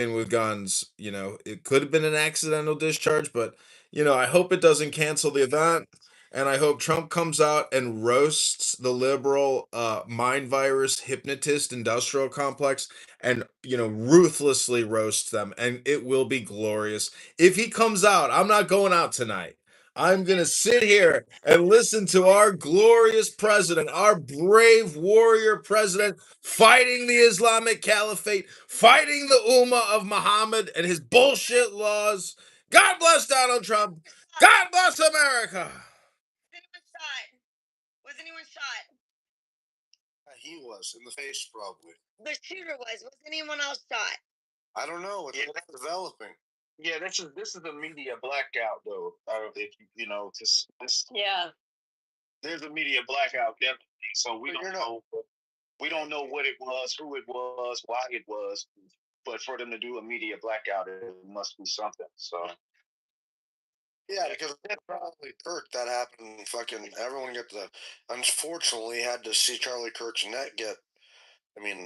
with guns, it could have been an accidental discharge, but I hope it doesn't cancel the event. And I hope Trump comes out and roasts the liberal mind virus hypnotist industrial complex and ruthlessly roasts them. And it will be glorious. If he comes out, I'm not going out tonight. I'm going to sit here and listen to our glorious president, our brave warrior president, fighting the Islamic Caliphate, fighting the Ummah of Muhammad and his bullshit laws. God bless Donald Trump. God bless America. Anyone shot? Was anyone shot? He was in the face, probably. The shooter was. Was anyone else shot? I don't know. It's developing. Yeah, this is a media blackout, though. This. Yeah. There's a media blackout, definitely. So we don't know. We don't know what it was, who it was, why it was. But for them to do a media blackout, it must be something. So. Yeah, because probably Kirk that happened. Fucking everyone unfortunately had to see Charlie Kirk's neck get,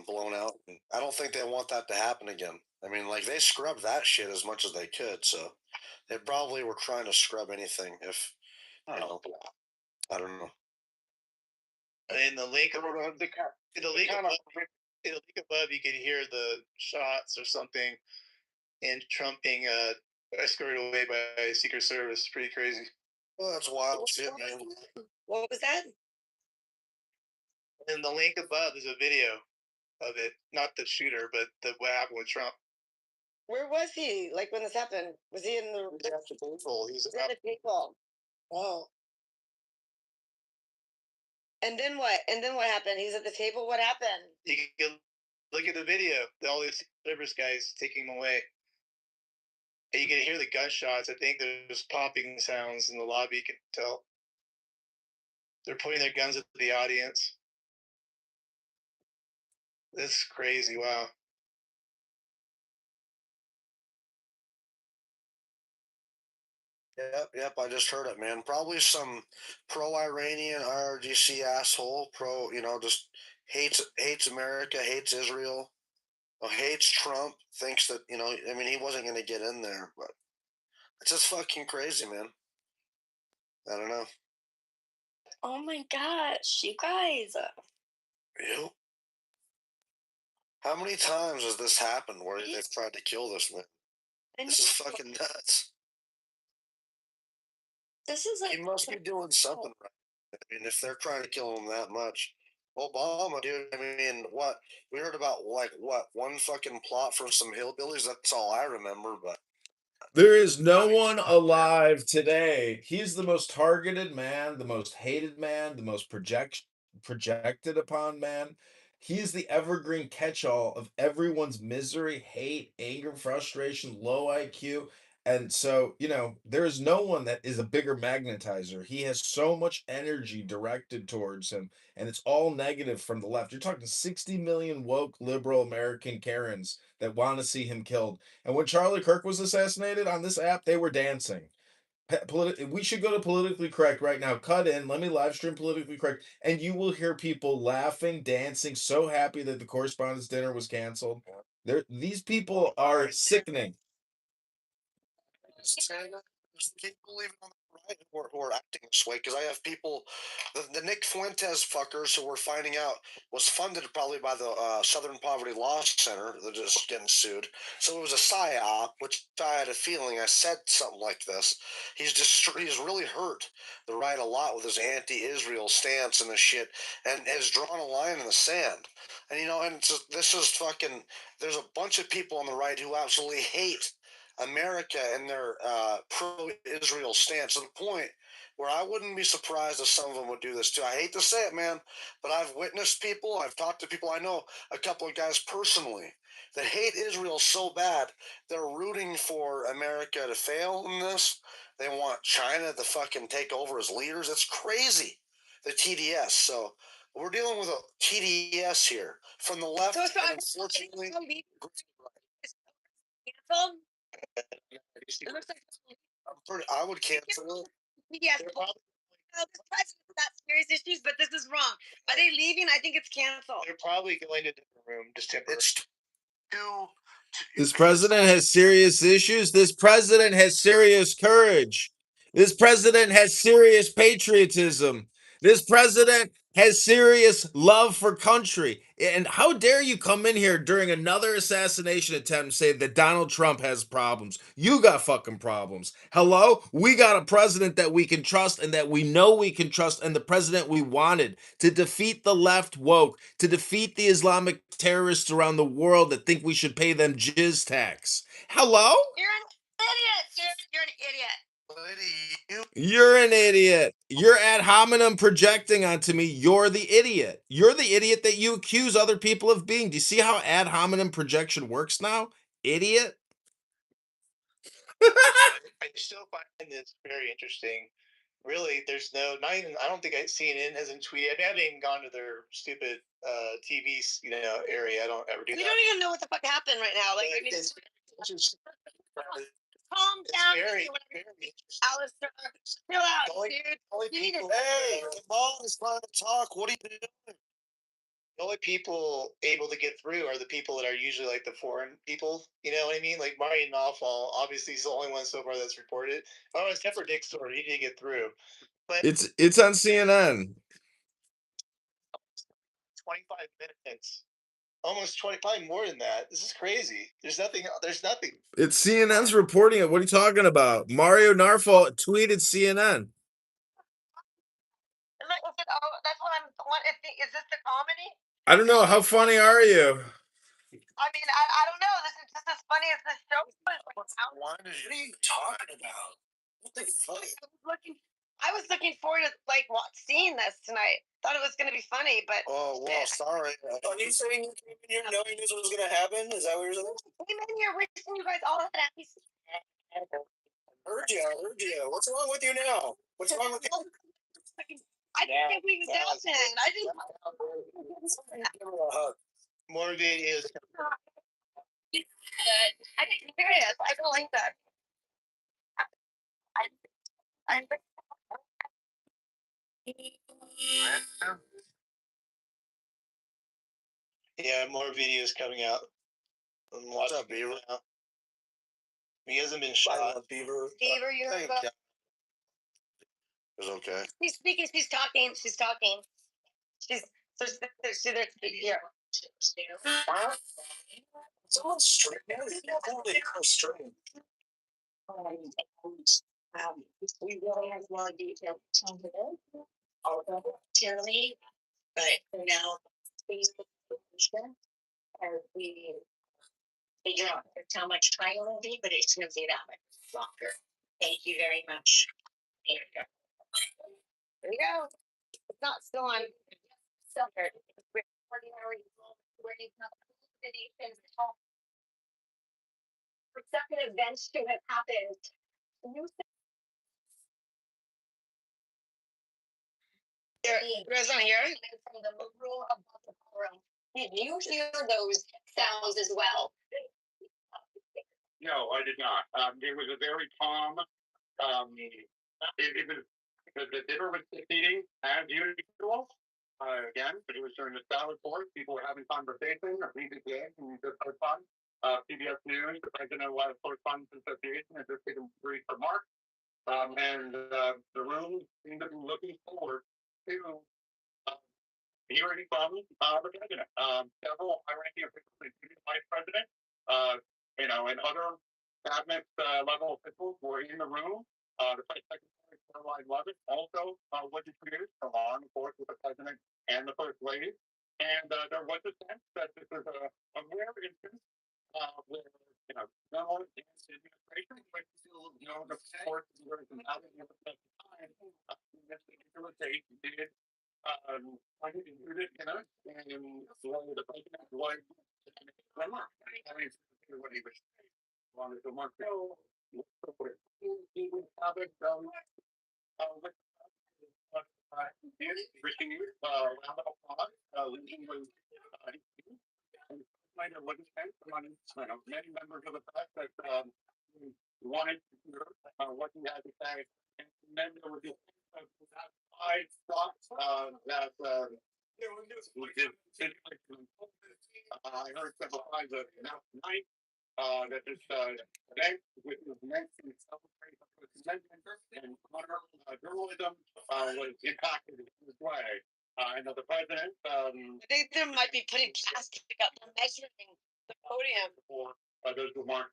blown out. I don't think they want that to happen again. They scrubbed that shit as much as they could, so they probably were trying to scrub anything. If I don't know. In the link above, you could hear the shots or something, and Trump being escorted away by Secret Service. Pretty crazy. Well, that's wild shit, man. What was that? In the link above, there's a video of it. Not the shooter, but what happened with Trump. Where was he? Like when this happened? Was he in the? He was at the table. He was at the table. Oh. And then what? And then what happened? He's at the table. What happened? You can look at the video. All these service guys taking him away. And you can hear the gunshots. I think there's popping sounds in the lobby. You can tell. They're pointing their guns at the audience. This is crazy. Wow. Yep, I just heard it, man. Probably some pro-Iranian IRGC asshole, just hates America, hates Israel, hates Trump, thinks that, he wasn't going to get in there, but it's just fucking crazy, man. I don't know. Oh my gosh, you guys. Yep. How many times has this happened where they've tried to kill this man? This is fucking nuts. This is like. He must be doing something right. If they're trying to kill him that much. Obama, dude, what? We heard about, one fucking plot from some hillbillies? That's all I remember, but. There is no one alive today. He's the most targeted man, the most hated man, the most projected upon man. He is the evergreen catch-all of everyone's misery, hate, anger, frustration, low IQ. And so, there is no one that is a bigger magnetizer. He has so much energy directed towards him, and it's all negative from the left. You're talking 60 million woke liberal American Karens that want to see him killed. And when Charlie Kirk was assassinated on this app, they were dancing. We should go to Politically Correct right now. Cut in. Let me live stream Politically Correct, and you will hear people laughing, dancing, so happy that the Correspondents' Dinner was canceled. These people are sickening. People even on the right who are acting this way, because I have people, the Nick Fuentes fuckers who we're finding out was funded probably by the Southern Poverty Law Center. They're just getting sued. So it was a psyop, which I had a feeling I said something like this. He's really hurt the right a lot with his anti-Israel stance and this shit, and has drawn a line in the sand. And this is fucking. There's a bunch of people on the right who absolutely hate America and their pro-Israel stance, to the point where I wouldn't be surprised if some of them would do this too. I hate to say it, man, but I've witnessed people, I've talked to people, I know a couple of guys personally that hate Israel so bad, they're rooting for America to fail in this. They want China to fucking take over as leaders. It's crazy, the TDS. So we're dealing with a TDS here from the left, and unfortunately, Canceled? I would cancel it. Yes. This president's got serious issues, but this is wrong. Are they leaving? I think it's canceled. They're probably going to a different room, just temporarily. It's This president has serious issues. This president has serious courage. This president has serious patriotism. This president has serious love for country. And how dare you come in here during another assassination attempt and say that Donald Trump has problems? You got fucking problems. Hello? We got a president that we can trust and that we know we can trust, and the president we wanted to defeat the left woke, to defeat the Islamic terrorists around the world that think we should pay them jizz tax. Hello? You're an idiot, dude. You're an idiot. You're an idiot. You're ad hominem projecting onto me. You're the idiot. You're the idiot that you accuse other people of being. Do you see how ad hominem projection works now? Idiot. I still find this very interesting. Really, there's not even. I don't think CNN hasn't tweeted. I haven't even gone to their stupid TV, area. I don't ever do We that. don't even know what the fuck happened right now. Like, I mean, It's just calm down. very, very interesting. Alistair, chill out, Only- dude. Only You need people, to- hey, the ball is trying to talk. What are you doing? The only people able to get through are the people that are usually like the foreign people. You know what I mean? Like Marion Nawfal, obviously he's the only one so far that's reported. Oh, except for Dick Story, he did get through. But It's on CNN. 25 minutes, almost 20, probably more than that. This is crazy. There's nothing. There's nothing. It's CNN's reporting it. What are you talking about? Mario Narfal tweeted CNN. That's what I'm. Is this the comedy? I don't know. How funny are you? I mean, I don't know. This is just as funny as this show. What are you talking about? What's funny? I was looking forward to seeing this tonight. Thought it was going to be funny, but Oh, well, sorry. Are you saying you came in here knowing this was going to happen? Is that what you're saying? I came in here wishing you guys all had happy. I heard you. What's wrong with you now? What's wrong with you? I didn't think we was happening. I didn't. Give her a hug. More videos. I didn't hear it. I don't like that. Yeah, more videos coming out. What's up, Beaver? He hasn't been I shot. love Beaver. Beaver, you're Thank about. you. It's okay. She's speaking. She's talking. She's talking. She's there. Here. Someone's straight. Holy straight. We really have more detail cheerlead, but now as we figure out how much time it will be, but it's going to be that much longer. Thank you very much. There you go. There you go. It's not still on. For second events to have happened. You guys want to hear it? From the room above the room. Did you hear those sounds as well? No, I did not. It was a very calm. It was the dinner was proceeding as usual. Again, but it was during the salad board. People were having conversation. Music games and just for fun. PBS News, the president of the Correspondents Association, had just given brief remarks. And the room seemed to be looking forward to hearing from the president. Several high-ranking officials, including the vice president, and other cabinet level officials were in the room. The Vice Secretary Caroline Levitt also was introduced, along, of course, with the president and the first lady. And there was a sense that this is a rare instance where not only the administration, but of course, there is an outing at the same time. This particular case did include it, and the president was what he was wanted to mark. He would have it received round of applause. Lincoln was among many members of the press that wanted to hear what he had to say. And then there was this five thoughts that I heard several times now tonight that this event, which was meant to celebrate the First Amendment and honor journalism, was impacted in this way. I know the president. I think they might be putting plastic up and measuring the podium. For those who weren't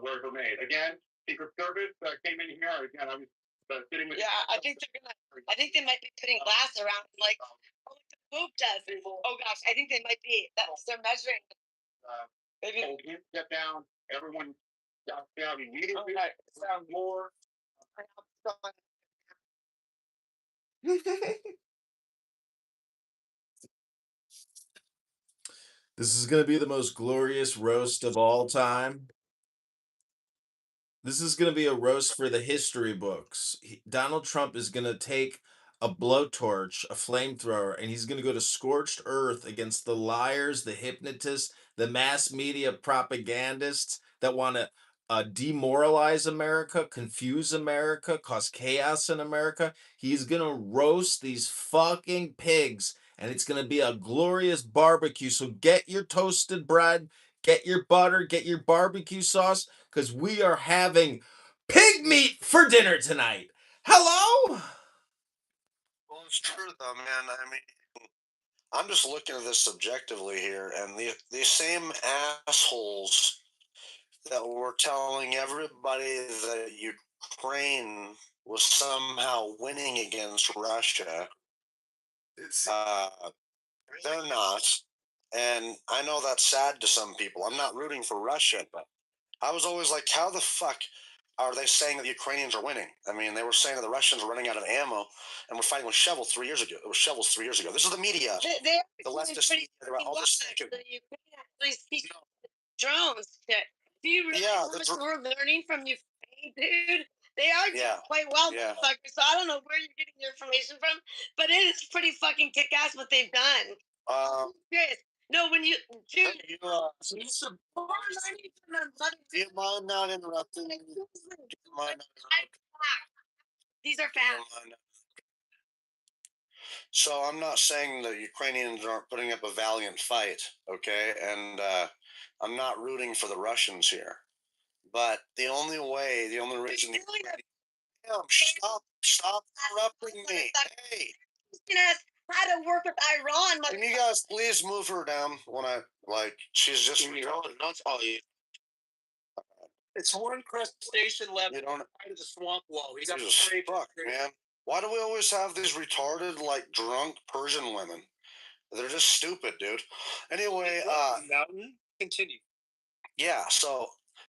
words were made. Again, Secret Service came in here. Again, I was sitting with. Yeah, I think they're gonna. I think they might be putting glass around, like what the poop does. Oh gosh, I think they might be. They're measuring. Maybe get down. Everyone got down immediately. Okay. Sound more. This is going to be the most glorious roast of all time. This is going to be a roast for the history books. Donald Trump is going to take a blowtorch, a flamethrower, and he's going to go to scorched earth against the liars, the hypnotists, the mass media propagandists that want to demoralize America, confuse America, cause chaos in America. He's going to roast these fucking pigs, and it's going to be a glorious barbecue. So get your toasted bread, get your butter, get your barbecue sauce, because we are having pig meat for dinner tonight. Hello? Well, it's true though, man. I mean, I'm just looking at this subjectively here, and these same assholes that were telling everybody that Ukraine was somehow winning against Russia, they're not. And I know that's sad to some people. I'm not rooting for Russia, but I was always like, how the fuck are they saying that the Ukrainians are winning? I mean, they were saying that the Russians were running out of ammo and were fighting with shovels 3 years ago. It was shovels 3 years ago. This is the media. The leftist media. They're all just thinking. The Ukraine actually speaks drones. Do you really know how much we're learning from Ukraine, dude? They are doing quite well, motherfucker. So I don't know where you're getting your information from, but it is pretty fucking kick ass what they've done. Serious. No, when you, dude. Do you mind not interrupting me? These are facts. So I'm not saying the Ukrainians aren't putting up a valiant fight, okay? And I'm not rooting for the Russians here. But the only reason... Stop interrupting me. Hey. How to work with Iran. Can you guys please move her down when she's just... It's one crustacean left You don't... to the swamp wall. We got fuck, man. Why do we always have these retarded, drunk Persian women? They're just stupid, dude. Anyway, mountain. Continue. Yeah, so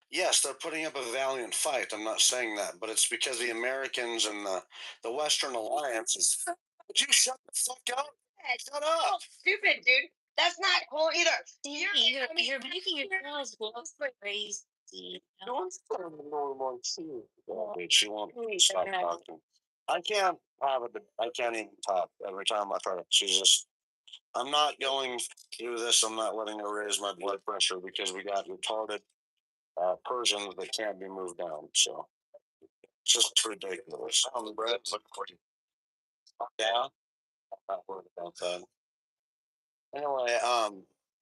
yes, they're putting up a valiant fight. I'm not saying that, but it's because the Americans and the Western Alliance is... Would you shut the fuck up? Shut up! Oh, stupid, dude. That's not cool either. You're making your girls look crazy. Don't she won't stop talking. I can't I can't even talk every time I try to. She's just... I'm not going through this. I'm not letting her raise my blood pressure because we got retarded Persians that can't be moved down. So it's just ridiculous. On the bread, look for you. Yeah, I'm not worried about that. Anyway,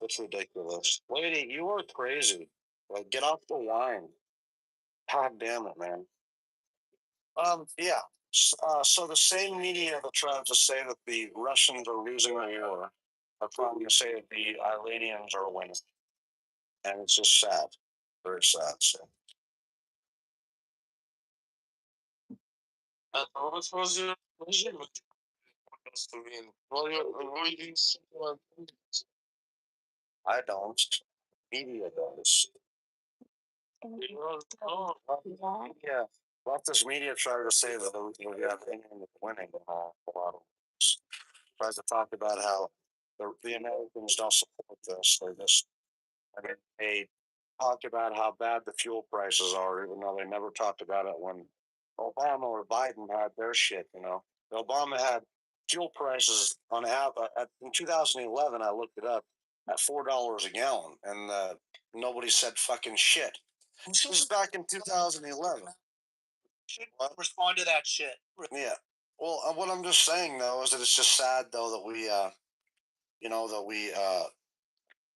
it's ridiculous. Lady, you are crazy. Get off the line. God damn it, man. Yeah. So the same media that tried to say that the Russians are losing the war are trying to say that the Iranians are winning, and it's just sad, very sad. So. I don't. Media does. Yeah. Leftist media try to say that the Iranians are winning a lot of ways. Tries to talk about how the Americans don't support this. They talked about how bad the fuel prices are, even though they never talked about it when Obama or Biden had their shit. Obama had fuel prices on in 2011. I looked it up at $4 a gallon, and nobody said fucking shit. This was back in 2011. Should respond to that shit. Yeah. Well, what I'm just saying though is that it's just sad though that we,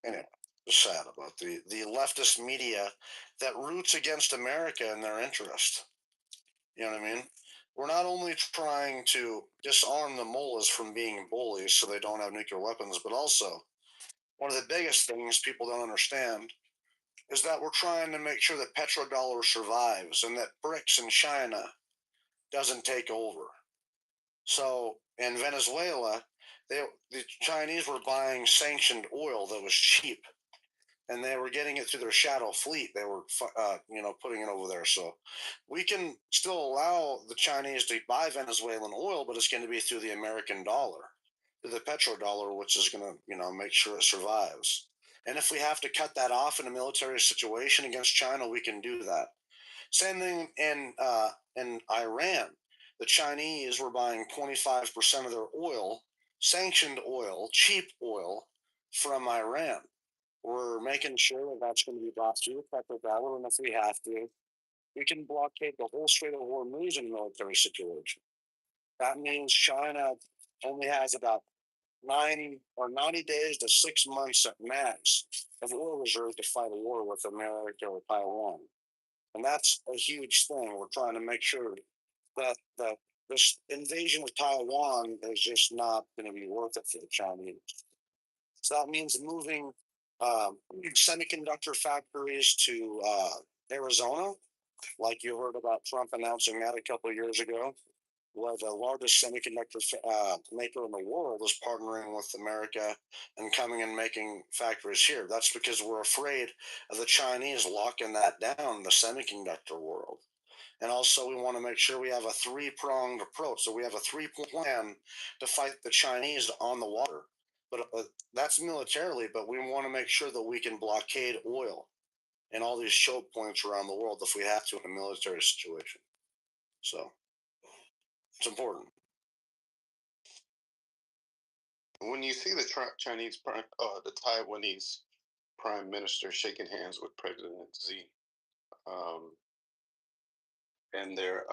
anyway. sad about the leftist media that roots against America and their interest. You know what I mean? We're not only trying to disarm the mullahs from being bullies so they don't have nuclear weapons, but also one of the biggest things people don't understand is that we're trying to make sure that petrodollar survives and that BRICS in China doesn't take over. So in Venezuela, the Chinese were buying sanctioned oil that was cheap, and they were getting it through their shadow fleet. They were, putting it over there. So we can still allow the Chinese to buy Venezuelan oil, but it's going to be through the American dollar, through the petrodollar, which is going to, make sure it survives. And if we have to cut that off in a military situation against China, we can do that. Same thing in Iran. The Chinese were buying 25% of their oil, sanctioned oil, cheap oil, from Iran. We're making sure that that's going to be brought through the petrodollar, and if we have to, we can blockade the whole Strait of Hormuz in a military situation. That means China only has about 90 days to 6 months at max of oil reserve to fight a war with America or Taiwan. And that's a huge thing. We're trying to make sure that this invasion of Taiwan is just not going to be worth it for the Chinese. So that means moving semiconductor factories to Arizona, like you heard about Trump announcing that a couple of years ago, where the largest semiconductor maker in the world is partnering with America and coming and making factories here. That's because we're afraid of the Chinese locking that down in the semiconductor world. And also, we want to make sure we have a three-pronged approach. So we have a three-point plan to fight the Chinese on the water. But that's militarily, but we want to make sure that we can blockade oil and all these choke points around the world if we have to in a military situation. So it's important. When you see the the Taiwanese prime minister shaking hands with President Xi, um, and they're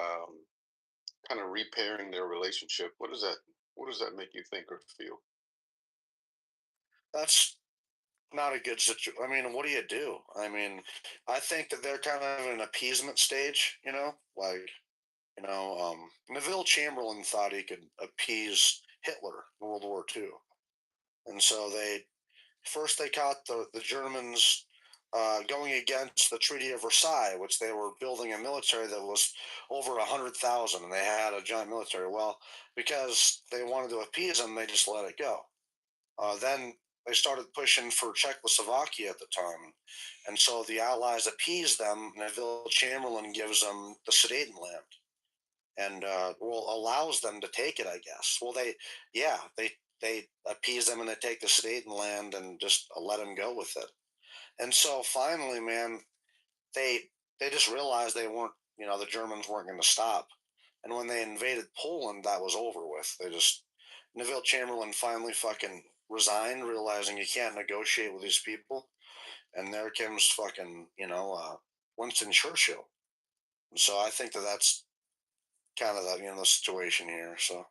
kind of repairing their relationship, what does that make you think or feel? That's not a good situation. I mean, what do you do? I mean, I think that they're kind of in an appeasement stage, Neville Chamberlain thought he could appease Hitler in World War II. And so they caught the Germans going against the Treaty of Versailles, which they were building a military that was over 100,000, and they had a giant military. Well, because they wanted to appease them, they just let it go. Then they started pushing for Czechoslovakia at the time, and so the Allies appeased them. Neville Chamberlain gives them the Sudetenland, and allows them to take it, I guess. Well, they appease them and they take the Sudetenland and just let them go with it. And so finally, man, they just realized they weren't, the Germans weren't going to stop. And when they invaded Poland, that was over with. Neville Chamberlain finally fucking resigned, realizing you can't negotiate with these people. And there comes fucking, Winston Churchill. And so I think that's kind of the situation here. So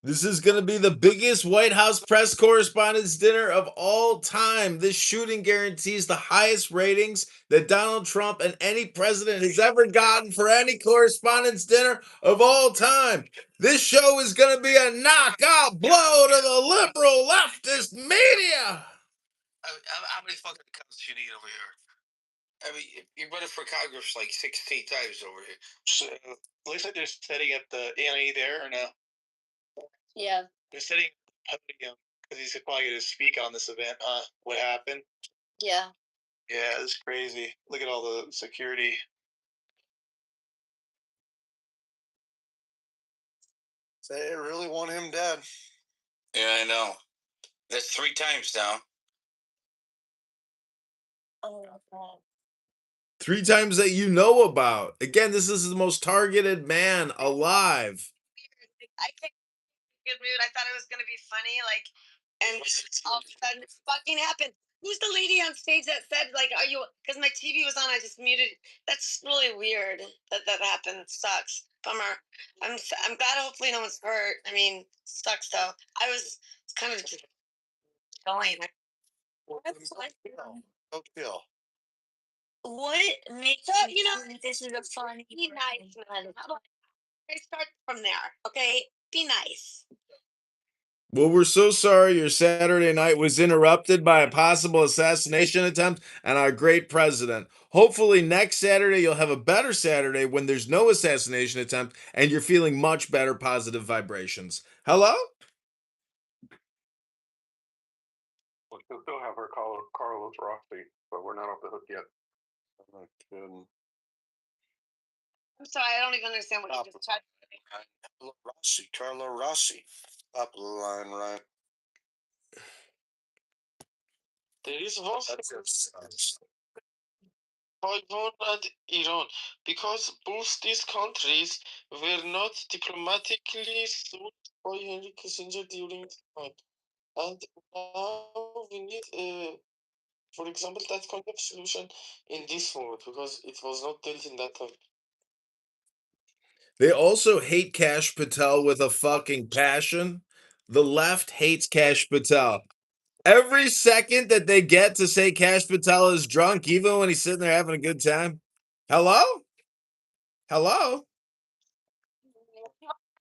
This is going to be the biggest White House press correspondence dinner of all time. This shooting guarantees the highest ratings that Donald Trump and any president has ever gotten for any correspondence dinner of all time. This show is going to be a knockout blow to the liberal leftist media. How many fucking cups do you need over here? I mean, you running for Congress like 16 times over here. So, looks like they're setting up the ANA there, or no? Yeah. They're setting up the podium because he's probably going to speak on this event. What happened? Yeah. Yeah, it's crazy. Look at all the security. they really want him dead. Yeah, I know. That's 3 times now. Oh God. 3 times that you know about. Again, this is the most targeted man alive. I came in a good mood. I thought it was gonna be funny, and all of a sudden, it fucking happened. Who's the lady on stage that said like, "Are you?" Because my TV was on, I just muted. That's really weird that happened. Sucks. Bummer. I'm glad. Hopefully, no one's hurt. I mean, sucks though. I was kind of just going. Don't feel. What makes So, you think this is a funny? Be nice, man. I start from there. Okay, be nice. Well, we're so sorry your Saturday night was interrupted by a possible assassination attempt on our great president. Hopefully, next Saturday you'll have a better Saturday when there's no assassination attempt and you're feeling much better positive vibrations. Hello? Well, she'll still have her Carlos Rossi, but we're not off the hook yet. I'm not kidding. I'm sorry, I don't even understand what you just said. Rossi, Carlo Rossi. Top of the line, right? There is also That's Taiwan and Iran, because both these countries were not diplomatically sued by Henry Kissinger during the time. And now we need, for example, that kind of solution in this moment, because it was not dealt in that time. They also hate Cash Patel with a fucking passion. The left hates Cash Patel. Every second that they get to say Cash Patel is drunk, even when he's sitting there having a good time. Hello? Hello?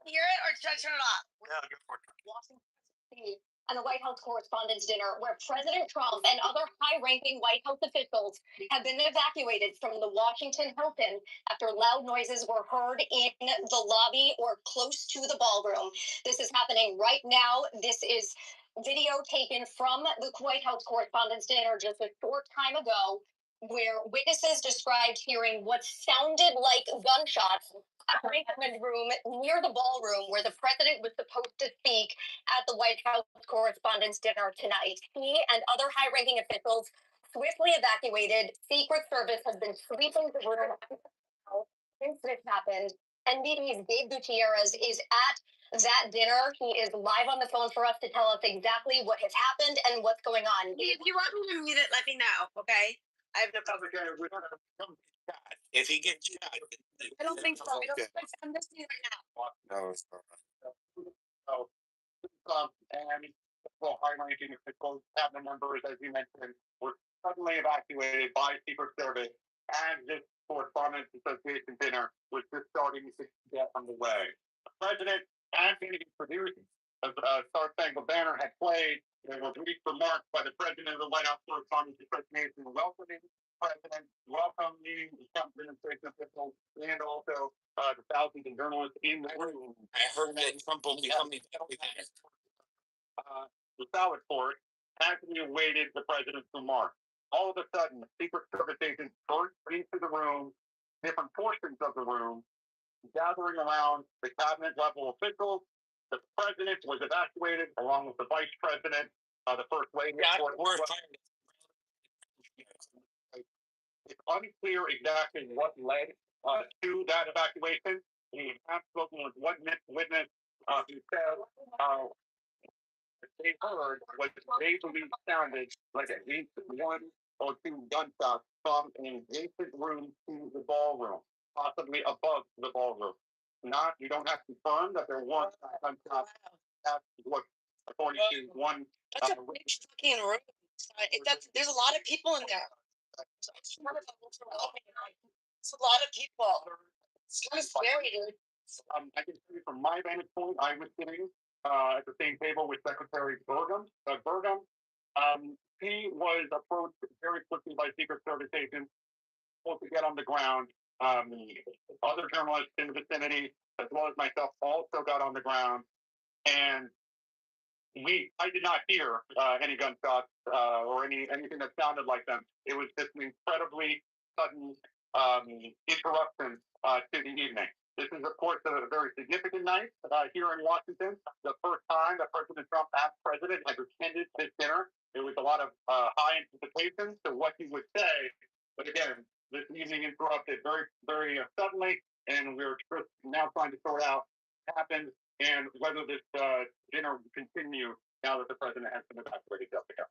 Hear it or should I turn it off? Yeah, go for it. Washington D.C. and the White House Correspondents' Dinner, where President Trump and other high-ranking White House officials have been evacuated from the Washington Hilton after loud noises were heard in the lobby or close to the ballroom. This is happening right now. This is video taken from the White House Correspondents' Dinner just a short time ago, where witnesses described hearing what sounded like gunshots in a room near the ballroom where the president was supposed to speak at the White House Correspondents' Dinner tonight. He and other high-ranking officials swiftly evacuated. Secret Service has been sweeping the room since this happened. NBD's Gabe Gutierrez is at that dinner. He is live on the phone for us to tell us exactly what has happened and what's going on. If you want me to mute it, let me know, okay? I have no problem. If he gets shot, I don't think so. I don't think so. I'm listening right now. No, it's not. So, and well, high-ranking officials, cabinet members, as you mentioned, were suddenly evacuated by Secret Service, and this Correspondents Association dinner was just starting to get underway. The president and the producers of Star Spangled Banner had played. There were brief remarks by the president of the White House Correspondents Association welcoming president, welcoming the Trump administration officials, and also the thousands of journalists in the room. I heard that Trump will be coming back with that. The salad for it actually awaited the president's remarks. All of a sudden, the Secret Service agents burst into the room, different portions of the room, gathering around the cabinet level officials. The president was evacuated along with the vice president, the first lady. It's unclear exactly what led to that evacuation. We have spoken with one witness who said they heard what they believe sounded like at least one or two gunshots from an adjacent room to the ballroom, possibly above the ballroom. Not, you don't have to confirm that there was gunshots. That's what, according to one. That's a big fucking room. There's a lot of people in there. It's a lot of people. It's kind of scary, dude. I can see from my vantage point, I was sitting at the same table with Secretary Burgum. He was approached very quickly by Secret Service agents, supposed to get on the ground. Other journalists in the vicinity, as well as myself, also got on the ground, and I did not hear any gunshots or anything that sounded like them. It was just an incredibly sudden interruption to the evening. This is, of course, a very significant night here in Washington. The first time that President Trump, as president, had attended this dinner. There was a lot of high anticipation to what he would say. But again, this evening interrupted very, very suddenly, and we're just now trying to sort out what happened and whether this dinner will continue now that the president has been evacuated, Jessica.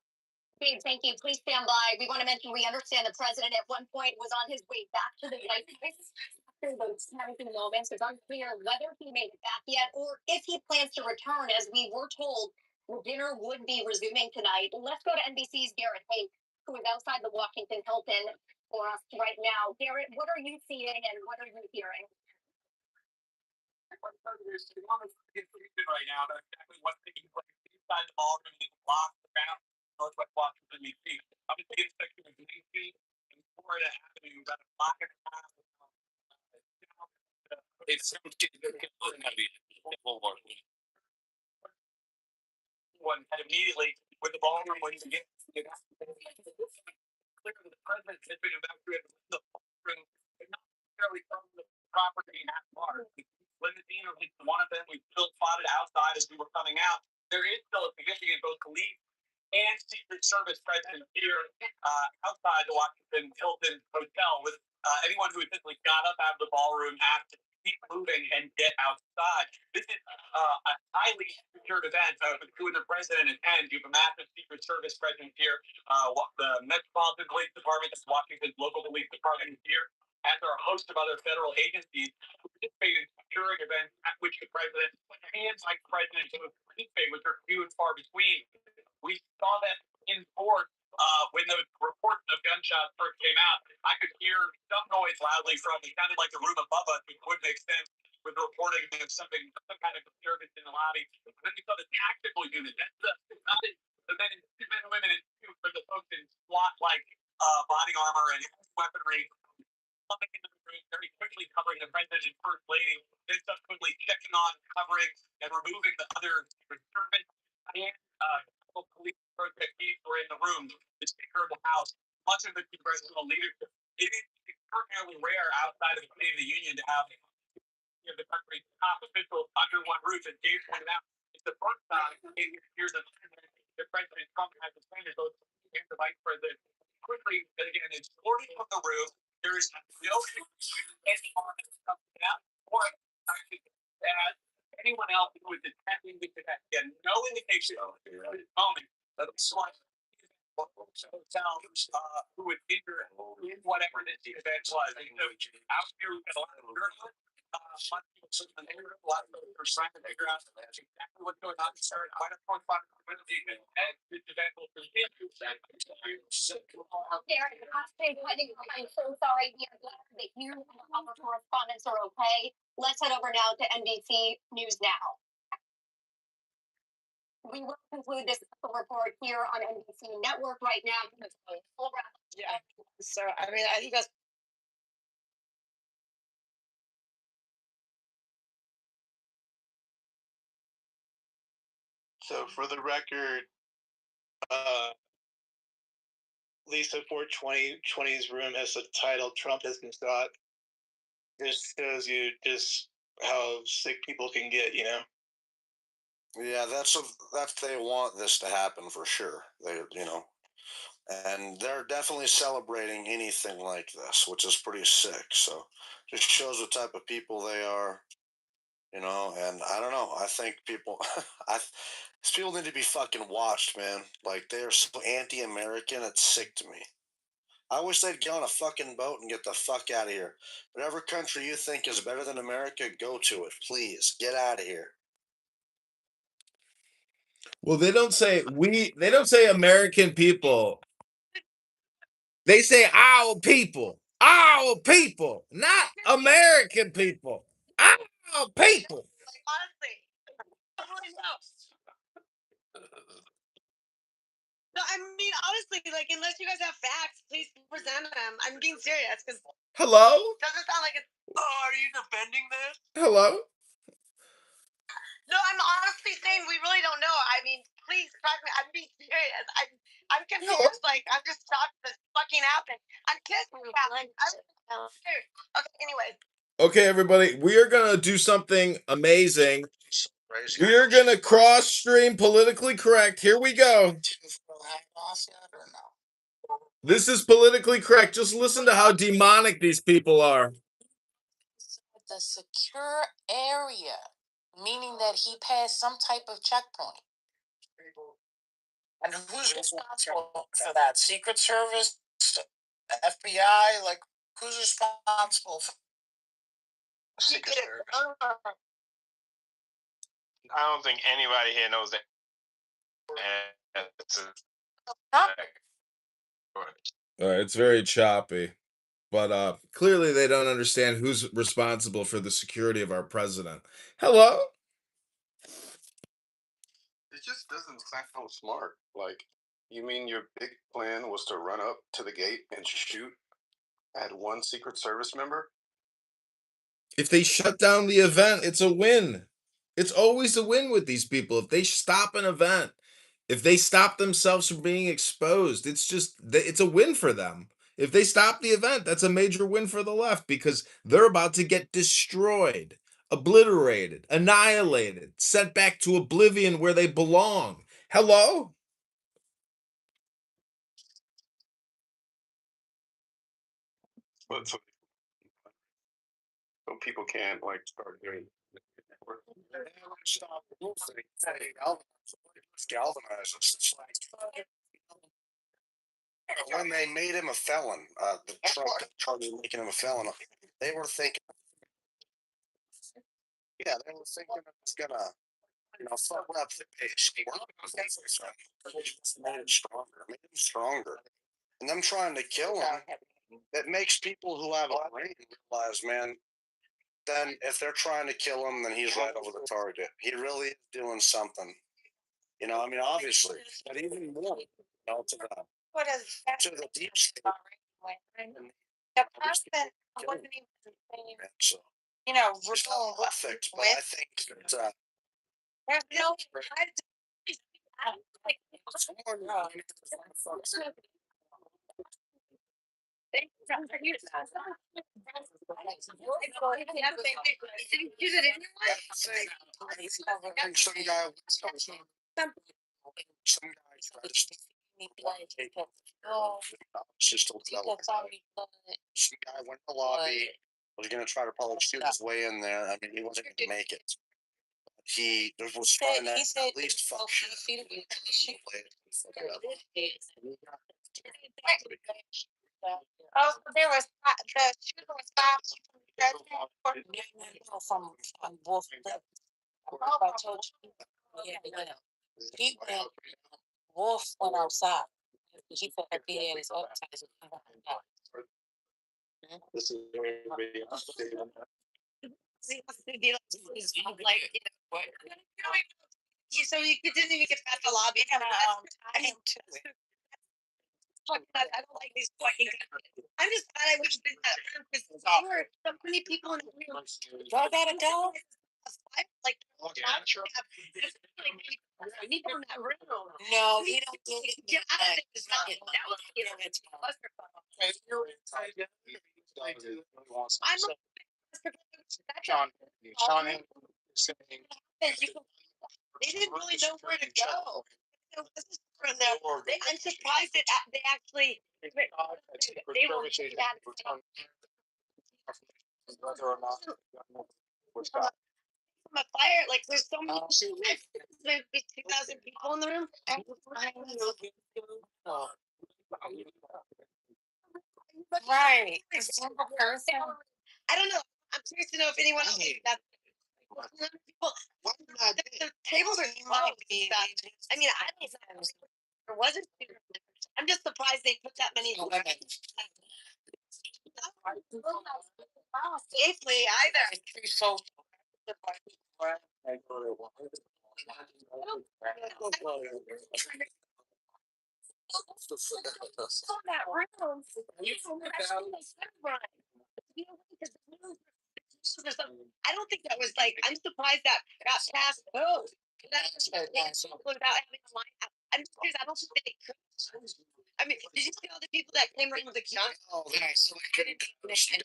Babe, thank you. Please stand by. We want to mention we understand the president at one point was on his way back to the White House after those tempting moments. It's unclear whether he made it back yet or if he plans to return, as we were told the dinner would be resuming tonight. Let's go to NBC's Garrett Hake, who is outside the Washington Hilton for us right now. Garrett, what are you seeing and what are you hearing? Right now, that's exactly what's taking place inside the ballroom is locked around Northwest Washington, D.C. I'm in the section of D.C. and Florida Avenue, about a block and a half. It's some kids that get put in one and immediately with the ballroom when you get clear the president has been evacuated from the ballroom, but not necessarily from the property in that part. Limousine or one of them we still spotted outside as we were coming out. There is still a significant both police and Secret Service presence here outside the Washington Hilton Hotel with anyone who essentially got up out of the ballroom has to keep moving and get outside. This is a highly secured event with the president attend. You have a massive Secret Service presence here. The Metropolitan Police Department, the Washington local police department is here, as are a host of other federal agencies who participate in securing events at which the president and vice president participate, which are few and far between. We saw that in force when the reports of gunshots first came out. I could hear some noise loudly from it sounded like the room above us, which would make sense with the reporting of some kind of disturbance in the lobby. And then we saw the tactical unit. That's the men and women and two for the folks in SWAT like body armor and weaponry coming into the room very quickly, covering the president and first lady, then subsequently checking on, covering, and removing the other Secret Service and police chiefs were in the room, the Speaker of the House, much of the congressional leadership. It is extraordinarily rare outside of the State of the Union to have the country's top officials under one roof. As Dave pointed out, it's the first time in years of the President Trump has suspended both and the Vice President. Quickly, again, it's ordered from the roof. There is no any harm that's coming out or as anyone else who is attempting to connect. Again, no indication at this moment that the SWAT who would injure in whatever this event was. Out here, we've got a lot of journalists. A lot of folks are trying to figure out exactly what's going on. Quite a point and this event will continue. I'm so sorry. We are glad that you and our correspondents are okay. Let's head over now to NBC News Now. We will conclude this report here on NBC Network right now. Yeah. So, I mean, I think that's. So, for the record, Lisa 420's room has the title "Trump has been shot." This shows you just how sick people can get, you know. Yeah, that's they want this to happen for sure. And they're definitely celebrating anything like this, which is pretty sick. So, just shows what type of people they are, And I don't know. I think people, these people need to be fucking watched, man. Like they are so anti-American. It's sick to me. I wish they'd get on a fucking boat and get the fuck out of here. Whatever country you think is better than America, go to it, please. Get out of here. Well, they don't say American people. They say our people, not American people, our people. Honestly. No, I mean, honestly, like, unless you guys have facts, please present them. I'm being serious, because Hello? doesn't sound like it's. Oh, are you defending this? Hello? No, I'm honestly saying we really don't know. I mean, please correct me. I'm being serious. I'm confused. Like, I'm just shocked this fucking happened. I'm kissing you. Okay, anyways. Okay, everybody, we are going to do something amazing. We are going to cross stream politically correct. Here we go. This is politically correct. Just listen to how demonic these people are. The secure area, meaning that he passed some type of checkpoint. And who's responsible for that? Secret Service, the FBI, like who's responsible for Secret Service? I don't think anybody here knows that. It's very choppy, but clearly they don't understand who's responsible for the security of our president. Hello? It just doesn't sound smart. Like, you mean your big plan was to run up to the gate and shoot at one Secret Service member? If they shut down the event, it's a win. It's always a win with these people. If they stop an event, if they stop themselves from being exposed, it's a win for them. If they stop the event, that's a major win for the left because they're about to get destroyed, obliterated, annihilated, sent back to oblivion where they belong. Hello? But so people can't like start doing. Stop the whole thing. Galvanize us. It's like when they made him a felon, the Trump charge of making him a felon, they were thinking, yeah, they were thinking it was gonna, fuck up the base. Made it stronger. And them trying to kill him, it makes people who have a brain realize, man, then if they're trying to kill him, then he's right over the target. He really is doing something. I mean, obviously, but even more, to the deep state. The person wasn't even saying, So, it's not perfect, but I think that, there's no some guy tried to just some guy went to the lobby, was going to try to probably shoot his way in there. I mean, he wasn't going to make it. He was trying to at least fuck shit. Oh, there was the shooter was from Wolf. I told you. Yeah. He went. Wolf went outside. He said that he had his advertising. This is everybody else. So you didn't even get past the lobby. I don't like these fucking. I'm just glad I wish there were so many people in the room. Y'all gotta go. Like, people in that room. No, he don't get it. Get out of it. That was, Sean saying they didn't really know where to go. I'm surprised that they actually. They were whether or not from a fire, like there's so many. There's 2,000 people in the room. Right. I don't know. I'm curious to know if anyone else thinks that. People, the tables are small. I mean, I don't know. There wasn't. I'm just surprised they put that many. Safely either. So that room. I don't think that was like. I'm surprised that got passed. Oh, without having a line. I'm just curious. I don't think they could. I mean, did you see all the people that came around with the gun? Oh, yes, so we couldn't in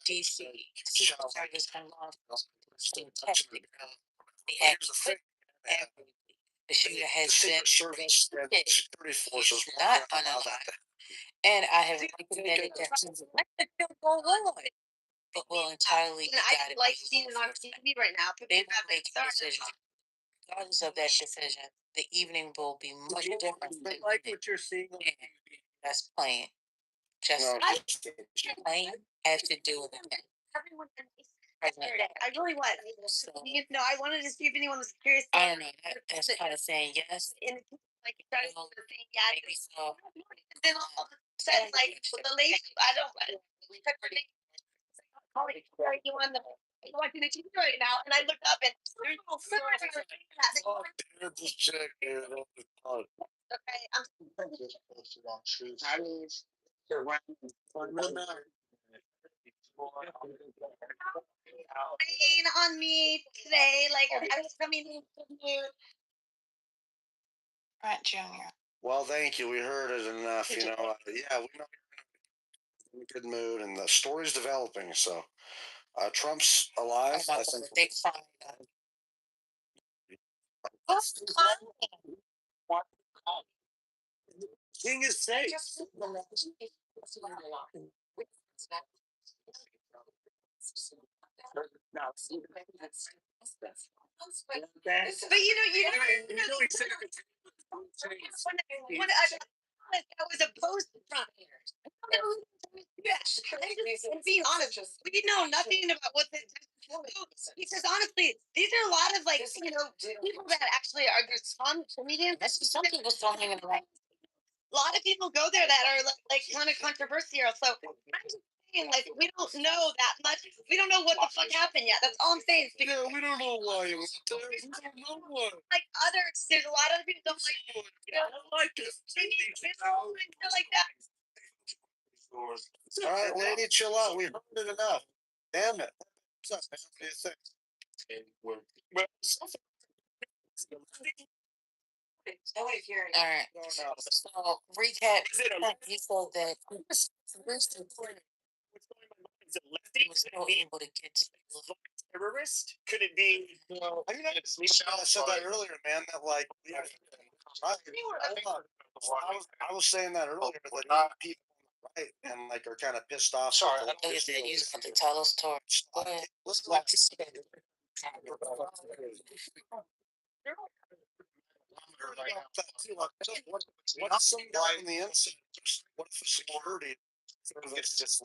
DC. Secret Service and law enforcement testing. The shooter has been security forces not unalive. And I have recommended that let the film go on, but will entirely. And I like seeing it on TV right now. They will make a decision. regardless of that decision, the evening will be much different. But like what you're seeing on TV. That's playing. Just playing has to do with it. Everyone yesterday. I really was. I wanted to see if anyone was curious. I don't know. That's kind of saying yes. And like started saying yeah. Maybe so. Then all of a sudden, like the lady, I don't. Holly, are you on the? Are you watching the TV right now? And I looked up and there's no Oh, dude, this chick, dude. Okay, rain on me today. Like I was coming in Brent Jr. Well, thank you. We heard it enough. Yeah, we know you're in a good mood, and the story's developing. So, Trump's alive. I think. They find King is safe. but when I was opposed to Trump. And being honest, we know nothing about what the because honestly, these are a lot of people that actually are just fun comedians. some people still hanging around. A lot of people go there that are like kind of controversial. So I'm just saying, like, we don't know that much. We don't know what the fuck happened yet. That's all I'm saying. Yeah, we don't know why it was there. We don't know why. Like others, there's a lot of people don't like. I don't like this. Like that. All right, lady, chill out. We heard it enough. Damn it. What's up, man? What do you think? All right. So recap. You said that he was still able to get Terrorist? Could it be? I mean, I said that earlier, man. That like, I was saying that earlier that people right and like are kind of pissed off. Sorry, I know you said you have to tell us story. Go ahead. Let's like. What's some guy on the inside? What if the security service just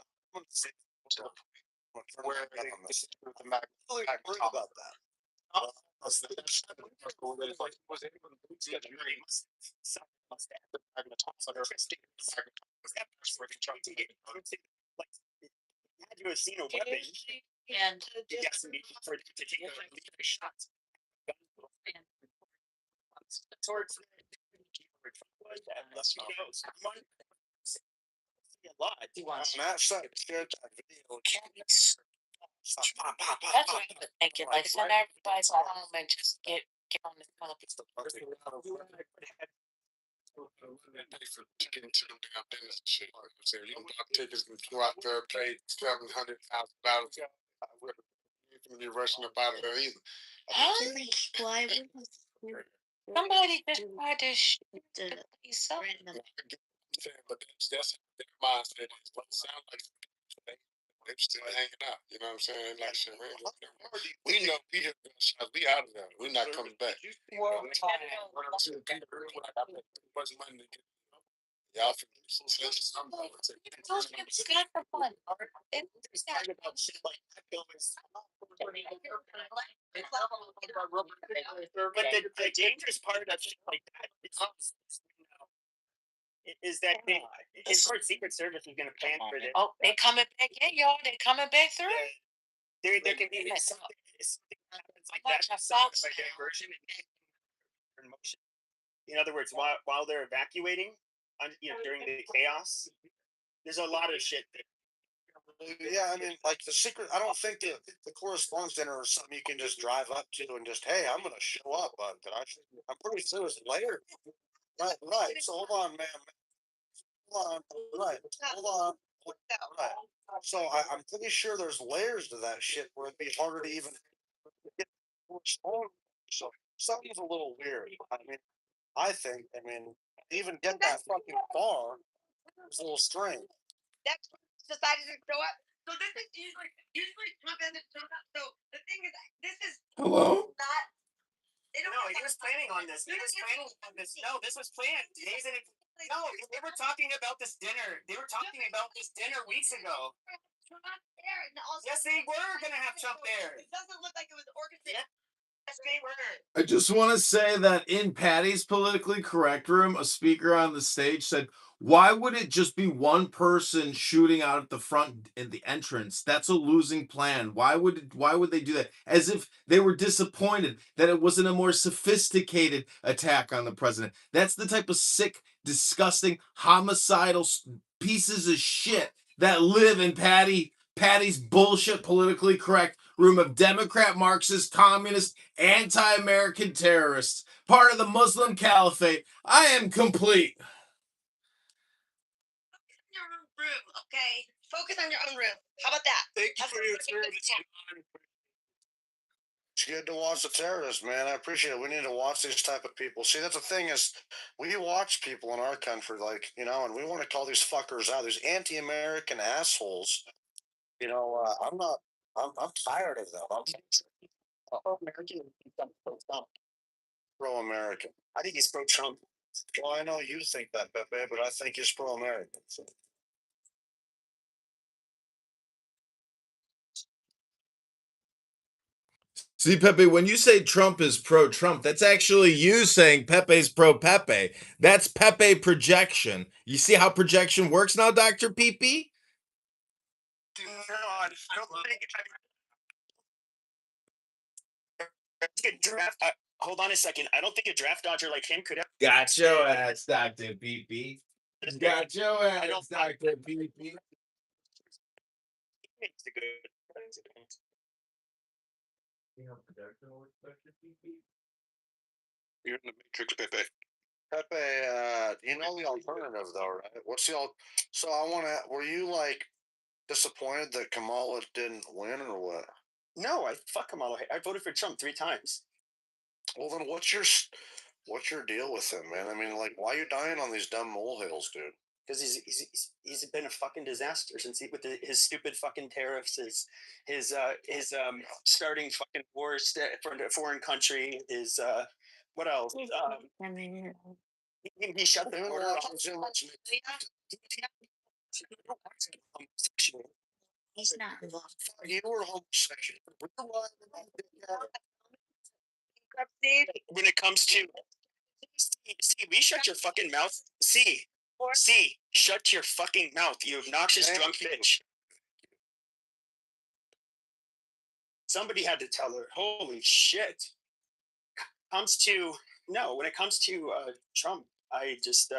where they really worried about that? Had to have seen a weapon And yes, for to take a shot. Towards a lot. Matt shared that video. that's what I was thinking. Like send everybody home and just get on the phone. For getting to them damn business and shit. You know what I'm saying? You can buy tickets and go out there, pay $700,000. You're rushing about it either. Why would somebody just tried to shoot the police up? But that's their mindset. It sounds like they're still hanging out. You know what I'm saying? Like shit, man. We know we hit gunshots. We out of there. We're not coming back. Well, Much money to get. Y'all for but the dangerous part of shit like that is that of course Secret Service is going to plan for this. oh, they coming back in, y'all. They coming back through. There can be something like that. Like a diversion in motion. In other words, while they're evacuating, during the chaos, there's a lot of shit that. Yeah, I mean, like the secret. I don't think the correspondence dinner is something you can just drive up to and just, hey, I'm gonna show up. I'm pretty sure it's later. Right. So hold on, man. Hold on. Right. Hold on. Right. So I'm pretty sure there's layers to that shit where it'd be harder to even get correspondence. So something's a little weird. I think. Even get that fucking far is a little strange. That's decided to show up. So this is usually Trump doesn't show up. So the thing is, this is Hello? not No, he was planning on this. He was planning on this. No, this was planned. No, they were talking about this dinner. They were talking about this dinner weeks ago. Yes, they were gonna have Trump there. It doesn't look like it was orchestrated. Yes, they were. I just want to say that in Patty's politically correct room, a speaker on the stage said, "Why would it just be one person shooting out at the front in the entrance? That's a losing plan. Why would they do that?" As if they were disappointed that it wasn't a more sophisticated attack on the president. That's the type of sick, disgusting, homicidal pieces of shit that live in Patty's bullshit politically correct room of Democrat, Marxist, communist, anti-American terrorists, part of the Muslim Caliphate. I am complete. Your own room, okay? Focus on your own room. How about that? Thank you for your service. It's good to watch the terrorists, man. I appreciate it. We need to watch these type of people. See, that's the thing is, we watch people in our country, like, you know, and we want to call these fuckers out, these anti-American assholes. You know, I'm tired of them. I'm Pro-American. pro-American. I think he's pro-Trump. Well, I know you think that, Pepe, but I think he's pro-American. So. See, Pepe, when you say Trump is pro-Trump, that's actually you saying Pepe's pro-Pepe. That's Pepe projection. You see how projection works now, Dr. PP? I don't think. Draft. Hold on a second. I don't think a draft dodger like him could have. Got your ass, Dr. PP. Got your ass, Dr. PP. You're in the matrix, Pepe. Pepe, you know the alternative though, right? What's the so I want to. Were you like disappointed that Kamala didn't win, or what? No, fuck Kamala. I voted for Trump 3 times. Well, then what's your deal with him, man? I mean, like, why are you dying on these dumb molehills, dude? Because he's been a fucking disaster since with his stupid fucking tariffs, his starting fucking wars for a foreign country, his what else? He shut the border off. He's not. You were homosexual. When it comes to see, we shut your fucking mouth. See, shut your fucking mouth, you obnoxious drunk bitch. Somebody had to tell her. Holy shit. When it comes to Trump, I just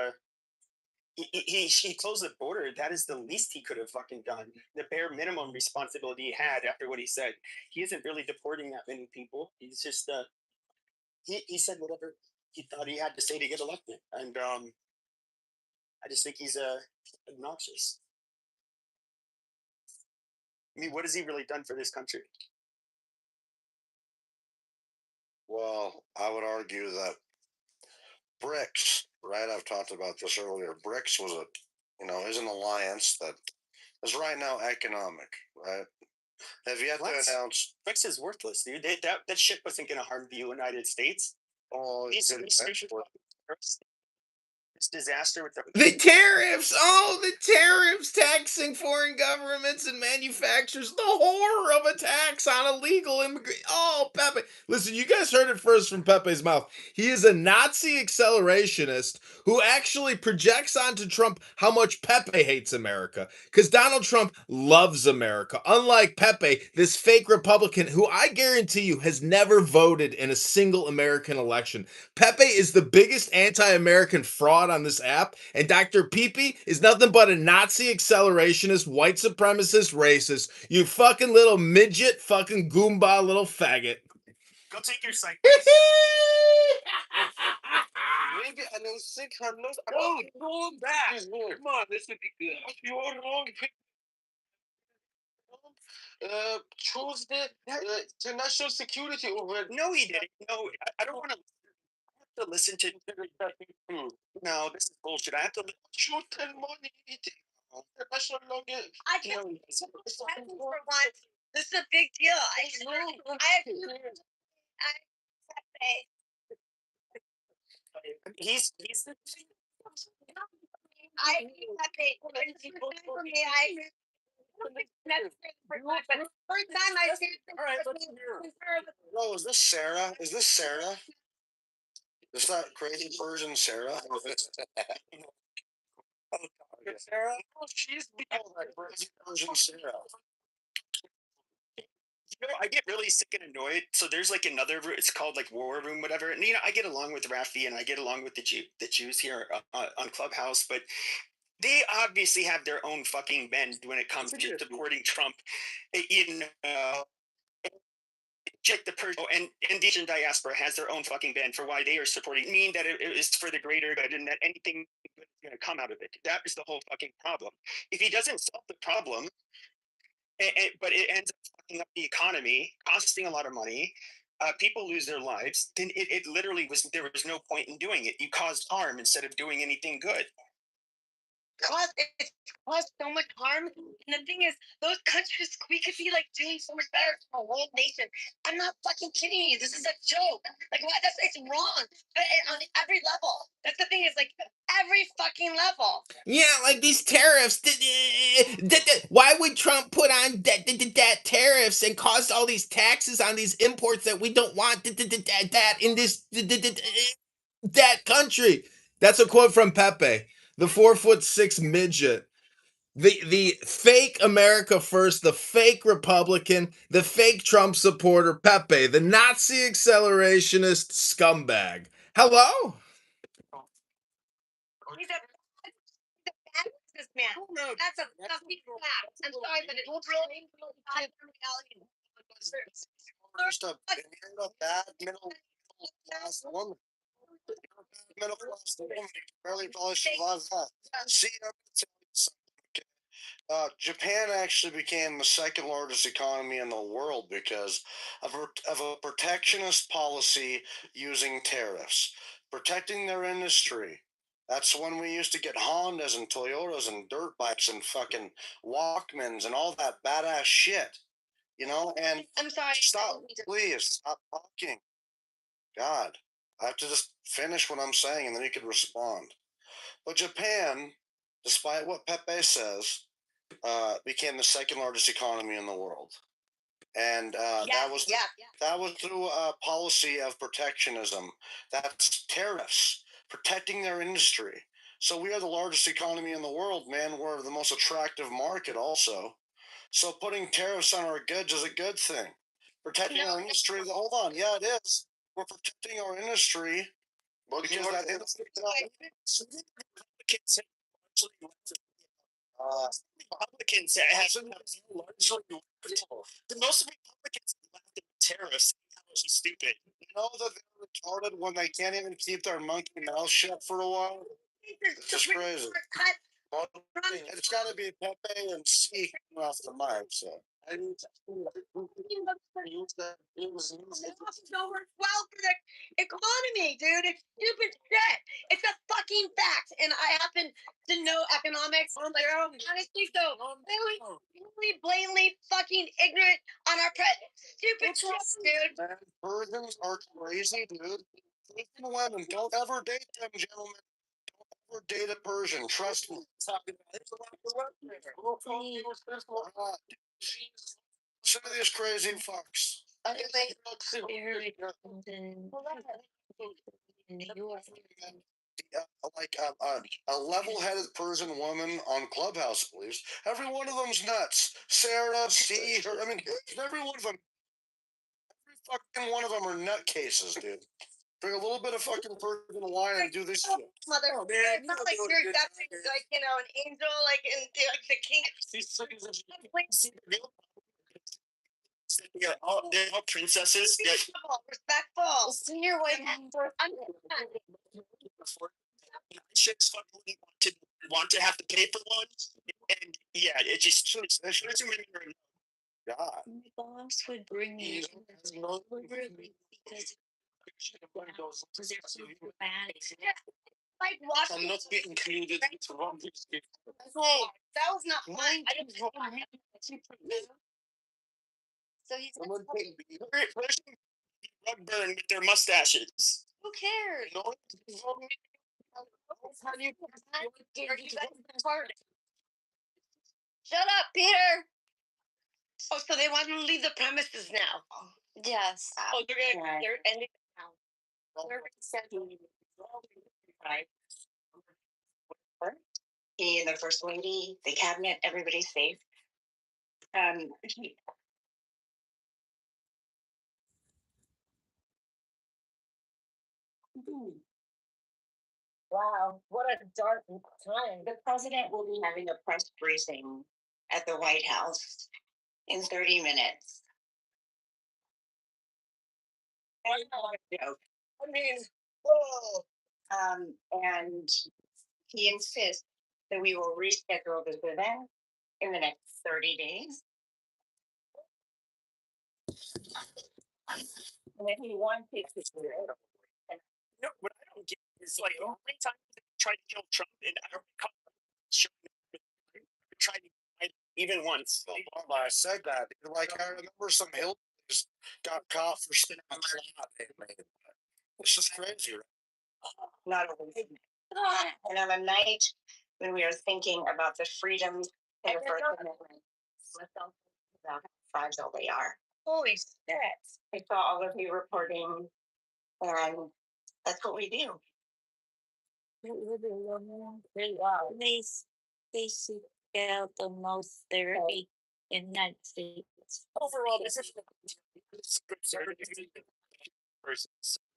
he closed the border. That is the least he could have fucking done. The bare minimum responsibility he had after what he said. He isn't really deporting that many people. He's just he said whatever he thought he had to say to get elected, and I just think he's obnoxious. I mean, what has he really done for this country? Well, I would argue that BRICS, right? I've talked about this earlier. BRICS is an alliance that is right now economic, right? Have yet to announce. BRICS is worthless, dude. That shit wasn't going to harm the United States. Oh, this disaster with the tariffs. Oh, the tariffs taxing foreign governments and manufacturers. The horror of a tax on illegal immigrant. Oh, Pepe. Listen, you guys heard it first from Pepe's mouth. He is a Nazi accelerationist who actually projects onto Trump how much Pepe hates America. Because Donald Trump loves America. Unlike Pepe, this fake Republican who I guarantee you has never voted in a single American election. Pepe is the biggest anti-American fraud on this app, and Dr. Peepee is nothing but a Nazi accelerationist, white supremacist racist. You fucking little midget, fucking Goomba little faggot. Go take your psych. Maybe I don't think I'm not. Oh, go back. Come on, this would be good. You're wrong. Choose the national security over. No, he didn't. No, I don't want to listen to. No, this is bullshit. I have to Shoot and money. The national longest. I can't. For one, this is a big deal. I agree. He's the. I that they for me. But first time I see. All right, let's hear. Hello, is this Sarah? Is this Sarah? Is that crazy Persian Sarah? Sarah? Oh, she's that crazy Persian Sarah. I get really sick and annoyed. So there's like another room. It's called like War Room, whatever. And I get along with Rafi and I get along with the Jews here on Clubhouse, but they obviously have their own fucking bend when it comes to supporting Trump. You know, check the Persian and the Asian diaspora has their own fucking bend for why they are supporting. Mean that it is for the greater good and that anything good is going to come out of it. That is the whole fucking problem. If he doesn't solve the problem, but it ends up fucking up the economy, costing a lot of money. People lose their lives. Then it literally was. There was no point in doing it. You caused harm instead of doing anything good. It's caused so much harm. And the thing is, those countries, we could be like doing so much better for a whole nation. I'm not fucking kidding you. This is a joke. Like, what? It's wrong. But on every level. That's the thing is, like, every fucking level. Yeah, like these tariffs. Why would Trump put on that tariffs and cost all these taxes on these imports that we don't want that in this that country? That's a quote from Pepe, the 4'6" midget. The fake America First, the fake Republican, the fake Trump supporter, Pepe, the Nazi accelerationist scumbag. Hello? He's a bad businessman. That's a fact. I'm sorry, but it's really reality. Just a bad middle class woman. Middle class woman. Barely probably survives that. See, I'm gonna tell you something. Japan actually became the second largest economy in the world because of a protectionist policy using tariffs, protecting their industry. That's when we used to get Hondas and Toyotas and dirt bikes and fucking Walkmans and all that badass shit. You know, and I'm sorry. stop, please stop talking. God, I have to just finish what I'm saying and then you can respond. But Japan, despite what Pepe says, became the second largest economy in the world, and that was through a policy of protectionism. That's tariffs, protecting their industry. So we are the largest economy in the world, man. We're the most attractive market, also. So putting tariffs on our goods is a good thing. Protecting our industry. Hold on, yeah, it is. We're protecting our industry because that industry. Republicans have largely the most Republicans left in tariffs. Which is stupid. You know that they're retarded when they can't even keep their monkey mouth shut for a while. It's just crazy. It's got to be Pepe and C off the mic. So. I mean, Well, for the economy, dude. It's stupid shit. It's a fucking fact. And I happen to know economics. Like, honestly, so really blatantly fucking ignorant on our stupid shit, dude. Man, Persians are crazy, dude. Persian women, don't ever date them, gentlemen. Don't ever date a Persian. Trust me. Listen to these crazy fucks. Like a level-headed Persian woman on Clubhouse, at least. Every one of them's nuts. Sarah, C, her. I mean, every one of them. Every fucking one of them are nutcases, dude. Drink a little bit of fucking Persian wine and do this shit. Mother, it's not like you're definitely like an angel, like in like the king. They're all princesses. Respectful. Senior white. Chicks fucking want to have to pay for one, and yeah, it just shows God. My boss would bring me because they're super bad. like I'm not being included into one piece. Hey, that was not fun. I didn't. So he's rug burn with their mustaches. Who cares? No, How do you Shut up, Peter. Oh, so they want you to leave the premises now? Yes. Oh, they're ending now. He and the first lady, the cabinet, everybody's safe. Wow, what a dark time. The president will be having a press briefing at the White House in 30 minutes. I mean, and he insists that we will reschedule this event in the next 30 days. And if he wants it to do it. No, what I don't get is like how many times they tried to kill Trump and I don't tried to even once. Well, I said that. Like I remember some hillbillies got caught for spinning a plot they made. It's just crazy. Not always. And on a night when we are thinking about the freedoms and the First Amendment, about how fragile they are. Holy shit. I saw all of you reporting, and that's what we do. They they seek out the most therapy in the United States. Overall, this is good service. Versus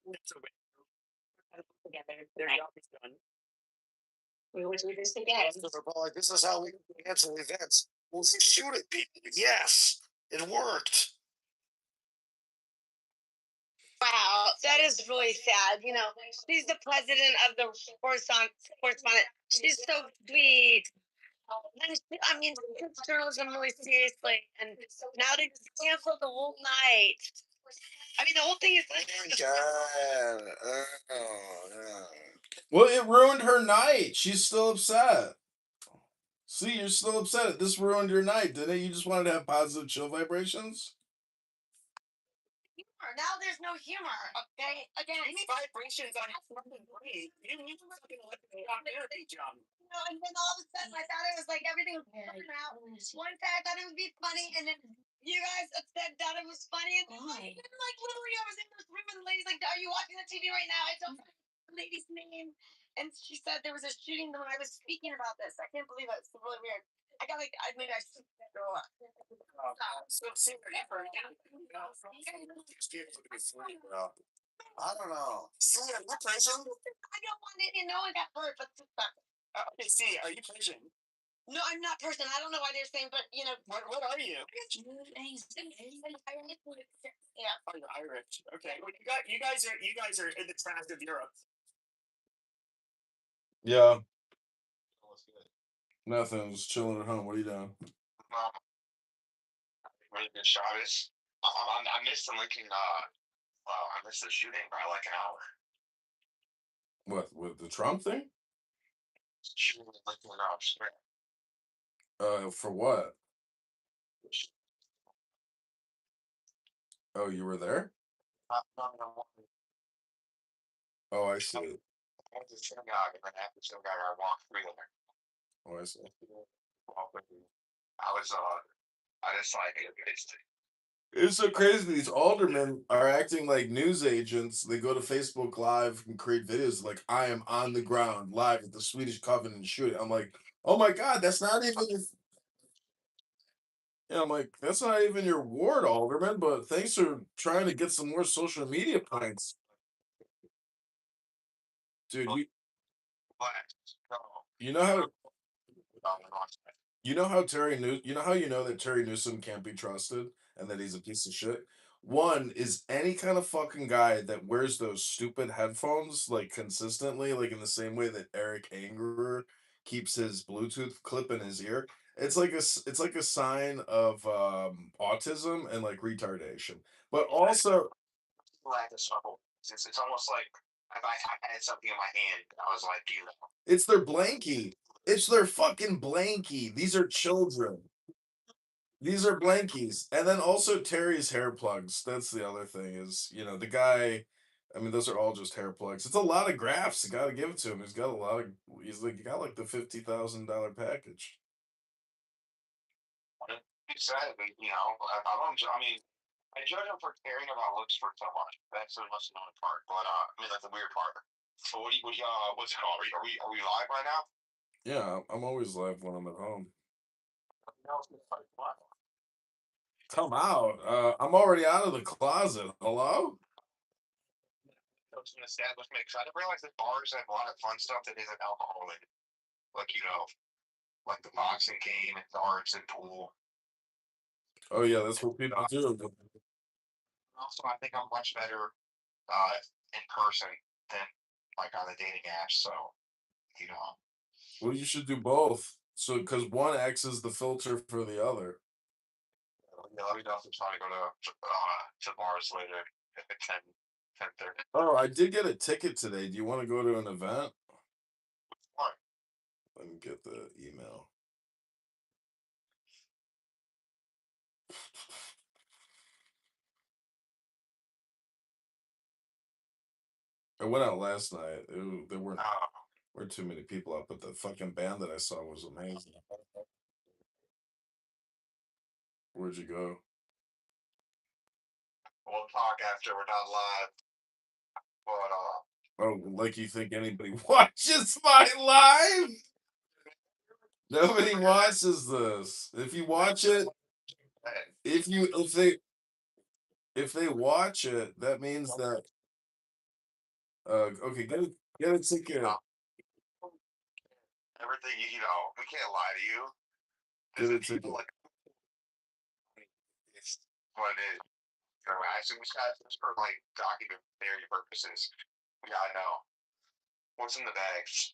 it's a way. Together, Their job is done. we would do this again. Like, this is how we cancel events. We'll shoot at people. Yes, it worked. Wow, that is really sad. You know, she's the president of the correspondent. She's so sweet. And I mean, she takes journalism really seriously, and now they just canceled the whole night. I mean, the whole thing is like. God. Oh, yeah. Well, it ruined her night. She's still upset. See, you're still upset. This ruined your night, didn't it? You just wanted to have positive chill vibrations? Humor. Now there's no humor. Okay, again, Vibrations on fucking brain. You fucking let me jump. You know, and then all of a sudden, I thought it was like everything was coming out. One side, I thought it would be funny, and then you guys said that it was funny, and then, like literally, I was in this room, and the lady's like, "Are you watching the TV right now?" I don't know the lady's name, and she said there was a shooting when I was speaking about this. I can't believe it. It's really weird. I got like, maybe I should go up. So see where I don't know. See, are you Persian? I don't want it, and no one got hurt, but Okay, see, are you Persian? no, I'm not person. I don't know why they're saying, but you know, What are you? yeah. Oh, you're Irish. Okay, well, you guys are in the trash of Europe. Yeah. Nothing. Just chilling at home. What are you doing? Really good shot is. I missed the Lincoln. I missed the shooting by like an hour. What, with the Trump thing? Shooting at Lincoln Square. For what? Oh, you were there? Oh, I see. I went to synagogue and then after synagogue I walked through there. Oh, I see. I just like it's It's so crazy. These aldermen are acting like news agents. They go to Facebook Live and create videos like, I am on the ground live at the Swedish Covenant shooting. I'm like, oh my God, that's not even your. Yeah, I'm like, that's not even your ward, alderman, but thanks for trying to get some more social media points. Dude, you know how you know how you know that Terry Newsom can't be trusted and that he's a piece of shit? One is any kind of fucking guy that wears those stupid headphones like consistently, like in the same way that Eric Angerer keeps his Bluetooth clip in his ear. It's like a sign of autism and like retardation. But also it's almost like I had something in my hand. I was like, you know. it's their blankie. It's their fucking blankie. These are children. These are blankies. And then also Terry's hair plugs. That's the other thing is, the guy I mean, those are all just hair plugs. It's a lot of grafts. You got to give it to him. He's got a lot of. He's like, he got like the $50,000 package. Sadly, you know, I don't. I mean, I judge him for caring about looks for so much. That's the most annoying part. But I mean, that's the weird part. So what's it called? Are we live right now? Yeah, I'm always live when I'm at home. No, it's like, what? Come out. I'm already out of the closet. Hello? So it's an establishment. Because I didn't realize that bars have a lot of fun stuff that isn't alcohol related. Like, you know, like the boxing game and darts and pool. Oh yeah, that's what people do. Also, I think I'm much better in person than like on the dating apps. So, you know, Well, you should do both. So, because one acts as the filter for the other. yeah, let me know if I'm trying to go to bars later at 10:30. Oh, I did get a ticket today. Do you want to go to an event? Fine. Let me get the email. I went out last night. There weren't too many people out, but the fucking band that I saw was amazing. Where'd you go? We'll talk after we're not live. But Oh, like you think anybody watches my live? Nobody watches this. If you watch it, if they watch it, that means that okay, get a ticket. everything, you know, we can't lie to you. Get a People ticket. like it's what it is. You know, actually, we got this for like documentary purposes. We gotta know what's in the bags.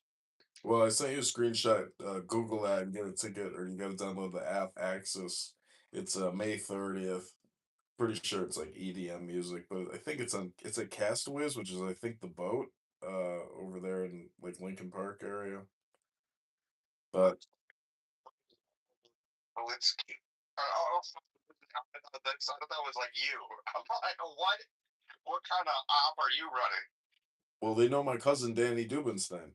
Well, I sent you a screenshot. Google that and get a ticket, or you got to download the app Access. It's May 30th. Pretty sure it's like EDM music, but I think it's at Castaways, which is I think the boat over there in like Lincoln Park area. But Oh, it's cute. I thought that was like you. I'm like, what? What kind of op are you running? well, they know my cousin Danny Dubinstein.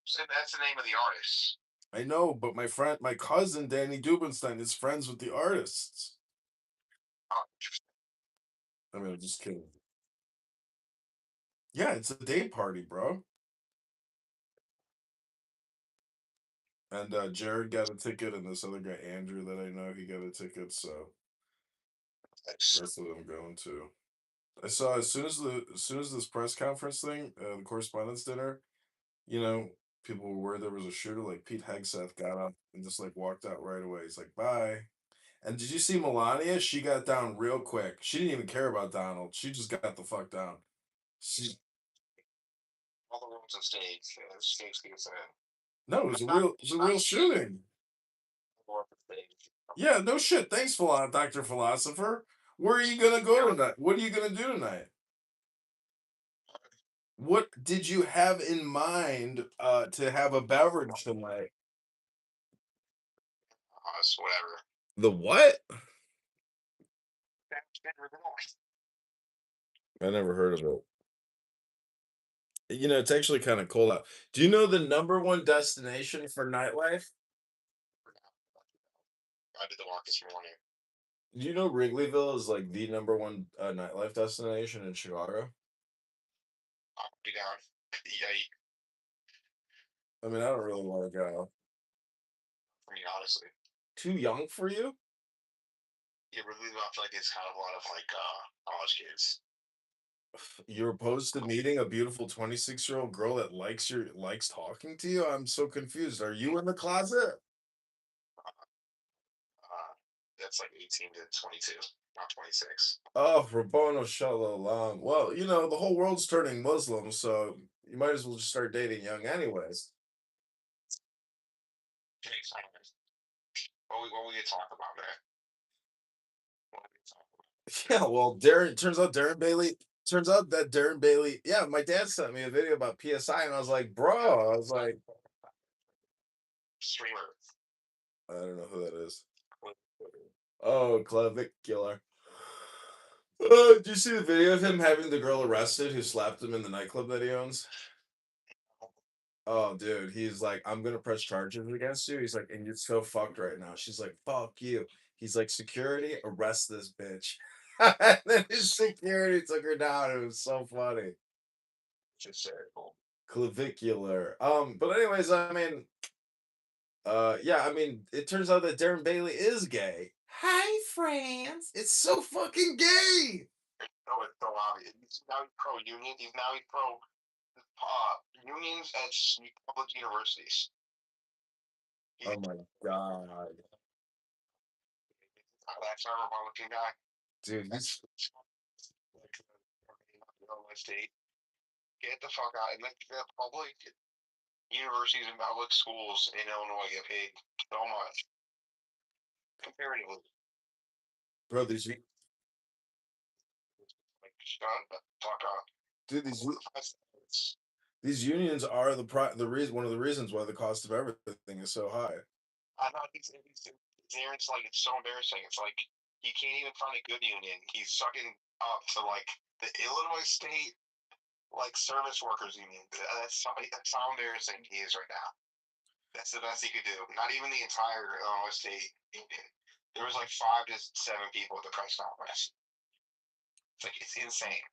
So that's the name of the artist. I know, but my cousin Danny Dubinstein is friends with the artists. Oh, I mean, I'm just kidding. Yeah, it's a day party, bro. And Jared got a ticket, and this other guy Andrew that I know, he got a ticket. So that's what I'm going to. I saw as soon as this press conference thing, the correspondence dinner, you know, people were worried there was a shooter. Like Pete Hegseth got up and just like walked out right away. He's like, "Bye." And did you see Melania? She got down real quick. She didn't even care about Donald. She just got the fuck down. She all the rooms on stage. Stage gets in. no, it was a real shooting. Yeah, no shit. Thanks, Dr. Philosopher. Where are you gonna go tonight? What are you gonna do tonight? What did you have in mind to have a beverage tonight? It's whatever. The what? I never heard of it. You know, it's actually kind of cold out. Do you know the number one destination for nightlife? I did the walk this morning. Do you know Wrigleyville is like the number one nightlife destination in Chicago? I'll be down. Yeah, I mean, I don't really want to go. for me, honestly. Too young for you? Yeah, really, I feel like it's kind of a lot of like college kids. You're opposed to meeting a beautiful 26-year-old girl that likes talking to you? I'm so confused. Are you in the closet? That's like 18 to 22, not 26. Oh, Rabbono Shalom. Well, you know, the whole world's turning Muslim, so you might as well just start dating young anyways. What we talk about, man? What we talk about? Yeah, well, turns out that Darren Bailey, yeah, my dad sent me a video about PSI, and I was like, bro, I was like, Streamer. I don't know who that is. Oh, clavicular. Did you see the video of him having the girl arrested who slapped him in the nightclub that he owns? Oh, dude, he's like, I'm gonna press charges against you. He's like, and you're so fucked right now. She's like, fuck you. He's like, security, arrest this bitch. And then his security took her down. It was so funny. Just terrible. Clavicular. But anyways, I mean, yeah, I mean, it turns out that Darren Bailey is gay. Hi, friends. It's so fucking gay. No, it's so obvious. He's now pro union. He's pro unions at public universities. Oh my god. That's our Republican guy. Dude, he's state. Get the fuck out. And the public universities and public schools in Illinois get paid so much. Comparatively. bro, these Like, shut the fuck up. dude, these unions are the reason, one of the reasons why the cost of everything is so high. I know it's like it's so embarrassing. It's like you can't even find a good union. He's sucking up to like the Illinois State like service workers union. That's how embarrassing he is right now. That's the best he could do. Not even the entire Illinois State union. There was like 5 to 7 people at the press conference. It's like it's insane.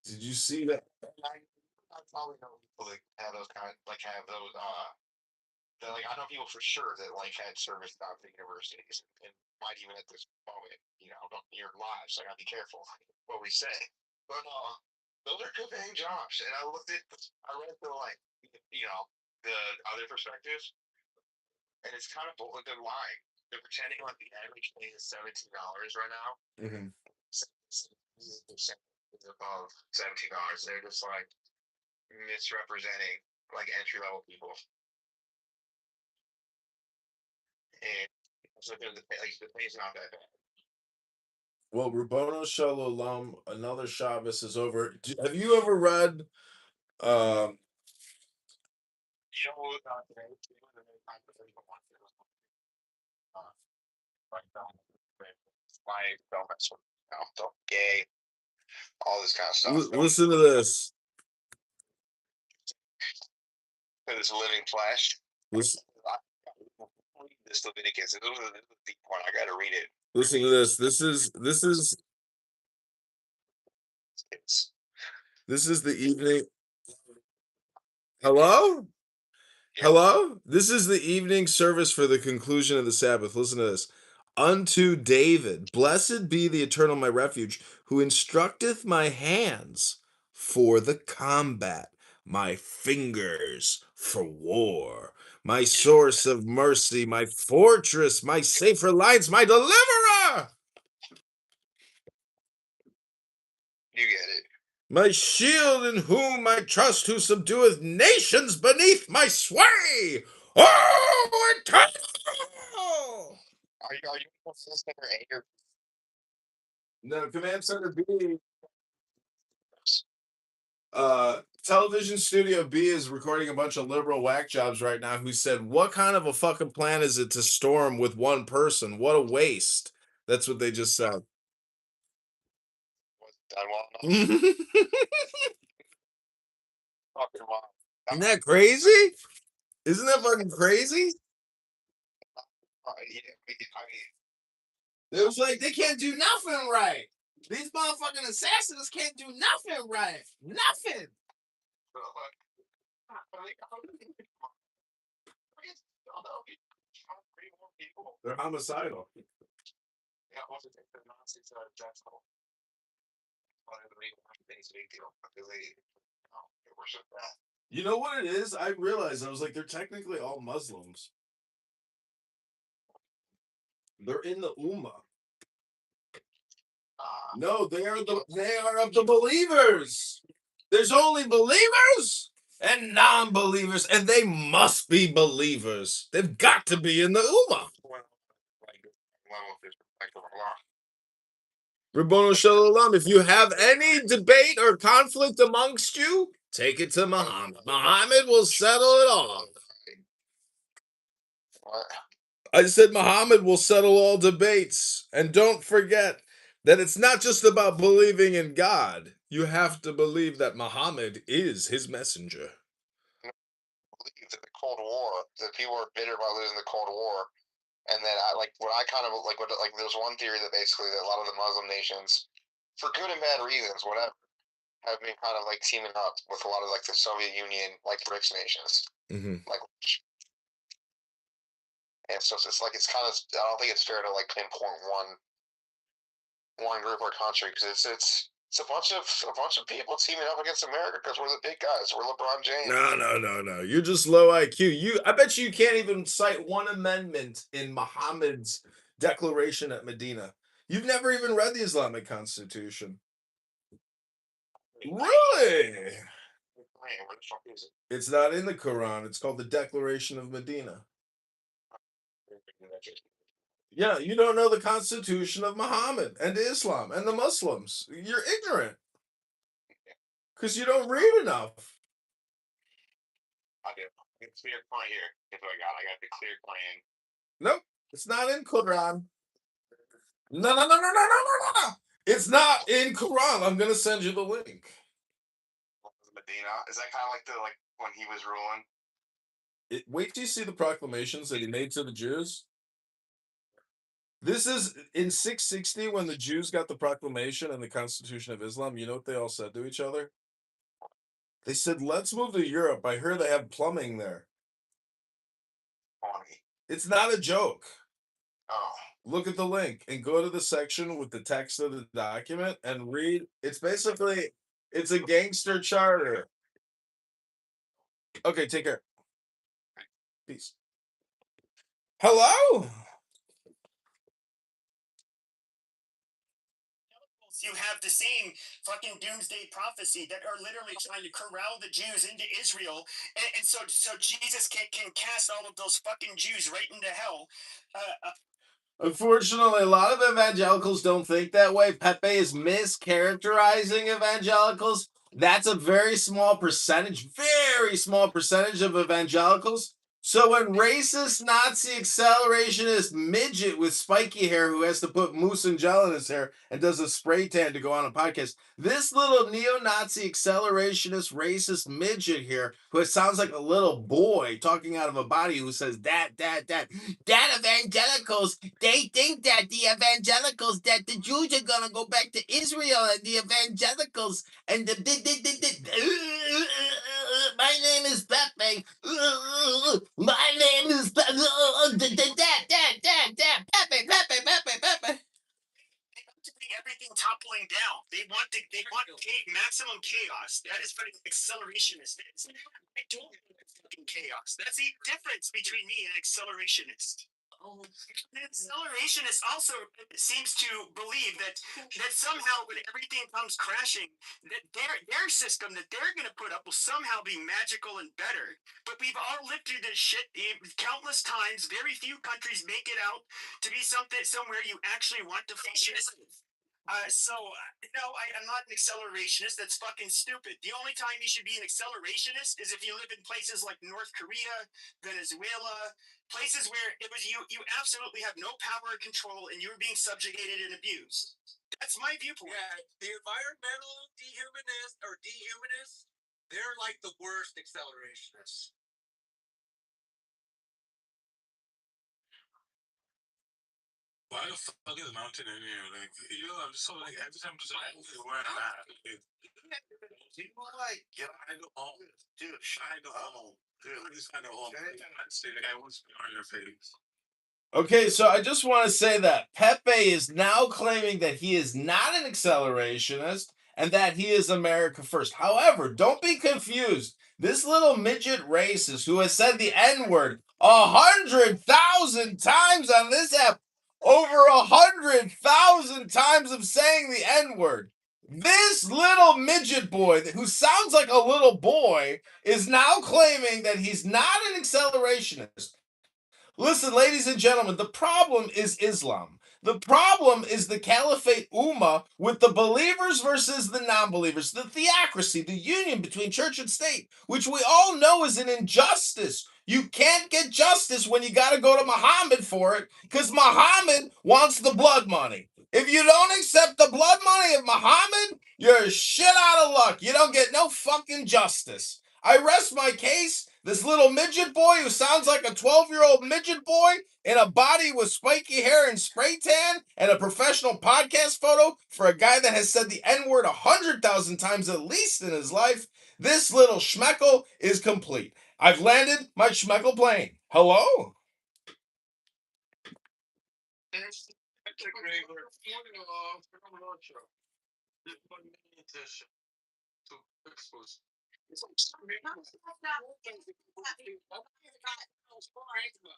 Did you see that? I probably know people that have those like I know people for sure that like had service jobs at universities and might even at this moment, don't hear live, so I gotta be careful what we say. But those are good paying jobs. And I read the like the other perspectives, and it's kind of they're lying. They're pretending like the average pay is $17 right now. Mm-hmm. Above $17. They're just like misrepresenting like entry level people. And so the pay's not that bad. Well, Rabbono Shalom, another Shabbos is over. Have you ever read gay, all this kind of stuff. Listen to this. This living flesh. Listen. This Leviticus. This is a deep one. I gotta read it. Listen to this. This is the evening. Hello? Hello? This is the evening service for the conclusion of the Sabbath. Listen to this. Unto David, blessed be the eternal my refuge, who instructeth my hands for the combat, my fingers for war, my source of mercy, my fortress, my safer lines, my deliverer. You get it. My shield in whom I trust, who subdueth nations beneath my sway. Oh, eternal! Are you consistent or anger? No, Command Center B. Television Studio B is recording a bunch of liberal whack jobs right now who said, what kind of a fucking plan is it to storm with one person? What a waste. That's what they just said. Isn't that crazy? Isn't that fucking crazy? It was like, they can't do nothing right. These motherfucking assassins can't do nothing right. Nothing. They're homicidal. You know what it is? I realized, I was like, they're technically all Muslims. They're in the Ummah. No, they are of the believers. There's only believers and non-believers, and they must be believers. They've got to be in the Ummah. Rabbono Shalom, if you have any debate or conflict amongst you, take it to Muhammad. Muhammad will settle it all. I said Muhammad will settle all debates. And don't forget, That it's not just about believing in God. You have to believe that Muhammad is his messenger. Believe that the Cold War, that people are bitter about losing the Cold War, and then there's one theory that basically that a lot of the Muslim nations, for good and bad reasons, whatever, have been kind of like teaming up with a lot of like the Soviet Union, like BRICS nations, like, and so it's like it's kind of, I don't think it's fair to like pinpoint one group or country, because it's a bunch of people teaming up against America because we're the big guys. We're LeBron James. No. You're just low IQ. I bet you can't even cite one amendment in Muhammad's declaration at Medina. You've never even read the Islamic Constitution. Really? Man, where the fuck is it? It's not in the Quran. It's called the Declaration of Medina. Yeah, you don't know the Constitution of Muhammad and Islam and the Muslims. You're ignorant because you don't read enough. I do. It's clear point here. That's what I got. I got the clear plan. Nope, it's not in Quran. No. It's not in Quran. I'm gonna send you the link. Medina, is that kind of like when he was ruling? Wait till you see the proclamations that he made to the Jews. This is in 660 when the Jews got the proclamation and the Constitution of Islam. You know what they all said to each other? They said, "Let's move to Europe. I hear they have plumbing there." Funny. It's not a joke. Oh. Look at the link and go to the section with the text of the document and read. It's a gangster charter. Okay, take care. Peace. Hello? You have the same fucking doomsday prophecy that are literally trying to corral the Jews into Israel, and so Jesus can cast all of those fucking Jews right into hell. Unfortunately, a lot of evangelicals don't think that way. Pepe is mischaracterizing evangelicals. That's a very small percentage of evangelicals. So when racist Nazi accelerationist midget with spiky hair who has to put mousse and gel in his hair and does a spray tan to go on a podcast, this little neo-Nazi accelerationist racist midget here who sounds like a little boy talking out of a body who says that evangelicals, they think that the evangelicals, that the Jews are gonna go back to Israel, and the evangelicals and the my name is Pepe. My name is Pepe. Pepe. To bring everything toppling down. They want maximum chaos. That is what accelerationist is. I don't want fucking chaos. That's the difference between me and an accelerationist. The accelerationist also seems to believe that somehow when everything comes crashing, that their system that they're going to put up will somehow be magical and better. But we've all lived through this shit countless times. Very few countries make it out to be somewhere you actually want to function. No, I'm not an accelerationist. That's fucking stupid. The only time you should be an accelerationist is if you live in places like North Korea, Venezuela, places where you absolutely have no power or control and you're being subjugated and abused. That's my viewpoint. Yeah, the environmental dehumanists, they're like the worst accelerationists. Why the fuck is mountain in here? Like, I'm so like every time I'm just like wearing a mask. People like I go home, dude. I go home, dude. I just go home. I say like I want to be on your face. Okay, so I just want to say that Pepe is now claiming that he is not an accelerationist and that he is America first. However, don't be confused. This little midget racist who has said the N-word 100,000 times on this app, over 100,000 times of saying the N-word. This little midget boy who sounds like a little boy is now claiming that he's not an accelerationist. Listen, ladies and gentlemen, the problem is Islam. The problem is the Caliphate Ummah with the believers versus the non-believers, the theocracy, the union between church and state, which we all know is an injustice. You can't get justice when you got to go to Muhammad for it because Muhammad wants the blood money. If you don't accept the blood money of Muhammad, you're shit out of luck. You don't get no fucking justice. I rest my case. This little midget boy who sounds like a 12-year-old midget boy in a body with spiky hair and spray tan and a professional podcast photo for a guy that has said the N-word 100,000 times at least in his life. This little schmeckle is complete. I've landed my schmeckle plane. Hello?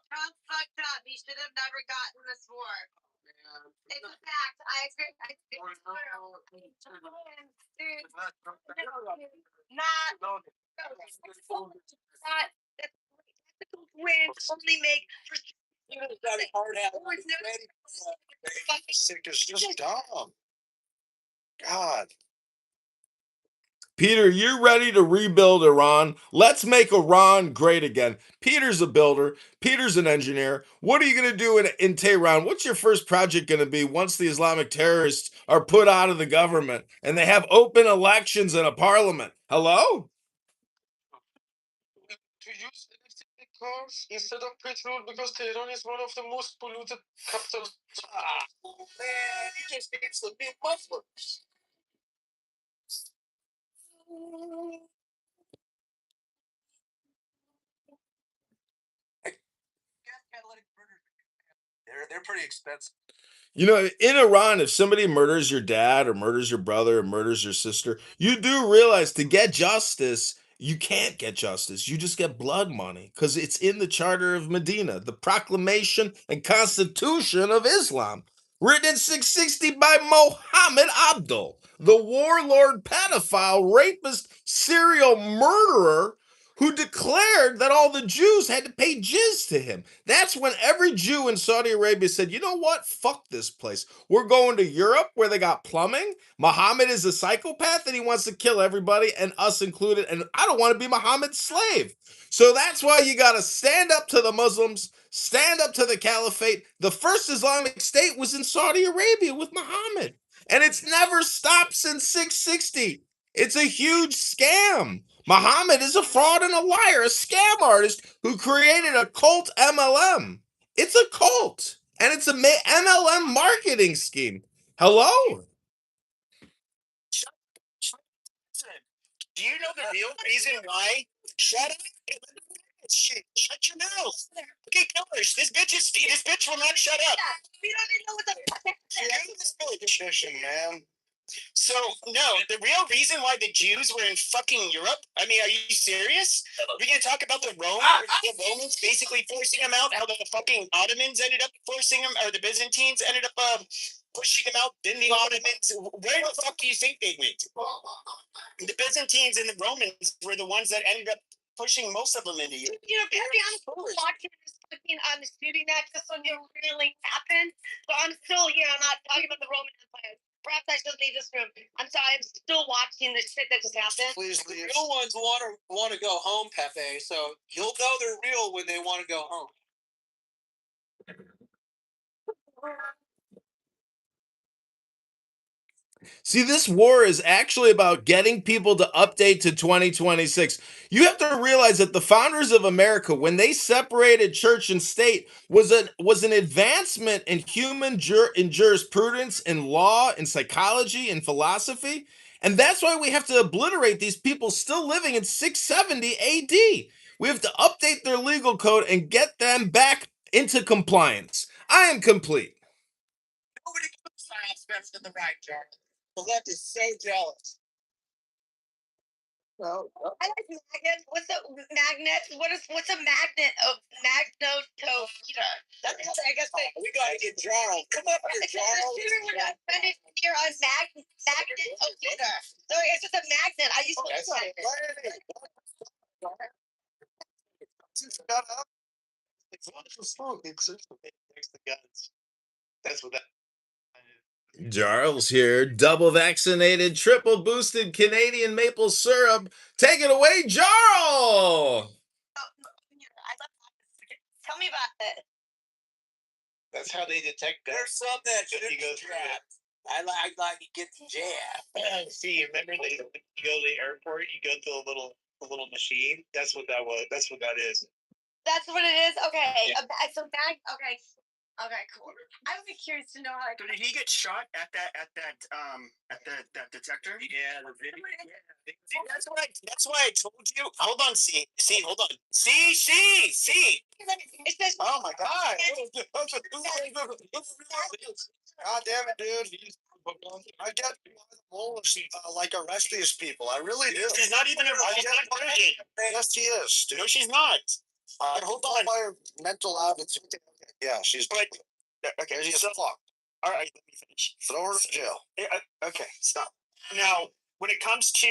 Trump fucked up. He should have never gotten this war. It's a fact. I agree. Wins only make for Sick is just dumb. God. Peter, you're ready to rebuild Iran. Let's make Iran great again. Peter's a builder. Peter's an engineer. What are you going to do in Tehran? What's your first project going to be once the Islamic terrorists are put out of the government and they have open elections and a parliament? Hello? To use electric cars instead of petrol because Tehran is one of the most polluted capitals. Man, you just need some big mufflers. They're pretty expensive. You know, in Iran, if somebody murders your dad or murders your brother or murders your sister, you do realize to get justice, you can't get justice. You just get blood money because it's in the Charter of Medina, the Proclamation and Constitution of Islam, written in 660 by Mohammed Abdul, the warlord, pedophile, rapist, serial murderer who declared that all the Jews had to pay jizz to him. That's when every Jew in Saudi Arabia said, you know what? Fuck this place. We're going to Europe where they got plumbing. Muhammad is a psychopath and he wants to kill everybody and us included. And I don't want to be Muhammad's slave. So that's why you got to stand up to the Muslims, stand up to the caliphate. The first Islamic state was in Saudi Arabia with Muhammad. And it's never stopped since 660. It's a huge scam. Muhammad is a fraud and a liar, a scam artist who created a cult MLM. It's a cult, and it's a MLM marketing scheme. Hello? Do you know the real reason why? Shut up. Shut your mouth. Okay, killers. This bitch will not shut up. We don't even know what the fuck. This politician, man. So no, the real reason why the Jews were in fucking Europe. I mean, are you serious? We're gonna talk about the Romans basically forcing them out. How the fucking Ottomans ended up forcing them, or the Byzantines ended up pushing them out. Then the Ottomans. Where the fuck do you think they went? The Byzantines and the Romans were the ones that ended up pushing most of them into Europe. You know, Barry, I'm still watching this fucking shooting that just when it really happened. So I'm still here. I'm not talking about the Roman Empire. Perhaps I should leave this room. I'm sorry. I'm still watching the shit that just happened. Please leave. Real ones want to go home, Pepe. So you'll know they're real when they want to go home. See, this war is actually about getting people to update to 2026. You have to realize that the founders of America, when they separated church and state, was an advancement in human in jurisprudence, in law, in psychology, in philosophy. And that's why we have to obliterate these people still living in 670 AD. We have to update their legal code and get them back into compliance. I am complete. Nobody puts science best in the right, Jack. The left is so jealous. I like magnets. What's a magnet? What's a magnet of magnetometer? That's how I guess we gotta get Jarl. Come up here, Jarl. We're not spending here on magnetometer. So it's just a magnet. I used to say it. Shut up. It's not the smoke. It's the guns. That's what that. Jarl's here, double vaccinated, triple boosted Canadian maple syrup. Take it away, Jarl! Tell me about it. That's how they detect guns. There's some that You should go be through jabbed. I like to get the jab. See, remember you go to the airport, you go to a little machine. That's what that was. That's what that is. That's what it is. Okay. Yeah. So bag. Okay. Okay. Cool. I would be curious to know how. So did he get shot at that detector? Yeah, the video. See, that's why I told you. Hold on, see, hold on. See. It says. Oh my God. God damn it, dude. I get wolves like arrest these people. I really do. She's not even she's not drinking. Yes, she is, dude. No, she's not. Hold on. My mental habits. Yeah, she's. But, okay, She's so, fucked. all right, let me finish. Throw her in jail. Okay, stop. Now, when it comes to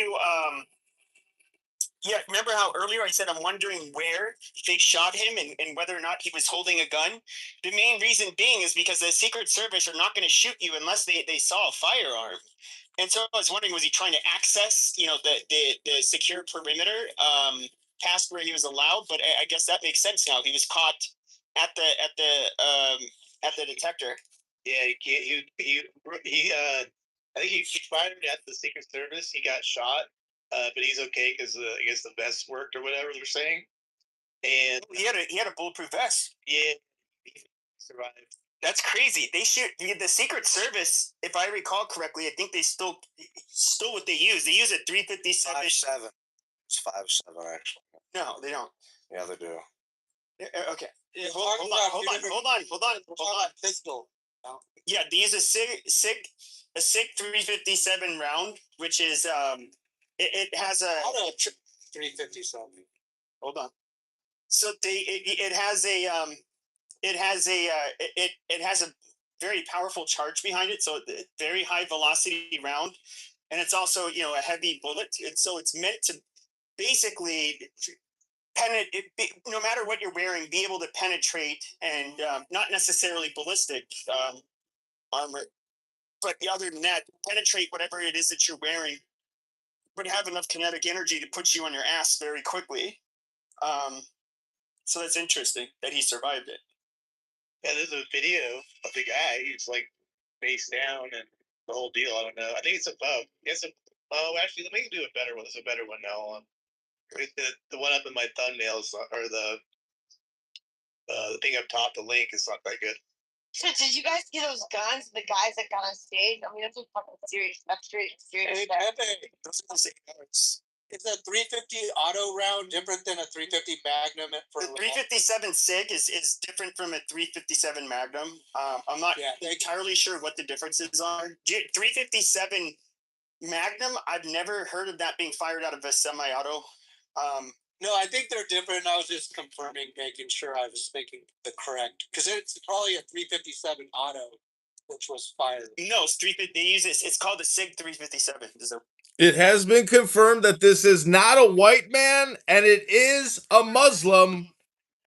yeah, remember how earlier I said I'm wondering where they shot him and whether or not he was holding a gun? The main reason being is because the Secret Service are not going to shoot you unless they saw a firearm. And so I was wondering, was he trying to access, the secure perimeter past where he was allowed? But I guess that makes sense now. He was caught at the detector. Yeah, I think he fired at the Secret Service. He got shot, but he's okay because I guess the vest worked or whatever they're saying. And he had a bulletproof vest. Yeah, he survived. That's crazy. They shoot the Secret Service. If I recall correctly, I think they still what they use. They use a 357. 5.7. It's 5.7 actually. No, they don't. Yeah, they do. Okay. Hold on. Pistol. Yeah, they use a SIG 357 round, which is it has a 357. Hold on. So it has a very powerful charge behind it, so very high velocity round, and it's also a heavy bullet, and so it's meant to basically no matter what you're wearing, be able to penetrate and not necessarily ballistic armor, but other than that, penetrate whatever it is that you're wearing, but have enough kinetic energy to put you on your ass very quickly. So that's interesting that he survived it. Yeah, there's a video of the guy. He's like face down and the whole deal. I don't know. I think it's above. Actually, let me do a better one. There's a better one now. The one up in my thumbnails or the thing up top. The link is not that good. So did you guys see those guns? The guys that got on stage. I mean, that's just fucking serious. That's serious Hey, stuff. Pepe, is a 350 auto round different than a 350 Magnum? The 357 SIG is different from a 357 Magnum. I'm not entirely sure what the differences are. 357 Magnum, I've never heard of that being fired out of a semi-auto. No, I think they're different. I was just confirming, making sure I was thinking the correct, because it's probably a 357 auto, which was fired. No, it's 350. They use this. It's called the SIG 357. It has been confirmed that this is not a white man and it is a Muslim.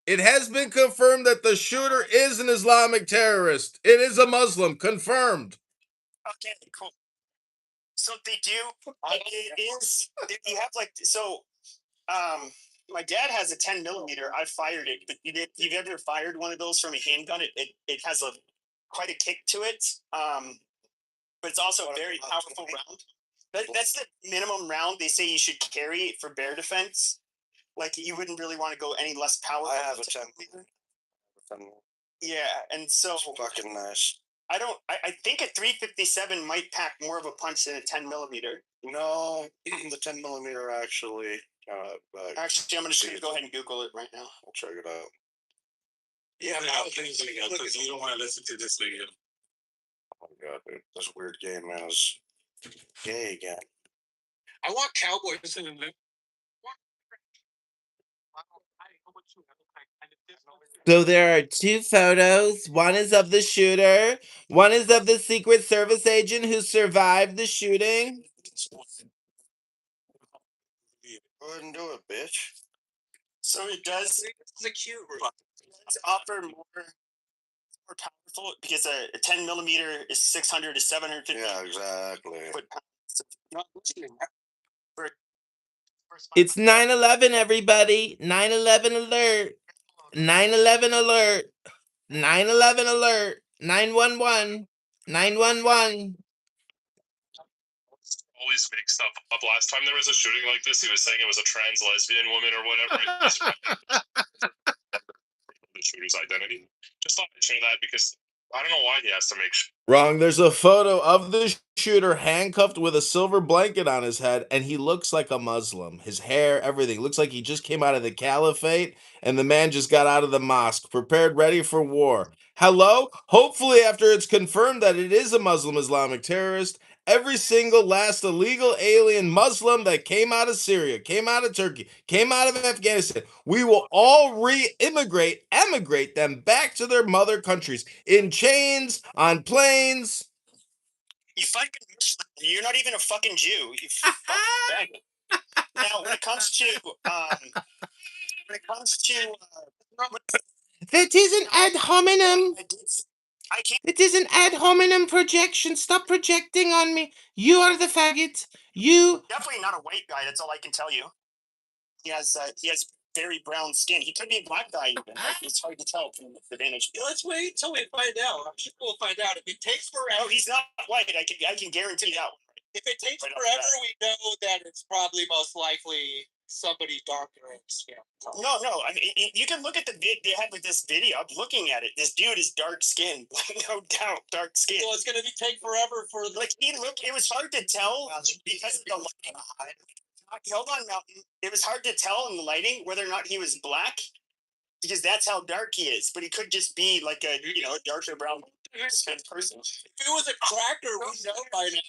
It has been confirmed that the shooter is an Islamic terrorist. It is a Muslim, confirmed. Okay, cool. So they do. It is. You have my dad has a 10 millimeter. I fired it, but you've ever fired one of those from a handgun? It has quite a kick to it. But it's also a very powerful round. That's the minimum round they say you should carry for bear defense. Like you wouldn't really want to go any less powerful. I have a 10 millimeter. Yeah, and so it's fucking nice. I think a 357 might pack more of a punch than a 10 millimeter. No, the 10 millimeter actually. Actually, I'm just going to go ahead and Google it right now. I'll check it out. Yeah, because you don't want to listen to this video. Oh my god, dude. This weird gay man is gay again. I want cowboys in it. So there are two photos. One is of the shooter. One is of the Secret Service agent who survived the shooting. Go ahead and do it, bitch. So it does. It's a cute. It's offer more powerful because a 10 millimeter is 600 to 750. Yeah, exactly. It's 9/11, everybody. 9/11 alert. 9/11 alert. 9/11 alert. 911. 911. Always make stuff up. Last time there was a shooting like this, he was saying it was a trans lesbian woman or whatever. The shooter's identity. Just thought I'd share that because I don't know why he has to make sure. Wrong. There's a photo of the shooter handcuffed with a silver blanket on his head, and he looks like a Muslim. His hair, everything. Looks like he just came out of the caliphate, and the man just got out of the mosque, prepared, ready for war. Hello? Hopefully, after it's confirmed that it is a Muslim Islamic terrorist, every single last illegal alien Muslim that came out of Syria, came out of Turkey, came out of Afghanistan, we will all emigrate them back to their mother countries in chains, on planes. You fucking Muslim. You're not even a fucking Jew. You fucking faggot. Now, when it comes to That is an ad hominem. I can't. It is an ad hominem projection. Stop projecting on me. You are the faggot. You. Definitely not a white guy. That's all I can tell you. He has very brown skin. He could be a black guy even. Like, it's hard to tell from the vantage. Let's wait until we find out. I'm sure we'll find out. If it takes forever, No, he's not white. I can guarantee that one. if it takes Right off forever, the bat. we know that it's probably most likely somebody darker in skin. No. I mean, you can look at the vid. They have like this video. I'm looking at it. This dude is dark skinned, no doubt, dark skin. So it's gonna take forever for Like it was hard to tell because of the lighting. Hold on, Mountain. It was hard to tell in the lighting whether or not he was black because that's how dark he is. But he could just be like a a darker brown skinned person. If it was a cracker, we know by now.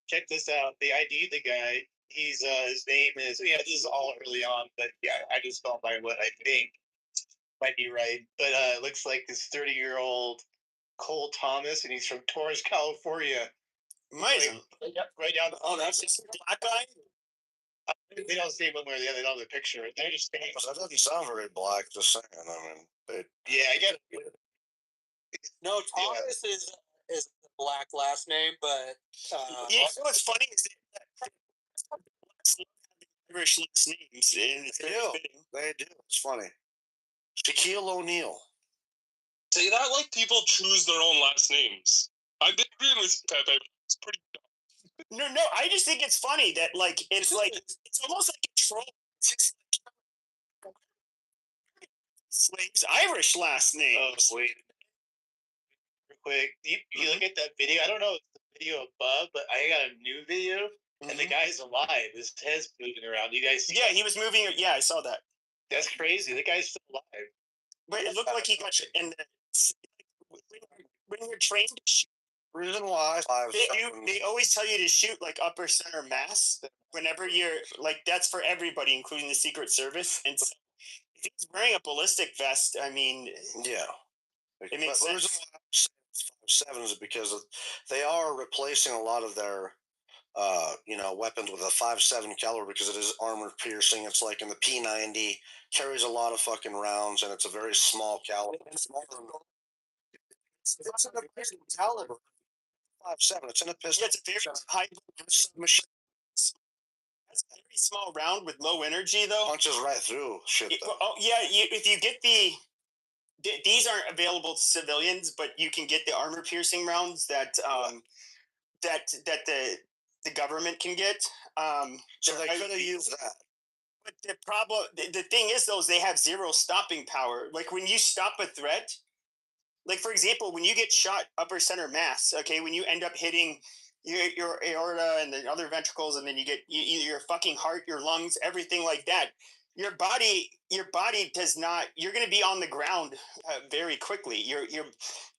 Check this out. They ID'd the guy. He's his name is this is all early on, but yeah, I just gone by what I think might be right. But it looks like this 30-year-old Cole Thomas, and he's from Torres, California. Amazing. Right down. Oh, that's a black guy. They don't say one way or the other on the picture. They're just saying. That doesn't sound very black. Just saying. I mean, Yeah, I get it. No, Thomas is a black last name, but Yeah, what's funny is that Irish last names. And it's they do. It's funny. Shaquille O'Neal. Say that like people choose their own last names. I've been agreeing with Pepe. It's pretty dumb. No. I just think it's funny that it's almost like a troll. It's just slaves Irish last names. Oh, sweet. Real quick, you look at that video. I don't know if it's the video above, but I got a new video, and the guy's alive. His head's moving around. You guys see Yeah, he was moving. Yeah, I saw that. That's crazy. The guy's still alive. But it looked like he got shot. And when you're trained to shoot, Reason why they always tell you to shoot like upper center mass whenever you're that's for everybody, including the Secret Service. And so if he's wearing a ballistic vest, I mean, yeah, it makes the reason sense. why I'm saying 5.7 is because they are replacing a lot of their weapons with a 5.7 caliber because it is armor piercing. It's like in the P90 carries a lot of fucking rounds, and it's a very small caliber. It's in a pistol caliber. 5.7. It's in a pistol. Yeah, it's a very high machine. That's a very small round with low energy, though. Punches right through shit. Though. Oh yeah, if you get these aren't available to civilians, but you can get the armor piercing rounds that the government can get. So they could have used that. But the problem, the thing is, though, is they have zero stopping power. Like when you stop a threat, like for example, when you get shot upper center mass, okay, when you end up hitting your aorta and the other ventricles, and then you get your fucking heart, your lungs, everything like that. Your body does not. You're going to be on the ground very quickly.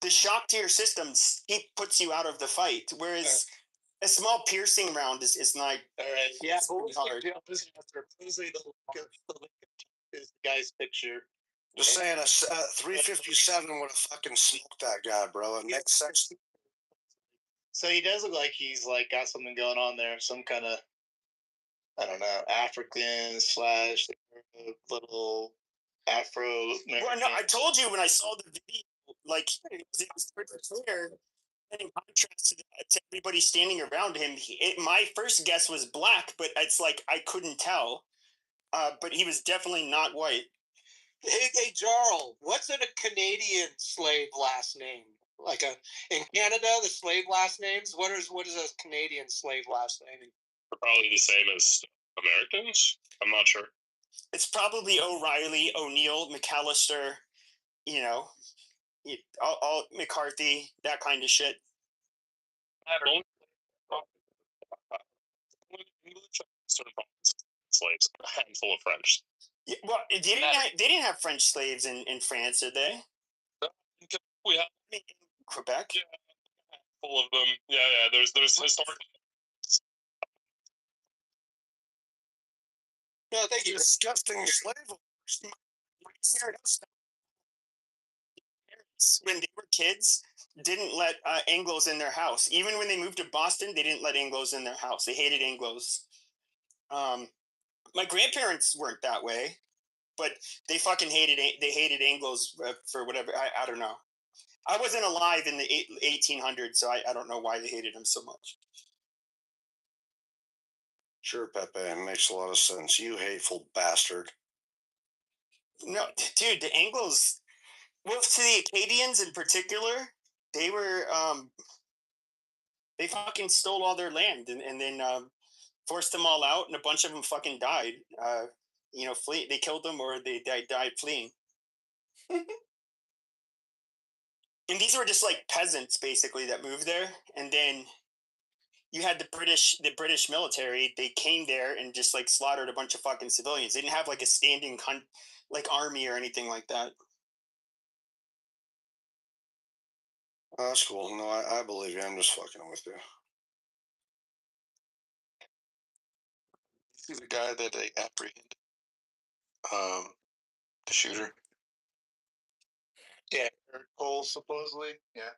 The shock to your system puts you out of the fight. Whereas a small piercing round is not. All right. Yeah, it's pretty hard. Supposedly the is the guy's picture. Just saying, a 357 would have fucking smoked that guy, bro. It makes sense. So he does look like he's got something going on there. Some kind of, I don't know, African / little Afro. Well, no, I told you when I saw the video, it was pretty clear. And in contrast to everybody standing around him, my first guess was black, but it's like I couldn't tell. but he was definitely not white. Hey, Jarl, what's in a Canadian slave last name? Like in Canada, the slave last names. What is a Canadian slave last name? They're probably the same as Americans. I'm not sure. It's probably O'Reilly, O'Neill, McAllister, all McCarthy, that kind of shit. Slaves, a handful of French. Yeah, well, they didn't have French slaves in France, did they? We have Quebec. Yeah, full of them. Yeah. There's historical. No, thank you. Disgusting slave owners. When they were kids, didn't let Anglos in their house. Even when they moved to Boston, they didn't let Anglos in their house. They hated Anglos. My grandparents weren't that way, but they fucking hated Anglos for whatever. I don't know. I wasn't alive in the 1800s, so I don't know why they hated him so much. Sure, Pepe, makes a lot of sense. You hateful bastard. No, dude, the Anglos. Well, to the Acadians in particular, they were they fucking stole all their land and then forced them all out, and a bunch of them fucking died. Flee. They killed them or they died fleeing. And these were just like peasants basically that moved there, and then you had the British military. They came there and just like slaughtered a bunch of fucking civilians. They didn't have like a standing army or anything like that. Oh, that's cool. No, I believe you. I'm just fucking with you. See the guy that they apprehended, the shooter. Yeah, Eric Cole supposedly. Yeah.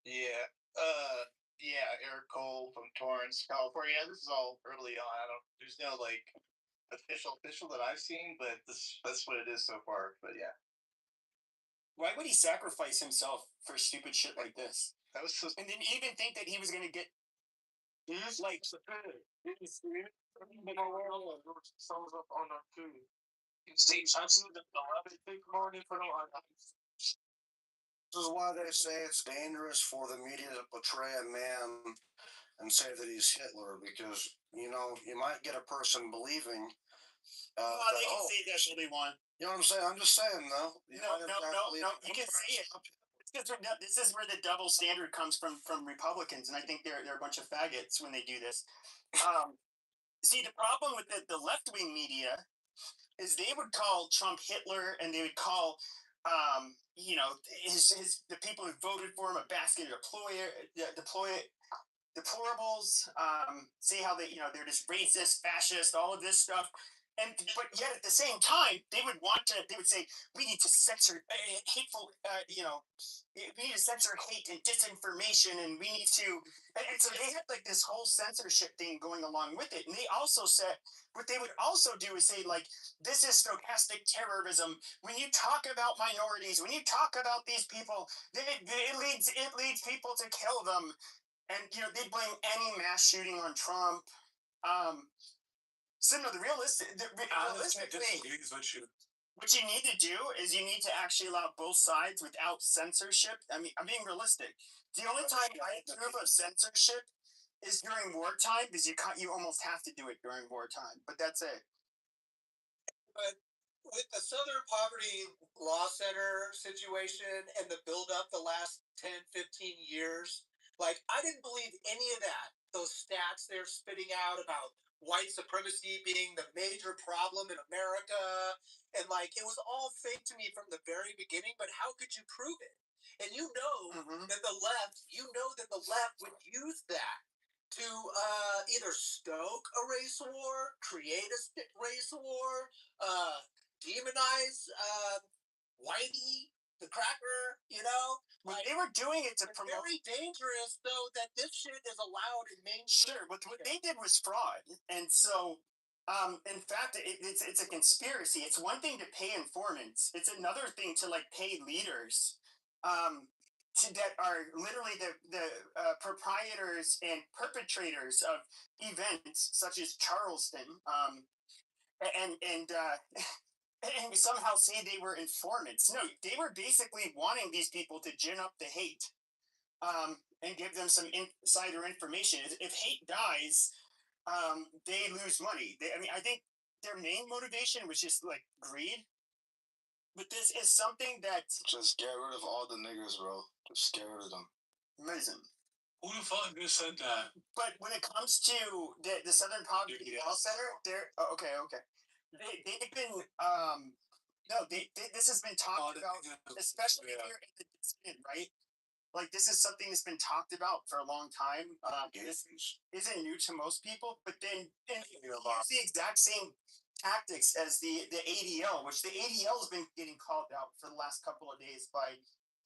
Yeah. Yeah, Eric Cole from Torrance, California. Yeah, this is all early on. There's no like official that I've seen, but that's what it is so far. But yeah. Why would he sacrifice himself for stupid shit like this? That was so And then even think that he was gonna get like This is why they say it's dangerous for the media to portray a man and say that he's Hitler, because you might get a person believing. they can say that all they want. You know what I'm saying? I'm just saying though. No. You can say it. This is where the double standard comes from Republicans, and I think they're a bunch of faggots when they do this. See, the problem with the left wing media is they would call Trump Hitler, and they would call the people who voted for him a basket of deplorables. Say how they're just racist, fascist, all of this stuff. But yet at the same time, they would say we need to censor hateful, we need to censor hate and disinformation, and we need to, and so they had like this whole censorship thing going along with it. And they also said, what they would also do is say like, this is stochastic terrorism. When you talk about minorities, when you talk about these people, it leads people to kill them. And they blame any mass shooting on Trump. So no, realistically, what you need to do is you need to actually allow both sides without censorship. I mean, I'm being realistic. The only time I approve of censorship is during wartime, because you almost have to do it during wartime. But that's it. But with the Southern Poverty Law Center situation and the buildup the last 10, 15 years, like, I didn't believe any of that. Those stats they're spitting out about white supremacy being the major problem in America. And, like, it was all fake to me from the very beginning, but how could you prove it? And that the left would use that to either stoke a race war, create a race war, demonize Whitey, the cracker, Like, they were doing it to promote. Very dangerous, though, that this shit is allowed in mainstream. Sure, but what they did was fraud. And so, in fact, it's a conspiracy. It's one thing to pay informants. It's another thing to, like, pay leaders. that are literally the proprietors and perpetrators of events such as Charleston, and and somehow say they were informants. No, they were basically wanting these people to gin up the hate, and give them some insider information. If hate dies, they lose money. I mean, I think their main motivation was just like greed. But this is something that Just get rid of all the niggers, bro. Just get rid of them. amazing. Who the fuck just said that? But when it comes to the Southern Poverty Law Center, they're okay. They've been no, this has been talked about, especially here in the district, right? Like this is something that's been talked about for a long time. This isn't new to most people, but then use the exact same tactics as the ADL, which the ADL has been getting called out for the last couple of days by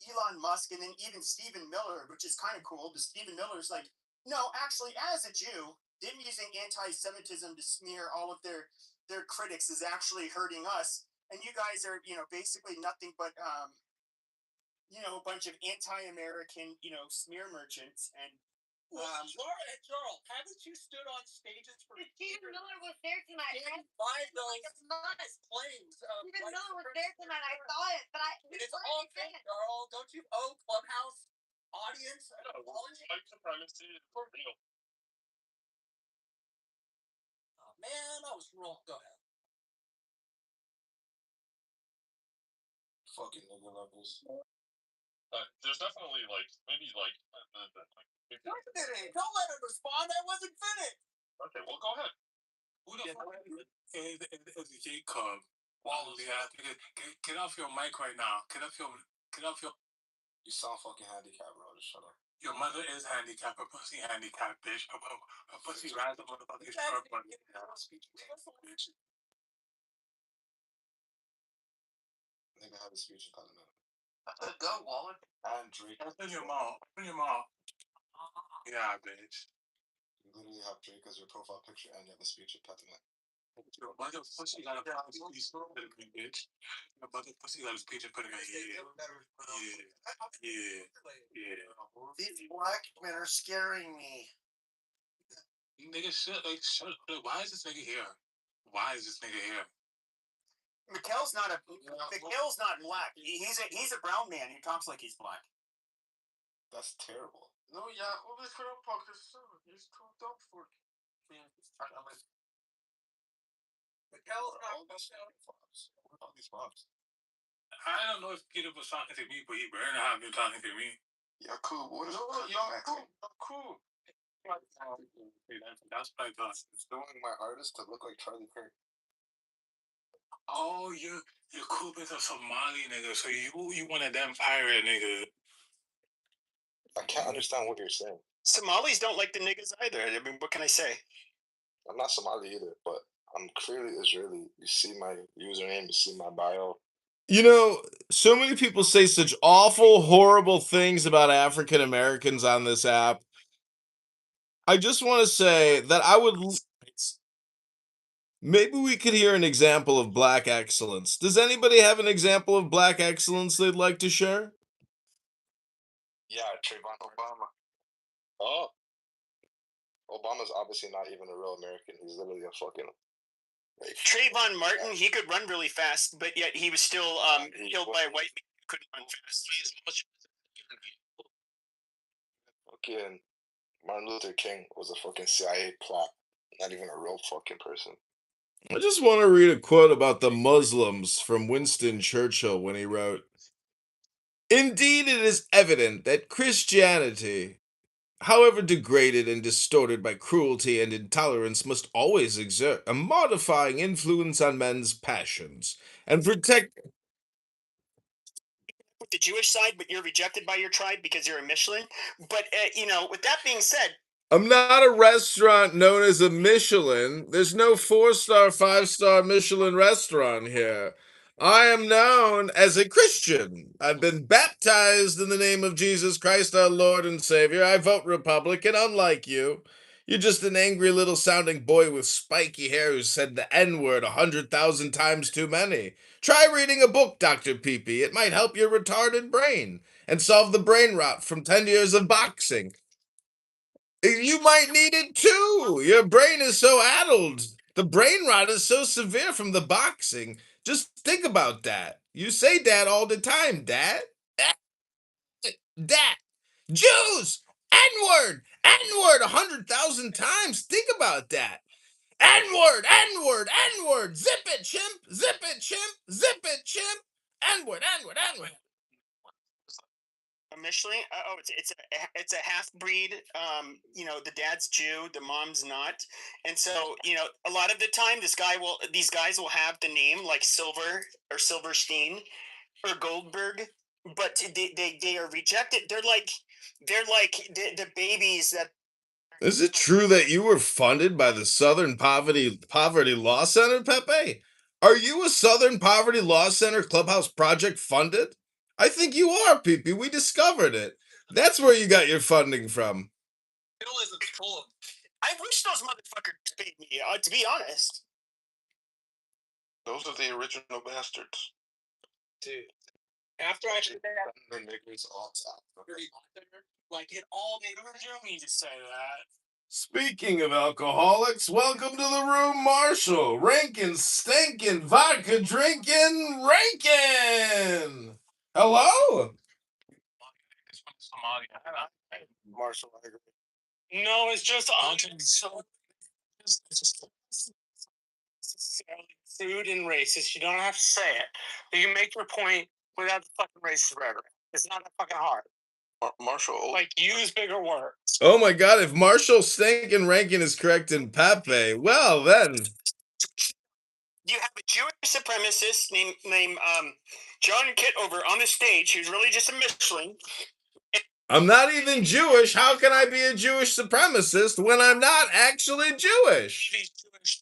Elon Musk and then even Stephen Miller, which is kind of cool. But Stephen Miller's like, no, actually, as a Jew, them using anti-Semitism to smear all of their critics is actually hurting us, and you guys are, basically nothing but a bunch of anti-American, smear merchants. And Charles, haven't you stood on stages for Stephen Miller was there tonight. $5 million claims? Stephen Miller was there tonight. I saw it, but It's all fake, Charles. Don't you owe Clubhouse audience an apology? White supremacy is for real. Oh, man, I was wrong. Go ahead. Fucking nigger lovers. There's definitely maybe Don't let him respond. I wasn't finished. Okay, well go ahead. Who the fuck is Jacob? Wow, yeah, get off your mic right now. Get off your. You sound fucking handicapped, bro. Just shut up. Your mother is handicapped. Her pussy handicapped, bitch. Her pussy rides the motherfucking sharp button. Nigga have a speech impediment. Go, Wallen. And Drake. Open your mouth. Open your mouth. Yeah, bitch. You literally have Drake as your profile picture and you have a speech impediment. Your mother pussy got a speech impediment, bitch. Your mother pussy got a speech impediment. Yeah. These black men are scaring me. Nigga, shut up. Why is this nigga here? Why is this nigga here? Mikhail's not black. He's a brown man who talks like he's black. That's terrible. No, yeah, we could have pocket He's too dumb for it. Mikhail's not What about these flops? I don't know if Peter was talking to me, but he better not have been talking to me. Yeah, cool. What is cool. That's what I thought. It's doing my artist to look like Charlie Kirk. Oh, you're cool with a Somali nigga, so you one of them pirate nigga. I can't understand what you're saying. Somalis don't like the niggas either. I mean, what can I say? I'm not Somali either, but I'm clearly Israeli. You see my username, you see my bio. You know, so many people say such awful, horrible things about African Americans on this app. I just want to say that maybe we could hear an example of black excellence. Does anybody have an example of black excellence they'd like to share? Yeah, Trayvon Obama. Oh. Obama's obviously not even a real American. He's literally a fucking... Trayvon Martin, he could run really fast, but yet he was still killed by a white man who couldn't run fast. Fucking Martin Luther King was a fucking CIA plot. Not even a real fucking person. I just want to read a quote about the Muslims from Winston Churchill when he wrote, "Indeed, it is evident that Christianity, however degraded and distorted by cruelty and intolerance, must always exert a modifying influence on men's passions and protect..." With the Jewish side, but you're rejected by your tribe because you're a Michelin. But with that being said, I'm not a restaurant known as a Michelin. There's no 4-star, 5-star Michelin restaurant here. I am known as a Christian. I've been baptized in the name of Jesus Christ, our Lord and Savior. I vote Republican, unlike you. You're just an angry little sounding boy with spiky hair who said the N-word 100,000 times too many. Try reading a book, Dr. Peepee. It might help your retarded brain. and solve the brain rot from 10 years of boxing. You might need it too. Your brain is so addled. The brain rot is so severe from the boxing. Just think about that. You say that all the time, Dad. That. Jews! N-word! N-word 100,000 times. Think about that. N-word! N-word! N-word! Zip it, chimp! Zip it, chimp! Zip it, chimp! N-word! N-word! N-word! Initially, it's a half breed. The dad's Jew, the mom's not, and so a lot of the time these guys will have the name like Silver or Silverstein or Goldberg, but they are rejected. They're like the babies that. Is it true that you were funded by the Southern Poverty Law Center, Pepe? Are you a Southern Poverty Law Center Clubhouse Project funded? I think you are, Pee-Pee. We discovered it. That's where you got your funding from. I wish those motherfuckers paid me. To be honest, Those are the original bastards. Dude. After I the niggers all top. like it all made. You don't need to say that. Speaking of alcoholics, welcome to the room, Marshall. Rankin, stinking, vodka drinking, Rankin. Hello? Marshall, I agree. No, it's just rude and racist. You don't have to say it. You can make your point without the fucking racist rhetoric. It's not that fucking hard. Marshall. Like, use bigger words. Oh my god, if Marshall Stinkin' Rankin is correct in Pepe, well then. You have a Jewish supremacist named John Kitover on the stage who's really just a Michelin. I'm not even Jewish. How can I be a Jewish supremacist when I'm not actually Jewish? He's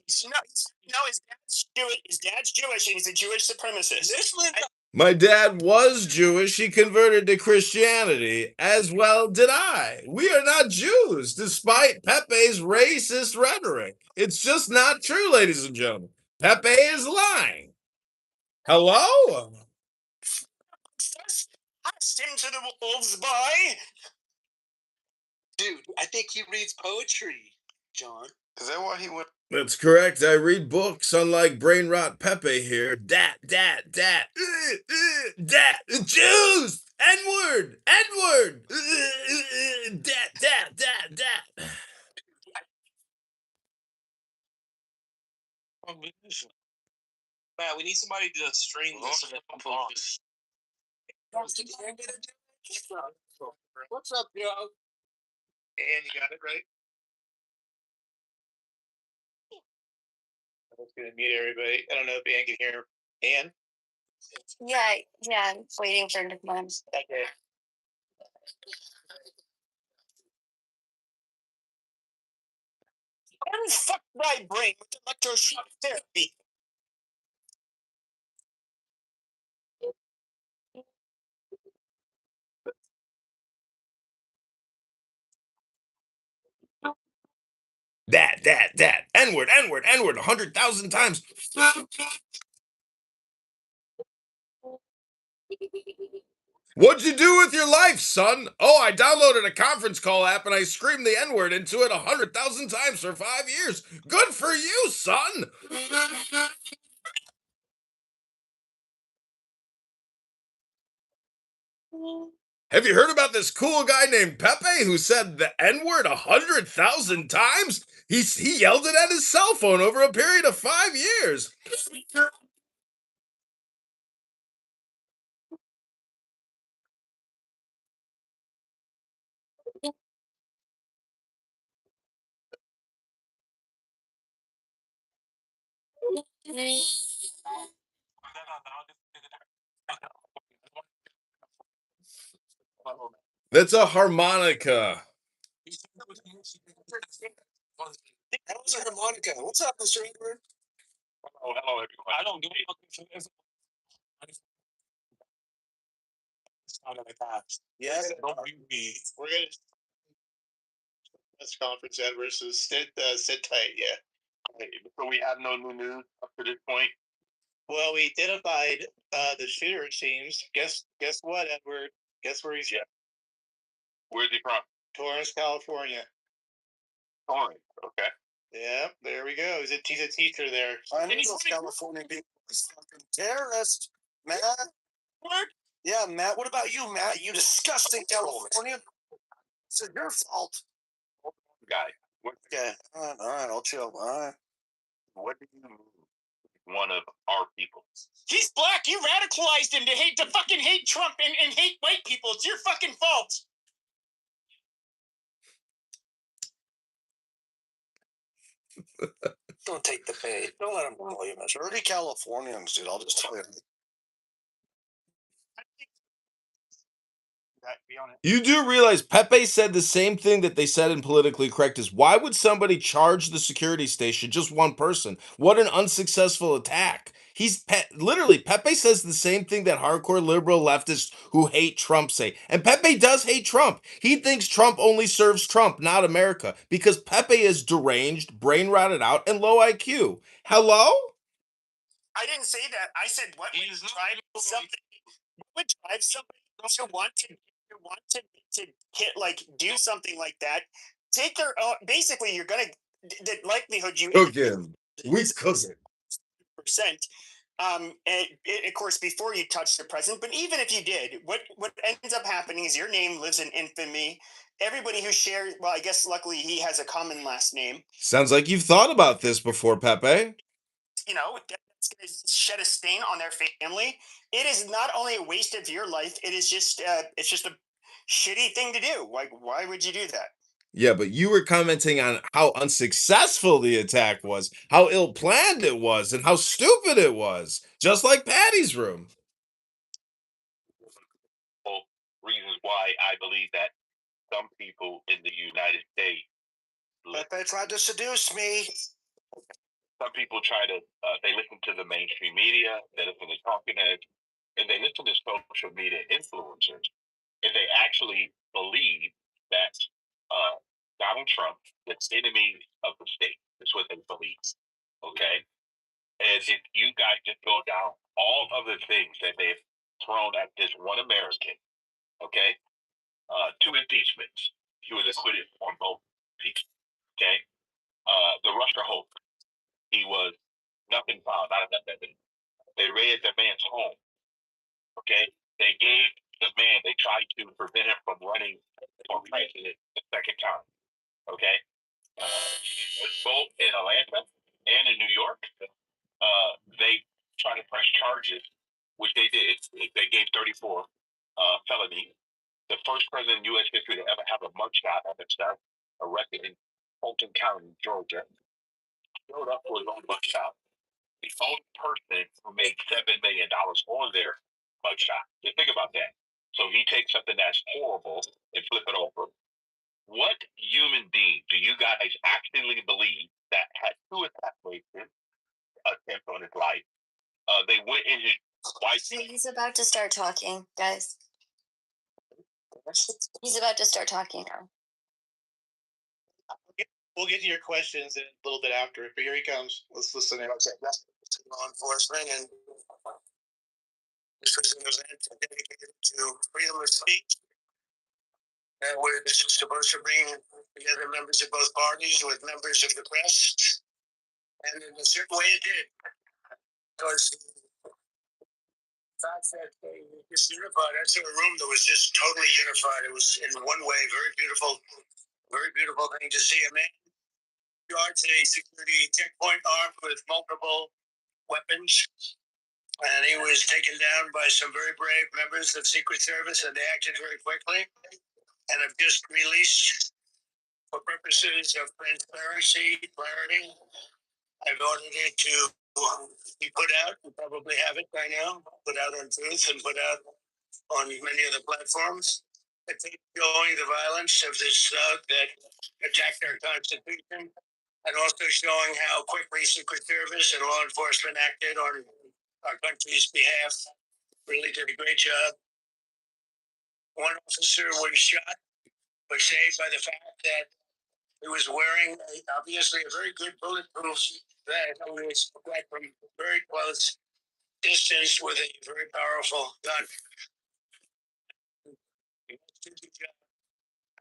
Jewish. No, his dad's Jewish, and he's a Jewish supremacist. My dad was Jewish. He converted to Christianity, as well did I. We are not Jews, despite Pepe's racist rhetoric. It's just not true, ladies and gentlemen. Pepe is lying. Hello? Cast him to the wolves, boy. Dude, I think he reads poetry, John. Is that why he went? That's correct. I read books, unlike brain rot Pepe here. Dat. Jews! N-word! N-word! Dat. Man, we need somebody to string this. What's up, Joe? And you got it right. I was gonna mute everybody. I don't know if Ann can hear Ann. Yeah, I'm waiting for the months. Okay. Unfuck my brain with electroshock therapy. Dat. N-word, 100,000 times. What'd you do with your life, son? Oh, I downloaded a conference call app and I screamed the N-word into it 100,000 times for 5 years. Good for you, son! Have you heard about this cool guy named Pepe who said the N-word 100,000 times? He yelled it at his cell phone over a period of 5 years. That's a harmonica. That was a harmonica. What's up, Mr. Edward? Hello, everyone. I don't do it. Yes. Don't mute me. We're gonna press conference Edward, so sit tight, yeah. Okay, so we have no new news up to this point. Well, we identified the shooter, it seems. Guess what, Edward? Guess where he's Yeah. Where's he from? Torrance, California. Torrance. Okay. Yep, there we go. He's a teacher there. I know those California people fucking terrorists, Matt. What? Yeah, Matt. What about you, Matt? You disgusting Californian. It's your fault. Guy. Okay. All right. I'll chill. All right. What do you mean? One of our people. He's black. You radicalized him to fucking hate Trump and hate white people. It's your fucking fault. Don't take the bait. Don't let him call you, Mister. Dirty Californians, dude. I'll just tell you. You do realize Pepe said the same thing that they said in Politically Correct is why would somebody charge the security station, just one person? What an unsuccessful attack. Literally, Pepe says the same thing that hardcore liberal leftists who hate Trump say. And Pepe does hate Trump. He thinks Trump only serves Trump, not America, because Pepe is deranged, brain rotted out, and low IQ. Hello? I didn't say that. I said what would drive somebody to want to hit, like, do something like that. Take their own. Basically, you're gonna the likelihood you Cook him. We cook it. percent. Of course, before you touch the president, but even if you did, what ends up happening is your name lives in infamy. Everybody who shares, well, I guess luckily he has a common last name. Sounds like you've thought about this before, Pepe. You know, that's going to shed a stain on their family. It is not only a waste of your life; it is just it's just a shitty thing to do. Like, why would you do that? Yeah, but you were commenting on how unsuccessful the attack was, how ill-planned it was, and how stupid it was. Just like Patty's room. Well, reasons why I believe that some people in the United States. Pepe tried to seduce me. Some people try to, they listen to the mainstream media, they listen to talking heads, and they listen to social media influencers, and they actually believe that Donald Trump is enemy of the state. That's what they believe. Okay? And if you guys just go down all other things that they've thrown at this one American, okay? 2 impeachments. He was acquitted on both impeachments. Okay? The Russia hoax. He was nothing found. Not nothing. They raided the man's home. Okay? They gave the man, they tried to prevent him from running for president the second time. Okay? Both in Atlanta and in New York, they tried to press charges, which they did. They gave 34 felonies. The first president in U.S. history to ever have a mugshot of himself arrested in Fulton County, Georgia, showed up for his own mugshot. The only person who made $7 million on their mugshot. Just think about that. So he takes something that's horrible and flip it over. What human being do you guys actually believe that had 2 assassination attempts on his life? They went in his wife. He's about to start talking, guys. He's about to start talking now. We'll get to your questions in a little bit after, but here he comes. Let's listen in. Law enforcement, and this was an event dedicated to freedom of speech. And we're supposed to bring together members of both parties with members of the press, and in a certain way it did. Because the fact that they just unified, I saw a room that was just totally unified. It was in one way very beautiful thing to see a man guards a security checkpoint armed with multiple weapons. And he was taken down by some very brave members of Secret Service, and they acted very quickly and have just released, for purposes of transparency, clarity, I've ordered it to be put out. You probably have it by now, put out on Truth and put out on many of the platforms. It's showing the violence of this that attacked our Constitution, and also showing how quickly Secret Service and law enforcement acted on our country's behalf. Really did a great job. One officer was shot, but saved by the fact that he was wearing obviously a very good bulletproof vest. He was like from very close distance with a very powerful gun.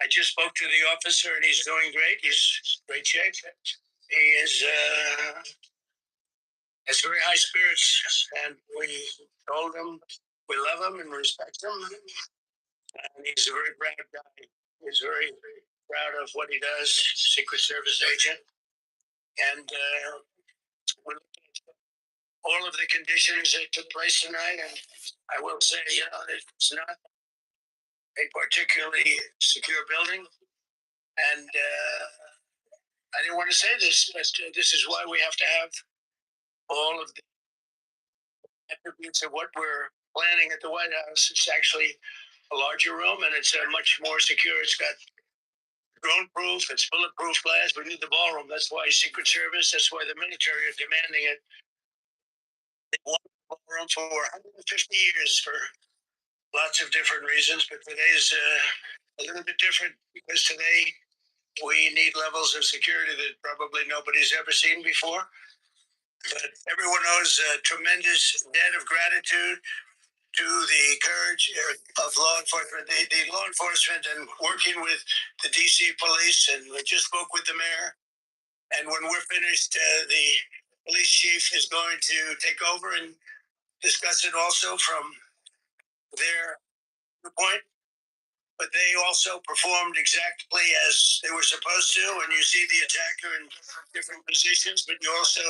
I just spoke to the officer, and he's doing great. He's great shape. He is has very high spirits, and we told him we love him and respect him. And he's a very proud guy. He's very proud of what he does, Secret Service agent. And we're looking at all of the conditions that took place tonight. And I will say, it's not a particularly secure building. And I didn't want to say this, but this is why we have to have all of the attributes of what we're planning at the White House. It's actually a larger room, and it's much more secure. It's got drone proof, it's bulletproof glass. We need the ballroom. That's why Secret Service, that's why the military are demanding it. They want the ballroom for 150 years for lots of different reasons, but today's a little bit different because today we need levels of security that probably nobody's ever seen before. But everyone owes a tremendous debt of gratitude to the courage of law enforcement, the law enforcement, and working with the DC police. And we just spoke with the mayor. And when we're finished, the police chief is going to take over and discuss it also from their viewpoint. But they also performed exactly as they were supposed to. And you see the attacker in different positions, but you also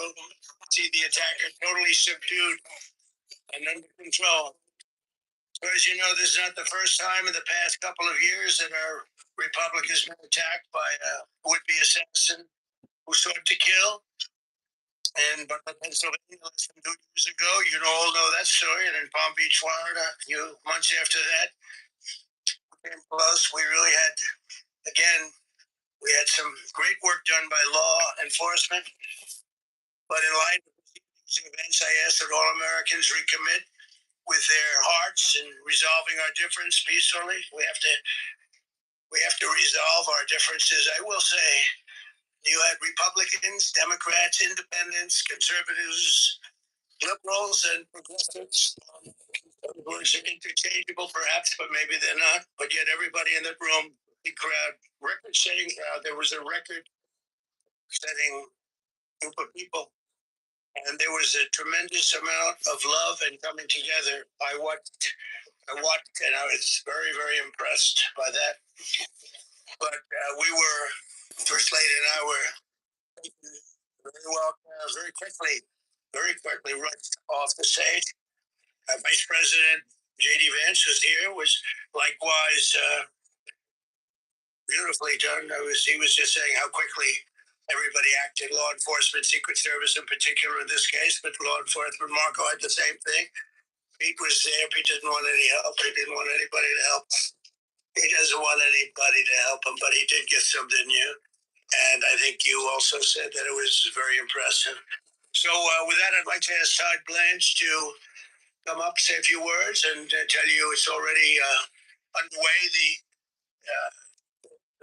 see the attacker totally subdued and under control. So as you know, this is not the first time in the past couple of years that our republic has been attacked by a would-be assassin who sought to kill. And but Pennsylvania, less than 2 years ago, you all know that story. And in Palm Beach, Florida, a few months after that, came close. We really had, again, we had some great work done by law enforcement. But in light of these events, I ask that all Americans recommit with their hearts and resolving our difference peacefully. We have to resolve our differences. I will say, you had Republicans, Democrats, Independents, Conservatives, Liberals, and Progressives. Words are interchangeable, perhaps, but maybe they're not. But yet, everybody in that room, the crowd, record-setting crowd. There was a record-setting group of people. And there was a tremendous amount of love and coming together. I watched, and I was very, very impressed by that. But we were, First Lady and I were very quickly rushed off the stage. Vice President J.D. Vance was here, was likewise beautifully done. He was just saying how quickly everybody acted, law enforcement, Secret Service in particular in this case, but law enforcement, Marco had the same thing. Pete was there. Pete didn't want any help. He didn't want anybody to help. He doesn't want anybody to help him, but he did get some, didn't you? And I think you also said that it was very impressive. So with that, I'd like to ask Todd Blanche to come up, say a few words, and tell you it's already underway.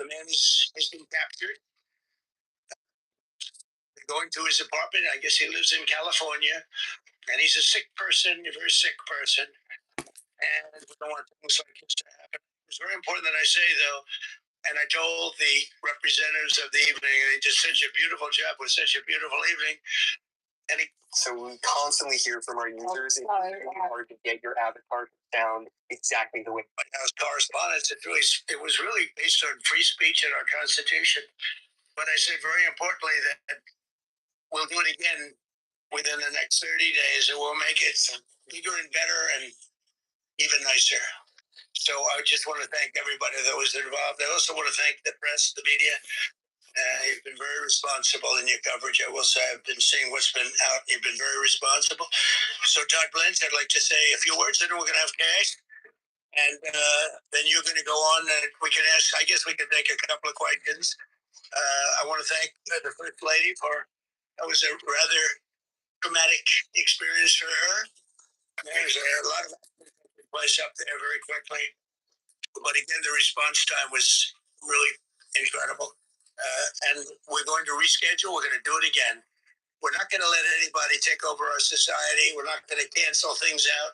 The man has been captured. They're going to his apartment. I guess he lives in California. And he's a sick person, a very sick person. And we don't want things like this to happen. It's very important that I say, though, and I told the representatives of the evening, they did such a beautiful job with such a beautiful evening. And so we constantly hear from our users, it's really hard to get your avatar down exactly the way White House correspondence. It was really based on free speech and our Constitution. But I said very importantly that we'll do it again within the next 30 days, and we'll make it bigger and better and even nicer. So I just want to thank everybody that was involved. I also want to thank the press, the media. You've been very responsible in your coverage. I will say I've been seeing what's been out. You've been very responsible. So Todd Blanche, I'd like to say a few words, and then we're going to have cash. And then you're going to go on, and we can ask, I guess we can make a couple of questions. I want to thank the First Lady that was a rather traumatic experience for her. There's a lot of place up there very quickly. But again, the response time was really incredible. And we're going to reschedule. We're going to do it again. We're not going to let anybody take over our society. We're not going to cancel things out.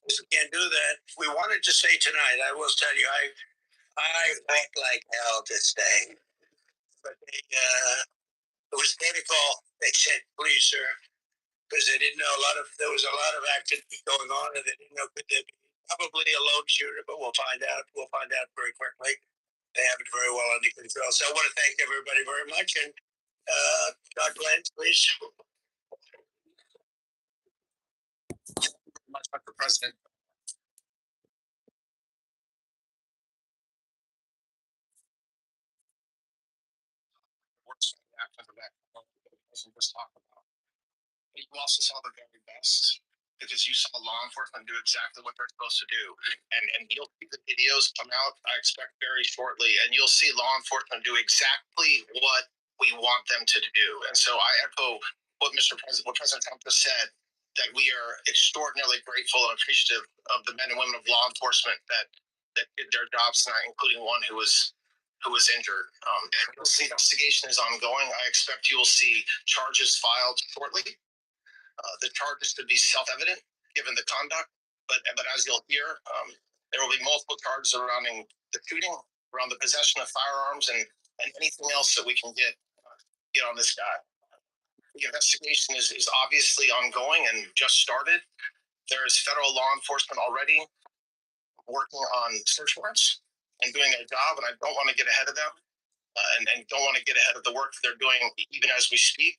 We can't do that. We wanted to say tonight, I will tell you, I went like hell to stay, but it was protocol. They said, "Please, sir," because they didn't know there was a lot of activity going on, and they didn't know could there be probably a lone shooter, but we'll find out. We'll find out very quickly. They have it very well under control. So I want to thank everybody very much, and Dr. Lance, please. Much, Mr. President. Works after that. Just talk about. But you also saw the very best because you saw law enforcement do exactly what they're supposed to do, and you'll see the videos come out. I expect very shortly, and you'll see law enforcement do exactly what we want them to do. And so I echo what President Trump just said, that we are extraordinarily grateful and appreciative of the men and women of law enforcement that did their jobs tonight, including one who was injured. The investigation is ongoing. I expect you will see charges filed shortly. The charges could be self-evident given the conduct, but as you'll hear, there will be multiple charges surrounding the shooting, around the possession of firearms, and anything else that we can get on this guy. The investigation is obviously ongoing and just started. There is federal law enforcement already working on search warrants and doing their job, and I don't want to get ahead of them, and don't want to get ahead of the work that they're doing even as we speak.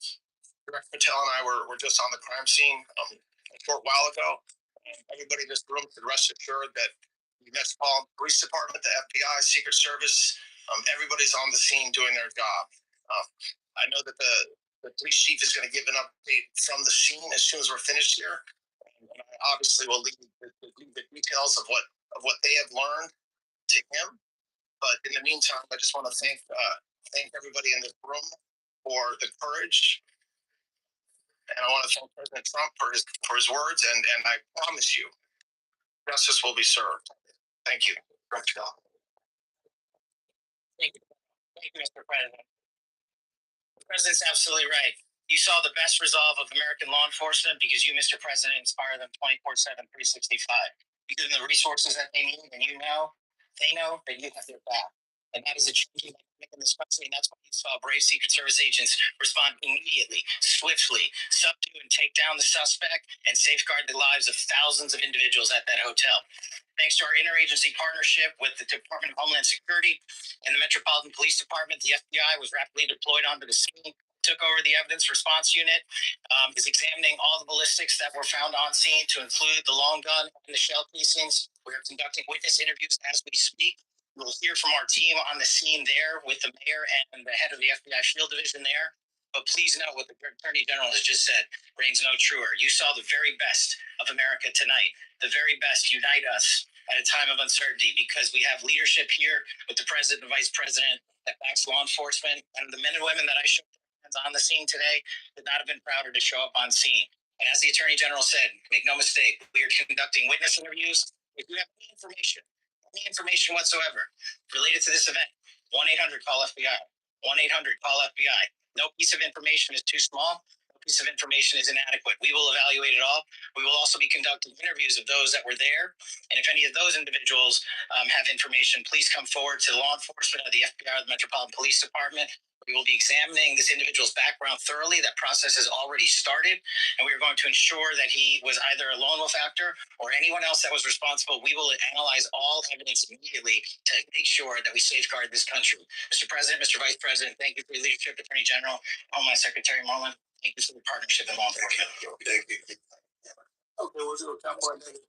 Director Patel and I were just on the crime scene a short while ago. And everybody in this room could rest assured that the Metropolitan Police Department, the FBI, Secret Service, everybody's on the scene doing their job. I know that the police chief is going to give an update from the scene as soon as we're finished here. And I obviously will leave the details of what they have learned to him. But in the meantime, I just want to thank everybody in this room for the courage, and I want to thank President Trump for his words. And I promise you, justice will be served. Thank you. Thank you, Mr. President. The president's absolutely right. You saw the best resolve of American law enforcement because you, Mr. President, inspire them 24/7, 365. You give them the resources that they need, and they know that you have their back. And that is a change in this country, and that's why you saw brave Secret Service agents respond immediately, swiftly, subdue and take down the suspect, and safeguard the lives of thousands of individuals at that hotel. Thanks to our interagency partnership with the Department of Homeland Security and the Metropolitan Police Department, the FBI was rapidly deployed onto the scene, took over the evidence response unit, is examining all the ballistics that were found on scene to include the long gun and the shell casings. We are conducting witness interviews as we speak. We'll hear from our team on the scene there with the mayor and the head of the FBI Field Division there. But please know what the Attorney General has just said rings no truer. You saw the very best of America tonight. The very best unite us at a time of uncertainty, because we have leadership here with the president and vice president that backs law enforcement, and the men and women that I shook hands on the scene today could not have been prouder to show up on scene. And as the Attorney General said, make no mistake, we are conducting witness interviews. If you have any information whatsoever related to this event, 1-800-CALL-FBI, 1-800-CALL-FBI. No piece of information is too small. No piece of information is inadequate. We will evaluate it all. We will also be conducting interviews of those that were there. And if any of those individuals have information, please come forward to law enforcement of the FBI or the Metropolitan Police Department. We will be examining this individual's background thoroughly. That process has already started, and we are going to ensure that he was either a lone wolf actor or anyone else that was responsible. We will analyze all evidence immediately to make sure that we safeguard this country. Mr. President, Mr. Vice President, thank you for your leadership. Attorney General, Homeland Secretary Mullen, thank you for the partnership in law enforcement. Thank you. Okay, we'll do a couple of things.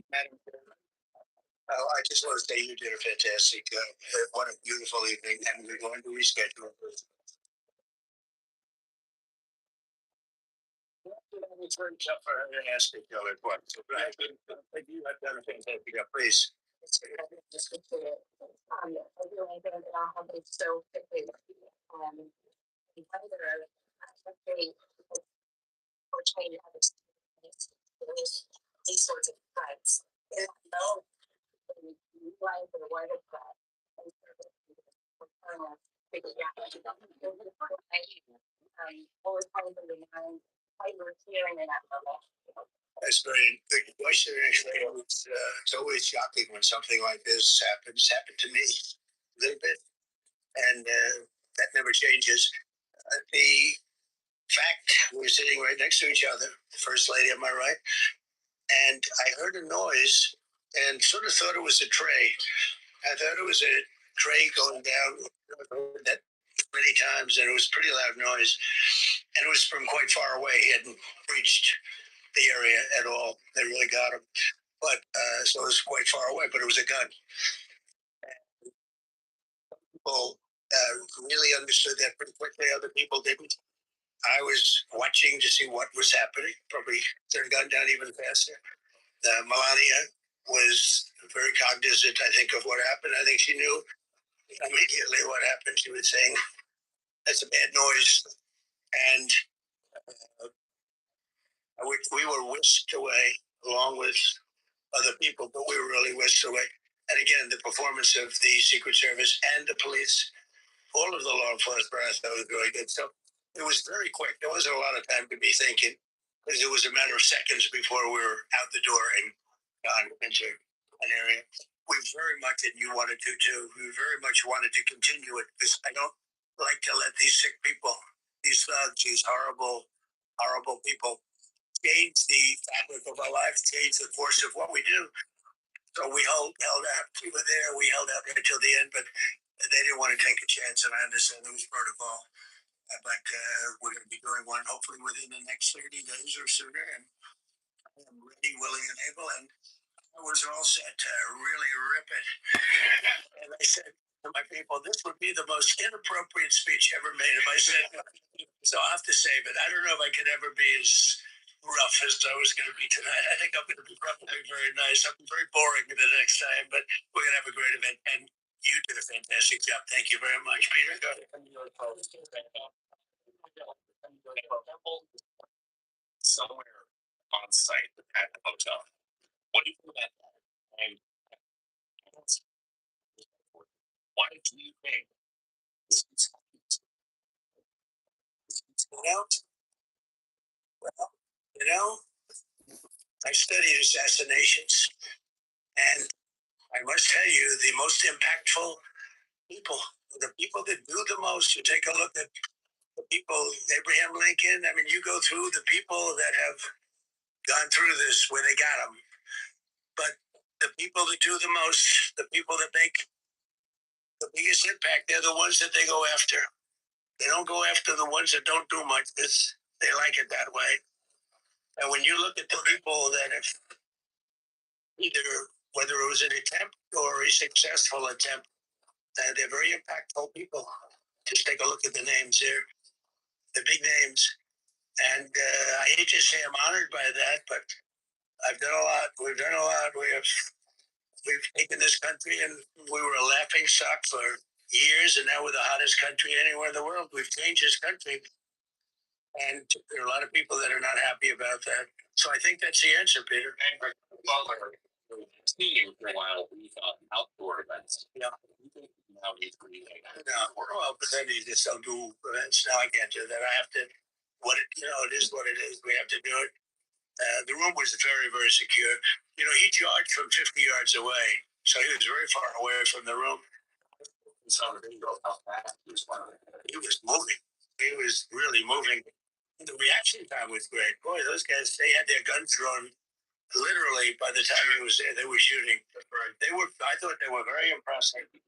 Madam Chairman. I just want to say you did a fantastic job. What a beautiful evening, and we're going to reschedule it. It's very tough for her to ask each other questions, but I think you have done a fantastic job. Please. These sorts of threats. That's very good question. Actually, it's always shocking when something like this happens. Happened to me a little bit, and that never changes. The fact we're sitting right next to each other, the first lady on my right, and I heard a noise and sort of thought it was a tray. I thought it was a tray going down. That many times, and it was pretty loud noise, and it was from quite far away. He hadn't reached the area at all. They really got him, but so it was quite far away. But it was a gun. People really understood that pretty quickly. Other people didn't. I was watching to see what was happening. Probably turned the gun down even faster. Melania was very cognizant, I think, of what happened. I think she knew immediately what happened. She was saying, "That's a bad noise," and we were whisked away along with other people, but we were really whisked away. And again, the performance of the Secret Service and the police, all of the law enforcement, I thought was really good. So it was very quick. There wasn't a lot of time to be thinking, because it was a matter of seconds before we were out the door and gone into an area. We very much, and you wanted to too, we very much wanted to continue it, because I don't like to let these sick people, these thugs, these horrible, horrible people change the fabric of our life, change the course of what we do. So we held out. We were there. We held out until the end, but they didn't want to take a chance, and I understand there was protocol. But we're going to be doing one hopefully within the next 30 days or sooner, and I'm ready, willing, and able. And I was all set to really rip it. And I said to my people, this would be the most inappropriate speech ever made if I said, so I'll have to say, but I don't know if I could ever be as rough as I was going to be tonight. I think I'm going to be probably very nice. I'm very boring the next time, but we're going to have a great event. And you did a fantastic job. Thank you very much, Peter. Go ahead. Somewhere on site at the hotel. What do you think about that? And why do you think this is out? Well, I studied assassinations, and I must tell you, the most impactful people, the people that do the most, you take a look at the people, Abraham Lincoln. I mean, you go through the people that have gone through this where they got them. But the people that do the most, the people that make the biggest impact, they're the ones that they go after. They don't go after the ones that don't do much because they like it that way. And when you look at the people that have either, whether it was an attempt or a successful attempt, they're very impactful people. Just take a look at the names here, the big names. And I hate to say I'm honored by that, but I've done a lot. We've done a lot. We've taken this country, and we were a laughing stock for years, and now we're the hottest country anywhere in the world. We've changed this country, and there are a lot of people that are not happy about that. So I think that's the answer, Peter. And Butler, team for a while, we thought outdoor events. Yeah. Now he's pretty like no, well, but then he just don't do events. Now I can't do that. I have to. It is what it is. We have to do it. The room was very, very secure. He charged from 50 yards away, so he was very far away from the room. How fast he was running. He was moving. He was really moving. The reaction time was great. Boy, those guys, they had their guns drawn literally by the time he was there. They were shooting. I thought they were very impressive. And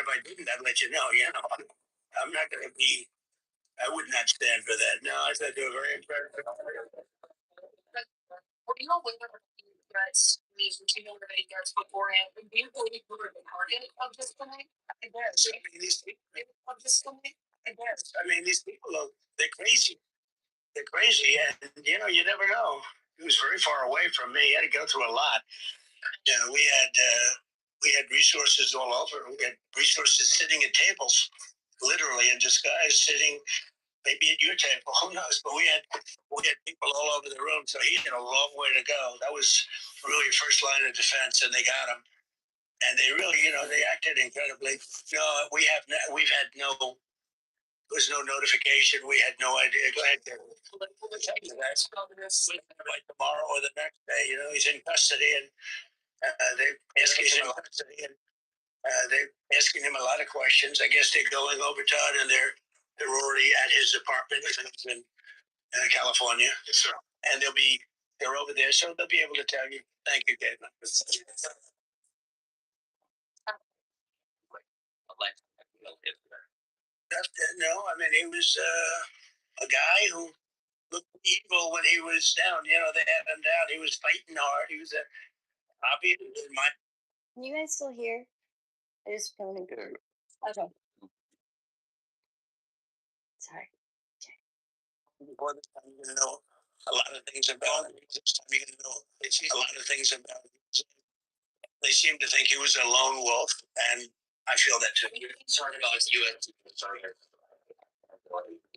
if I didn't, I'd let you know. I'm not going to be. I would not stand for that. No, I thought they were very impressive. Were you aware of any threats? Did you know of any threats beforehand? Do you believe you were target of this tonight? I guess. I mean, these people, they're crazy. They're crazy, and you never know. He was very far away from me. He had to go through a lot. We had resources all over. We had resources sitting at tables, literally in disguise, sitting maybe at your table. Who knows? But we had people all over the room, so he had a long way to go. That was really first line of defense, and they got him. And they really, they acted incredibly. We've had no was no notification. We had no idea. Go ahead, David. That's like tomorrow or the next day. You know, he's in custody, and they're asking him custody, and they're asking him a lot of questions. I guess they're going over, Todd, and they're already at his apartment in California. Yes, sir. And they're over there, so they'll be able to tell you. Thank you, David. No, I mean, he was a guy who looked evil when he was down. You know, they had him down. He was fighting hard. He was a hobby in my. Can you guys still hear? I just feeling good. Okay. Sorry. Before this time, you're gonna know a lot of things about him. This time, you're gonna know a lot of things about him. They seem to think he was a lone wolf, and I feel that too. You're concerned about you and sorry.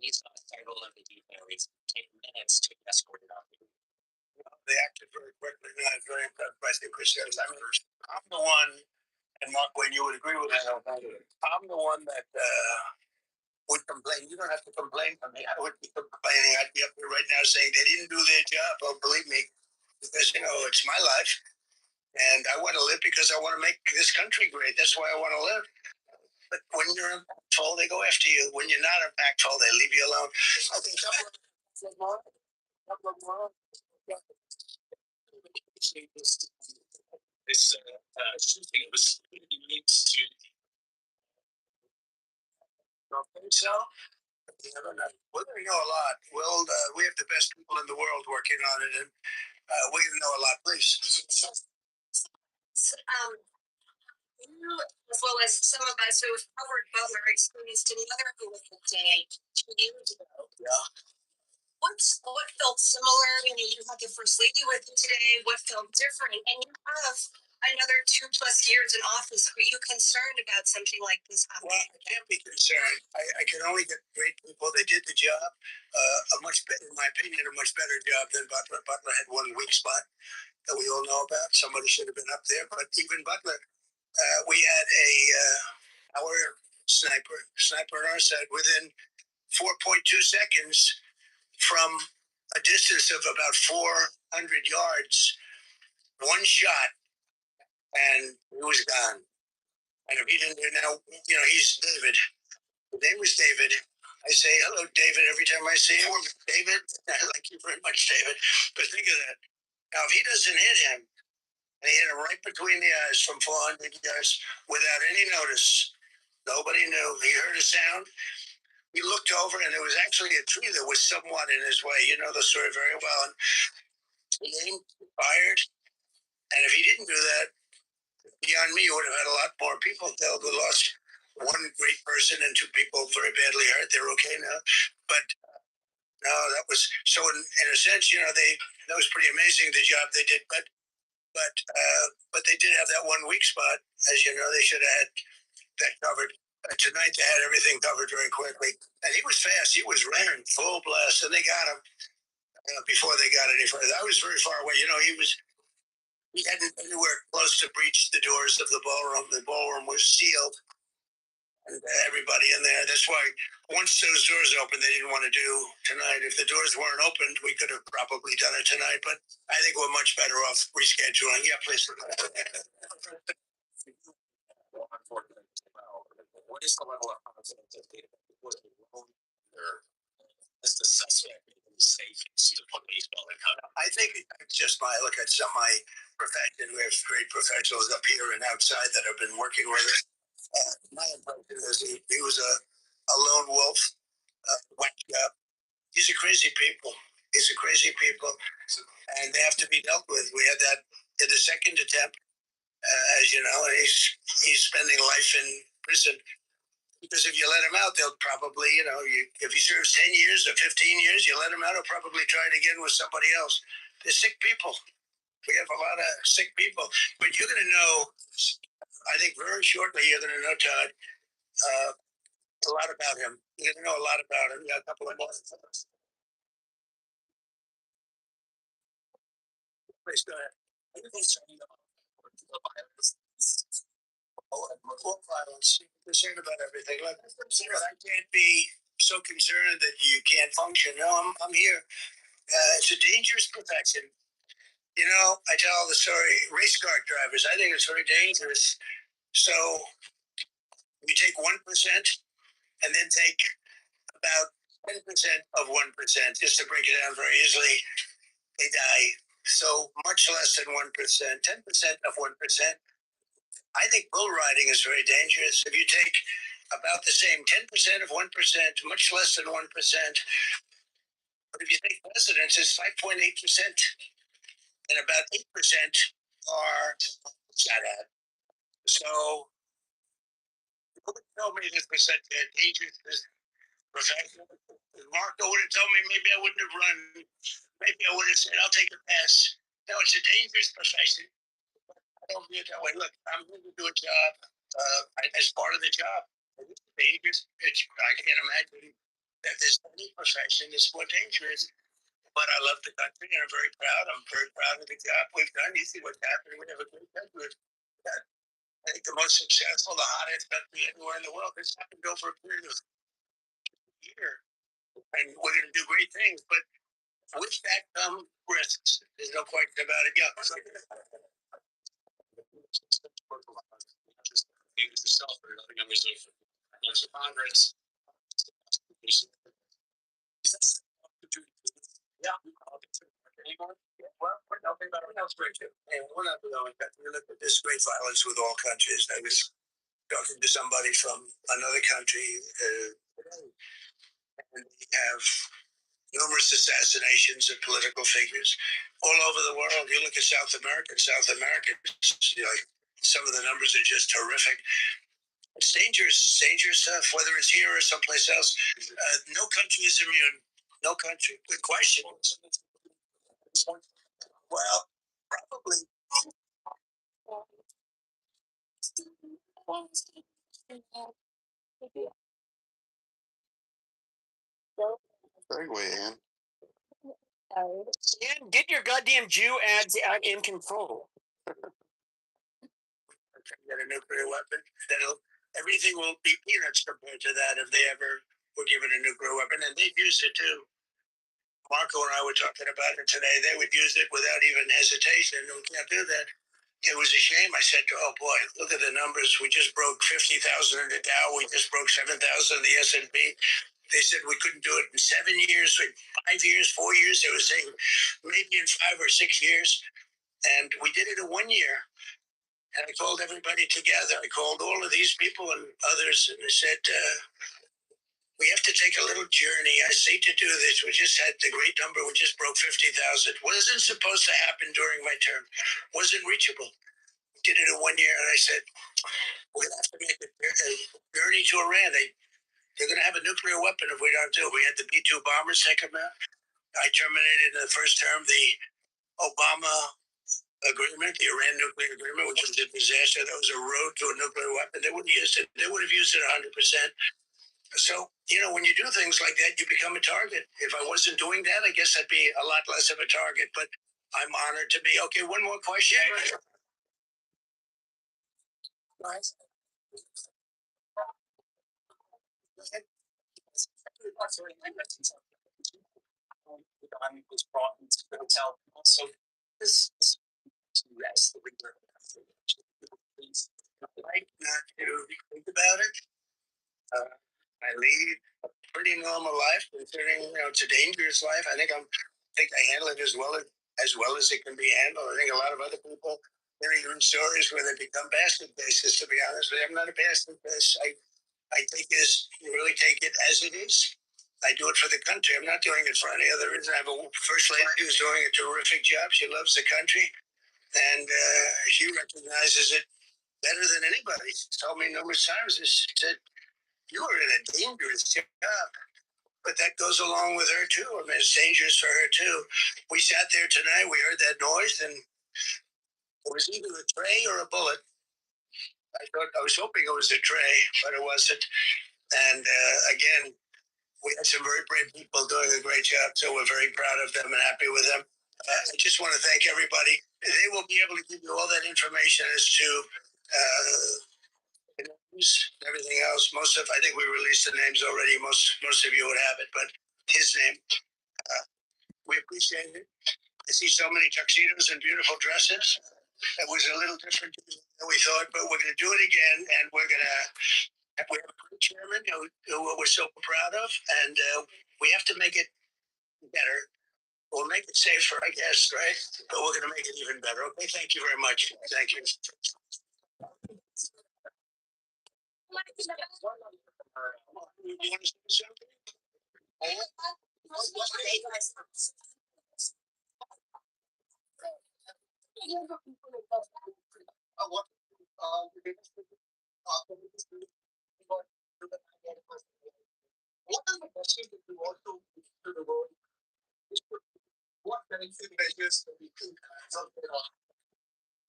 He's not several of the details. Take minutes to escort it out. They acted very quickly, and I was very impressed by the Christians. I'm the one, and Mark, when you would agree with that, I'm the one that would complain. You don't have to complain for me. I would be complaining. I'd be up here right now saying they didn't do their job. Oh, believe me, because you know it's my life, and I want to live because I want to make this country great. That's why I want to live. But when you're impactful, they go after you. When you're not impactful, they leave you alone. I think this shooting was needs to so. We're going to know a lot. We have the best people in the world working on it, and we're going to know a lot. Please. You, as well as some of us who have covered Butler, experienced another horrific day 2 years ago. Yeah. What felt similar? You know, you had the first lady with you today. What felt different? And you have another 2+ years in office. Are you concerned about something like this happening? Well, I can't be concerned. I can only get great people. They did the job. A much better, in my opinion, a much better job than Butler. Butler had one weak spot that we all know about. Somebody should have been up there, but even Butler, we had our sniper on our side within 4.2 seconds from a distance of about 400 yards, one shot, and he was gone. And if he didn't know, you know, he's David. His name was David. I say hello, David, every time I see him. David, I like you very much, David. But think of that. Now, if he doesn't hit him, and he hit him right between the eyes from 400 yards without any notice, nobody knew. He heard a sound. We looked over, and there was actually a tree that was somewhat in his way. You know the story very well. And he aimed, fired, and if he didn't do that, beyond me, you would have had a lot more people killed. We lost one great person and 2 people very badly hurt. They're okay now. But no, that was so. In a sense, you know, that was pretty amazing the job they did. But they did have that one weak spot. As you know, they should have had that covered. Tonight they had everything covered very quickly, and he was fast. He was running full blast, and they got him before they got any further. I was very far away. You know, he hadn't anywhere close to breach the doors of the ballroom. The ballroom was sealed, and everybody in there. That's why once those doors opened, they didn't want to do tonight. If the doors weren't opened, we could have probably done it tonight. But I think we're much better off rescheduling. Yeah, please. What is the level of confidence that David was alone there? Is the suspect safe to put these building? I think it's just my look at my profession. We have great professionals up here and outside that have been working with us. My impression is he was a lone wolf, whacked up. These are crazy people. These are crazy people, and they have to be dealt with. We had that in the second attempt, as you know, and he's spending life in prison. Because if you let him out, they'll probably, you know, if he serves 10 years or 15 years, you let him out, he'll probably try it again with somebody else. They're sick people. We have a lot of sick people. But you're going to know, I think very shortly, you're going to know, Todd, a lot about him. You're going to know a lot about him. You got a couple of more. Please go ahead. Are you concerned about the violence? More violence. You're concerned about everything. Like, I can't be so concerned that you can't function. No, I'm here. It's a dangerous profession. You know, I tell the story, race car drivers, I think it's very dangerous. So you take 1% and then take about 10% of 1%, just to break it down very easily, they die. So much less than 1%, 10% of 1%. I think bull riding is very dangerous. If you take about the same 10% of 1%, much less than 1%, but if you take presidents, it's 5.8%, and about 8% are shot at. So, who would tell me this was such a dangerous profession? If Marco would have told me, maybe I wouldn't have run. Maybe I would have said, I'll take a pass. No, it's a dangerous profession. I don't view it that way. Look, I'm going to do a job as part of the job. It's dangerous. I can't imagine that there's any profession that's more dangerous. But I love the country and I'm very proud. I'm very proud of the job we've done. You see what's happening. We have a great country. I think the most successful, the hottest country anywhere in the world. It's happened over a period of a year. And we're going to do great things. But with that come risks. There's no question about it. Yeah. Yourself or other members of Congress. Yeah. Well, that's great too. And we're not the only country. We look at this great violence with all countries. I was talking to somebody from another country, and we have numerous assassinations of political figures all over the world. You look at South America, you know, some of the numbers are just horrific. It's dangerous stuff, whether it's here or someplace else. No country is immune. No country. The question is, well, probably. Segue, Ann. And get your goddamn Jew ads out in control. Get a nuclear weapon. Everything will be peanuts compared to that if they ever were given a nuclear weapon, and they'd use it too. Marco and I were talking about it today. They would use it without even hesitation. We can't do that. It was a shame. I said, oh boy, look at the numbers. We just broke 50,000 in the Dow. We just broke 7,000 in the S&P. They said we couldn't do it in 7 years, 5 years, 4 years. They were saying maybe in 5 or 6 years. And we did it in 1 year. And I called everybody together. I called all of these people and others, and I said, we have to take a little journey. I say to do this. We just had the great number. We just broke 50,000. Wasn't supposed to happen during my term. Wasn't reachable. We did it in 1 year. And I said, we're going to have to make a journey to Iran. They're going to have a nuclear weapon if we don't do it. We had the B-2 bombers take them out. I terminated in the first term the Obama agreement, the Iran nuclear agreement, which was a disaster. That was a road to a nuclear weapon. They would have used it. They would have used it 100%. So, you know, when you do things like that, you become a target. If I wasn't doing that, I guess I'd be a lot less of a target. But I'm honored to be. Okay, one more question. Was brought into the hotel. Also, this rest the winter. Like not to think about it. I lead a pretty normal life, considering it's a dangerous life. I think I handle it as well as it can be handled. I think a lot of other people hearing stories where they become basket cases. To be honest with you, I'm not a basket case. I take this, really take it as it is. I do it for the country. I'm not doing it for any other reason. I have a first lady who's doing a terrific job. She loves the country, and she recognizes it better than anybody. She's told me numerous times. She said, "You are in a dangerous job," but that goes along with her too. I mean, it's dangerous for her too. We sat there tonight. We heard that noise, and it was either a tray or a bullet. I was hoping it was a tray, but it wasn't. And again, we had some very brave people doing a great job, so we're very proud of them and happy with them. I just want to thank everybody. They will be able to give you all that information as to everything else. I think we released the names already. Most of you would have it, but his name, we appreciate it. I see so many tuxedos and beautiful dresses. It was a little different than we thought, but we're going to do it again, and we have a great chairman who we're so proud of, and we have to make it better. We'll make it safer, I guess, right? But we're going to make it even better. Okay, thank you very much. Thank you. You want to say something?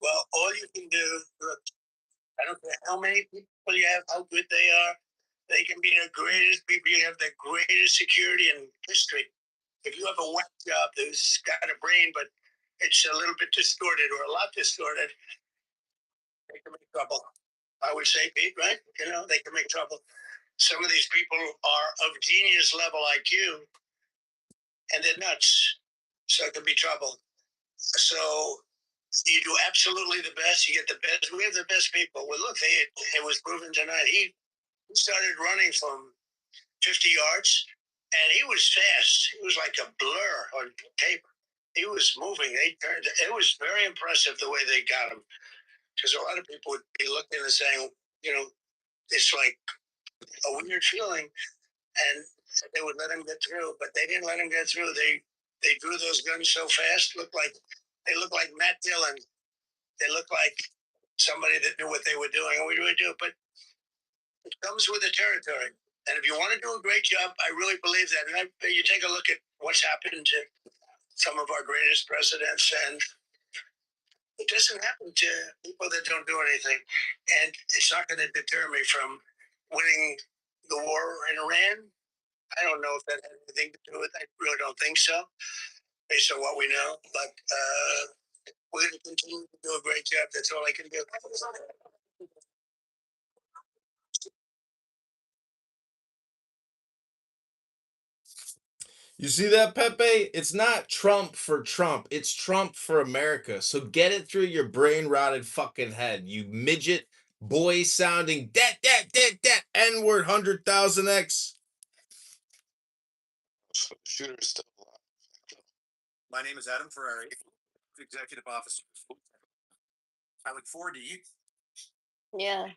Well, all you can do, look, I don't care how many people you have, how good they are. They can be the greatest people. You have the greatest security in history. If you have a whack job who's got a brain, but it's a little bit distorted or a lot distorted, they can make trouble. I would say, Pete, right? They can make trouble. Some of these people are of genius level IQ, and they're nuts. So it can be trouble. So you do absolutely the best. You get the best. We have the best people. Well, look, it was proven tonight. He started running from 50 yards, and he was fast. He was like a blur on tape. He was moving. It was very impressive the way they got him. Because a lot of people would be looking and saying, it's like a weird feeling, and they would let him get through, but they didn't let him get through. They drew those guns so fast. They looked like Matt Dillon. They looked like somebody that knew what they were doing, and we really do. But it comes with the territory. And if you want to do a great job, I really believe that. And you take a look at what's happened to some of our greatest presidents, and it doesn't happen to people that don't do anything. And it's not going to deter me from winning the war in Iran. I don't know if that had anything to do with it. I really don't think so, based on what we know. But we're going to continue to do a great job. That's all I can do. You see that, Pepe? It's not Trump for Trump. It's Trump for America. So get it through your brain rotted fucking head, you midget boy sounding that N-word 100,000X. Shooter is still alive. My name is Adam Ferrari, Executive Officer. I look forward to you. Yeah.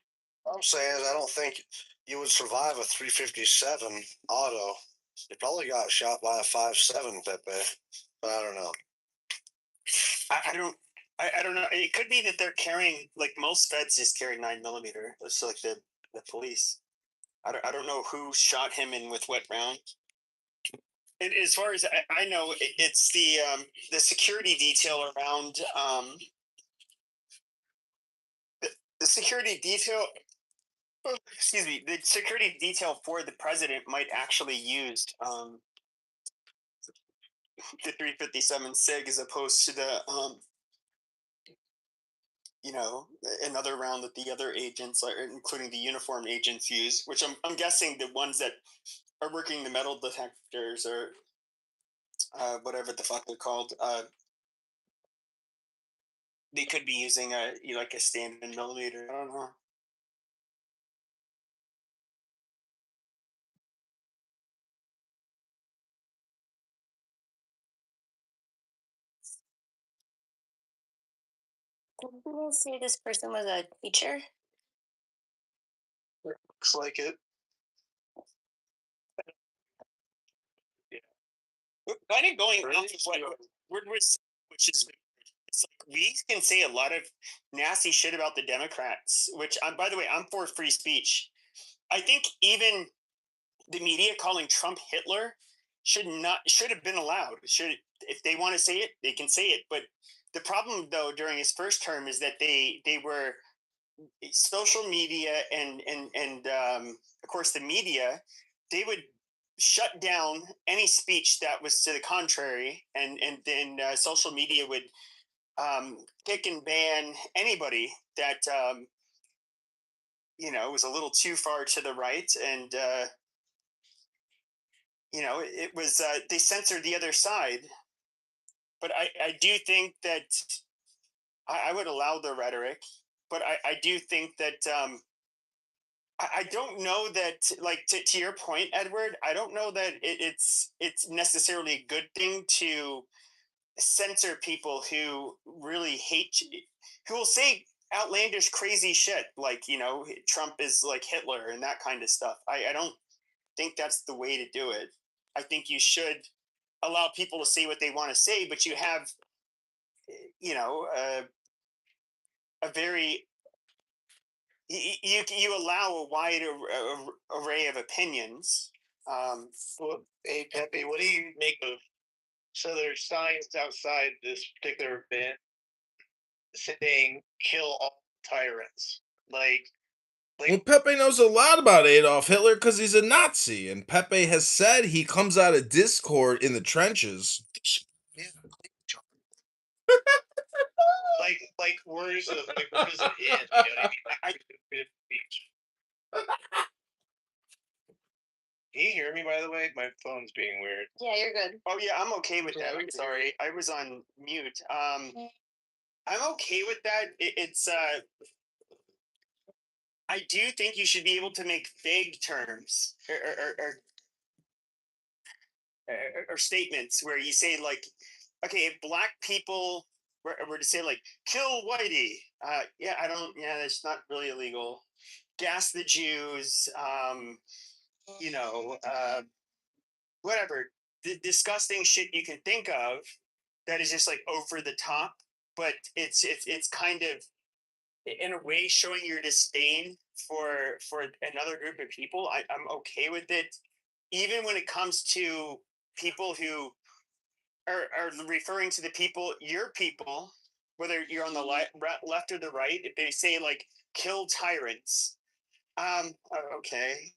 What I'm saying is, I don't think you would survive a 357 auto. You probably got shot by a 5.7, Pepe. But I don't know. I don't know. It could be that they're carrying, like most feds just carry 9mm. It's like the police. I don't know who shot him and with what round. And as far as I know, it's the security detail around the security detail. Excuse me. The security detail for the president might actually use the 357 SIG as opposed to the another round that the other agents, including the uniform agents, use. Which I'm guessing the ones that are working the metal detectors or whatever the fuck they're called. They could be using a standard millimeter. I don't know. Didn't they say this person was a teacher? Looks like it. Kind of going off of what Word was, which is it's like we can say a lot of nasty shit about the Democrats. Which, by the way, I'm for free speech. I think even the media calling Trump Hitler should have been allowed. If they want to say it, they can say it. But the problem, though, during his first term is that they were social media and of course the media. They would shut down any speech that was to the contrary, and then social media would pick and ban anybody that was a little too far to the right, and it was they censored the other side. But I do think that I would allow the rhetoric, but I do think that I don't know that, like, to your point, Edward. I don't know that it's necessarily a good thing to censor people who really hate you, who will say outlandish, crazy shit, like, Trump is like Hitler and that kind of stuff. I don't think that's the way to do it. I think you should allow people to say what they want to say, but you have, a very you allow a wide array of opinions. Well, hey Pepe, what do you make of? So there's signs outside this particular event saying "kill all tyrants." Well, Pepe knows a lot about Adolf Hitler because he's a Nazi, and Pepe has said he comes out of Discord in the trenches. Yeah. like where's it? Like where does it end? You know what I mean? Like freedom of speech. Can you hear me? By the way, my phone's being weird. Yeah, you're good. Oh yeah, I'm okay with that. I'm sorry, I was on mute. I'm okay with that. It's I do think you should be able to make vague terms or statements where you say, like, okay, if black people were to say, like, kill Whitey, yeah, I don't, yeah, that's not really illegal. Gas the Jews, you know, whatever, the disgusting shit you can think of that is just like over the top, but it's kind of in a way showing your disdain for another group of people. I'm okay with it, even when it comes to people who are referring to the people, your people, whether you're on the left or the right. If they say, like, kill tyrants, okay.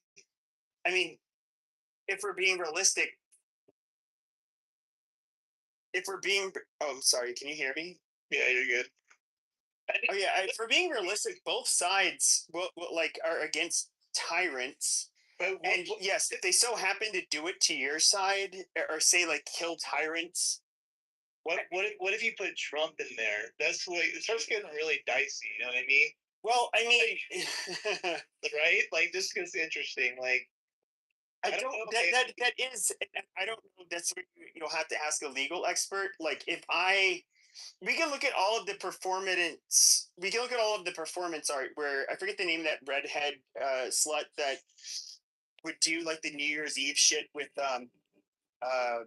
I mean, if we're being realistic, if we're being, oh, I'm sorry, can you hear me? Yeah, you're good. Oh yeah, if we're being realistic, both sides will like are against tyrants. And yes, if they so happen to do it to your side, or say, like, kill tyrants. What if you put Trump in there? That's like it starts getting really dicey. You know what I mean? Well, I mean, right? Like this gets interesting. Like I don't. That is. I don't know. That's where you'll have to ask a legal expert. Like, we can look at all of the performance. We can look at all of the performance art where I forget the name of that redhead slut that would do, like, the New Year's Eve shit with oh,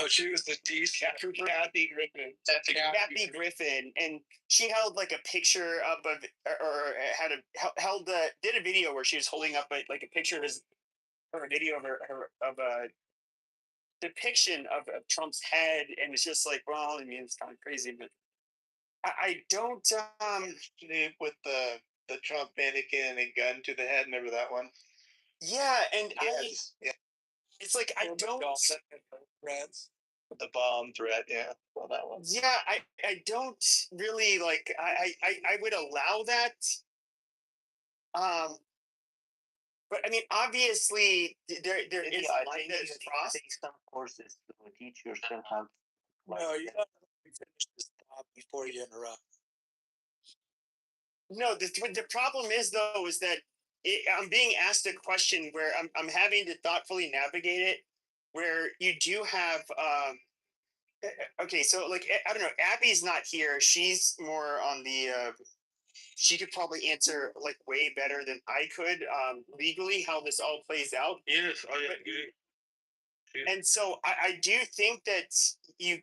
she was the Kathy Griffin. Kathy Griffin, and she held, like, a picture up of, or had held did a video where she was holding up like a picture of or a video of of a depiction of Trump's head, and it's just like, well, I mean, it's kind of crazy, but I don't with the Trump mannequin and a gun to the head. Remember that one? Yeah, and yeah. It's like I don't. Threats. The bomb threat, yeah. Well, that one. Yeah, I don't really like. I would allow that. But I mean, obviously, there is a line that is crossed. Some courses to teach yourself how. No, you have to finish this thought before you interrupt. No, the problem is, though, is that I'm being asked a question where I'm having to thoughtfully navigate it, where you do have. Okay, so, like, I don't know. Abby's not here. She's more on the. She could probably answer, like, way better than I could, legally, how this all plays out. Yes, oh yeah. And so I do think that you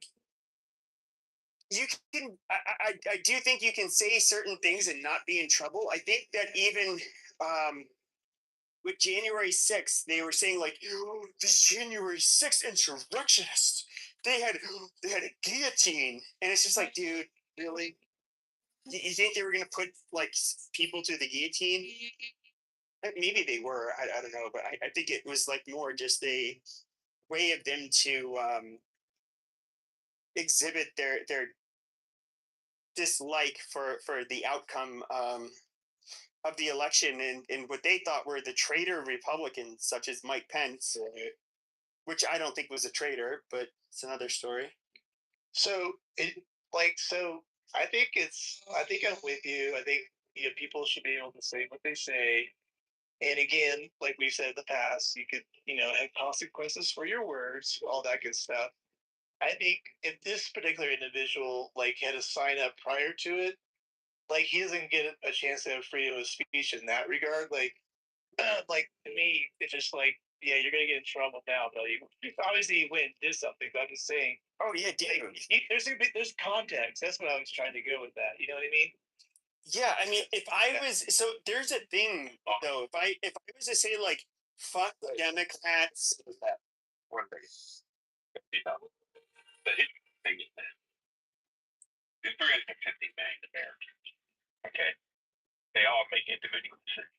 can I do think you can say certain things and not be in trouble. I think that even with January 6th, they were saying, like, this January 6th insurrectionists, they had a guillotine, and it's just like, dude, really? You think they were gonna put, like, people to the guillotine? Maybe they were. I don't know, but I think it was, like, more just a way of them to exhibit their dislike for the outcome. of the election in what they thought were the traitor Republicans, such as Mike Pence, which I don't think was a traitor, but it's another story. So I think I'm with you. I think people should be able to say what they say. And again, like we said in the past, you could have consequences for your words, all that good stuff. I think if this particular individual had a sign up prior to it, he doesn't get a chance to have freedom of speech in that regard. To me, it's just yeah, you're gonna get in trouble now, though. Obviously he went and did something, but I'm just saying. Oh yeah, dude. There's context. That's what I was trying to go with that. You know what I mean? Yeah, I mean, if I was so, there's a thing though. If I was to say like, fuck Democrats. One thing. The interesting thing is that there's 350 million Americans. Okay, they all make individual decisions.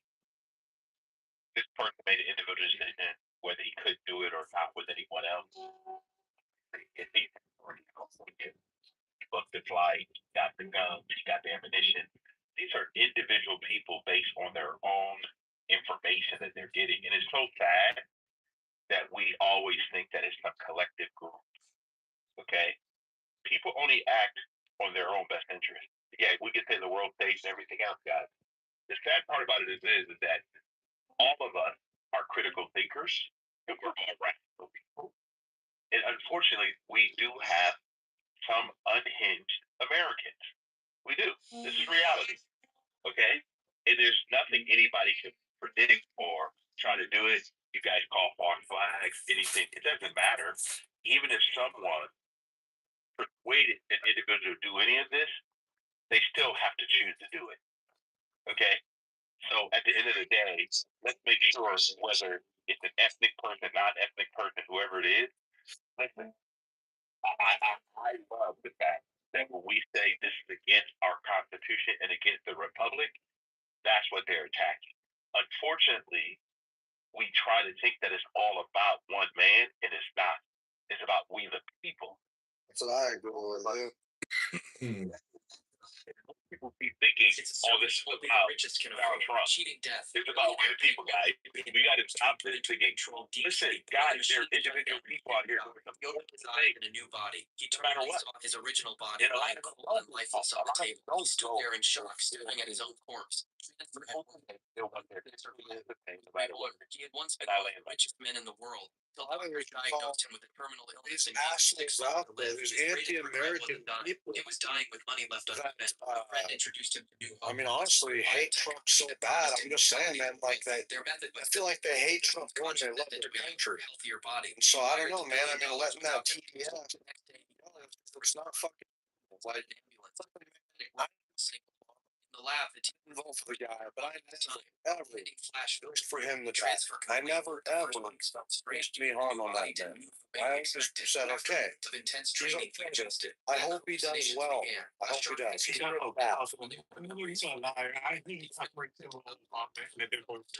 This person made an individual decision whether he could do it or not with anyone else. It's easy for him to get. He booked the flight, he got the guns, he got the ammunition. These are individual people based on their own information that they're getting. And it's so sad that we always think that it's some collective group. Okay? People only act on their own best interest. Yeah, we can say the world stage and everything else, guys. The sad part about it is that all of us are critical thinkers and we're all rational people. And unfortunately, we do have some unhinged Americans. We do. This is reality. Okay? And there's nothing anybody can predict or try to do it. You guys call false flags, anything. It doesn't matter. Even if someone persuaded an individual to do any of this, they still have to choose to do it. Okay? So at the end of the day, let's make sure whether it's an ethnic person, non-ethnic person, whoever it is, listen, I love the fact that when we say this is against our Constitution and against the Republic, that's what they're attacking. Unfortunately, we try to think that it's all about one man, and it's not. It's about we the people. That's what I agree with. People keep thinking, oh, this is about Donald Trump. It's about the people, guys. We got to stop this thinking. Listen, guys, there are individual people out here who are in a new body. He no matter what. His original body. In a life on lifeless on the table. He's still there in shock, staring at his own corpse. He had once been one of the richest men in the world. Doctors diagnosed him with a terminal illness and assholes out there, these anti-American people. He was dying with money left unspent. A friend introduced him to new. I mean, honestly, hate Trump so bad. I'm just saying, man. Like I feel like they hate Trump more than they love their country. Healthier body. So I don't know, man. I mean, letting that TDS, it's not fucking like. In the lab, the team Vote for the guy, but I never ever wished for him to die. I never ever wished me harm on that man. I just said, okay, he's okay. I hope he does well. I hope he does. He's not bad.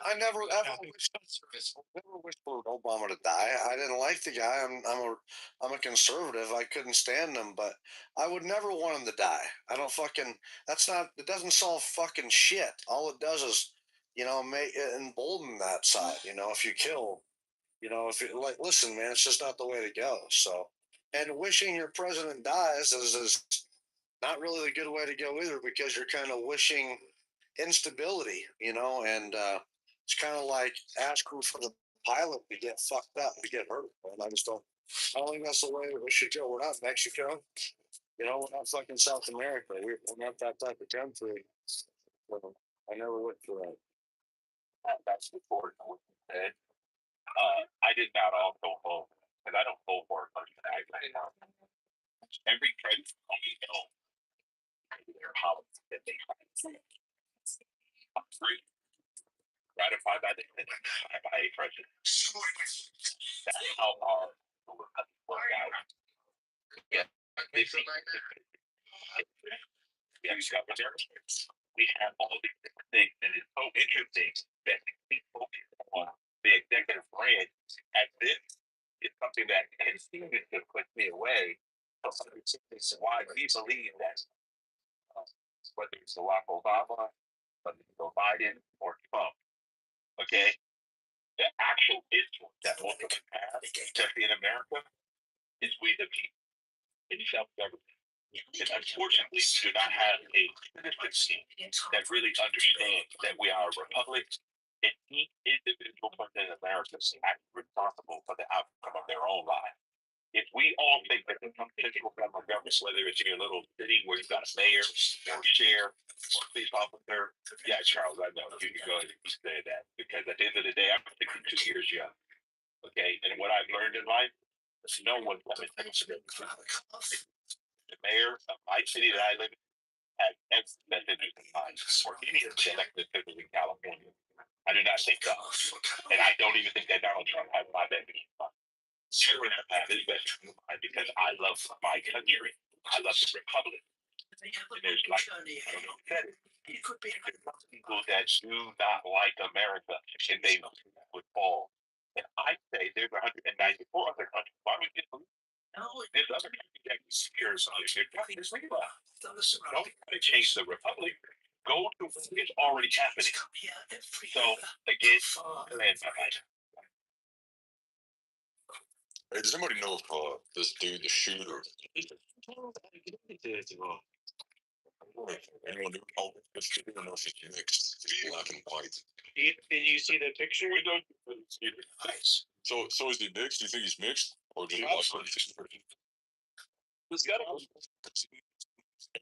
I never ever wished for Obama to die. I didn't like the guy. I'm a conservative. I couldn't stand him, but I would never want him to die. I don't fucking. That's not. It doesn't solve fucking shit. All it does is, make embolden that side. If you kill, if you like, listen, man, it's just not the way to go. So, and wishing your president dies is not really the good way to go either, because you're kind of wishing instability, and it's kind of like asking for the pilot to get fucked up, to get hurt. And I don't think that's the way we should go. We're not Mexico. We're not fucking South America. We're not that type of country. So I never went through that. That's important. I did not also vote, because I don't vote for a person. Every president only knows their policies that they ratified by by a president. That's how our work out. Yeah, we have all these different things, and it's so interesting that we focus on the executive branch as this is something that continues to push me away from understanding why we believe that whether it's Barack Obama whether you go Biden or Trump. Okay, the actual issue that most of us have, especially in America, is we the people in self-government. And unfortunately, we do not have a citizenry that really understands that we are a republic and each individual person in America is actually responsible for the outcome of their own life. If we all think that there's some central government, whether it's your little city where you've got a mayor or a chair or a police officer, yeah, Charles, I know you can go ahead and say that because at the end of the day, I'm 62 years young. Okay, and what I've learned in life is no one's going to the mayor of my city that I live in has every best interest in mind or any of the elected officials in California. I do not think so. And I don't even think that Donald Trump has my best interest in mind. Sure enough, I have his best interest in mind because I love my country. I love the republic. And there's like, I don't know who said it. There's some people that do not like America and they would fall. And I say there's 194 other countries. Why would you believe? There's other countries that conspires on it. Don't try to change the republic. Go to it's already happening. So again, Hey, does anybody know if this dude, the shooter, anyone knew? Oh, this dude, I don't know if he's mixed. He's black and white. Did you see the picture? We don't see it. Nice. So is he mixed? Do you think he's mixed, or just like? It's got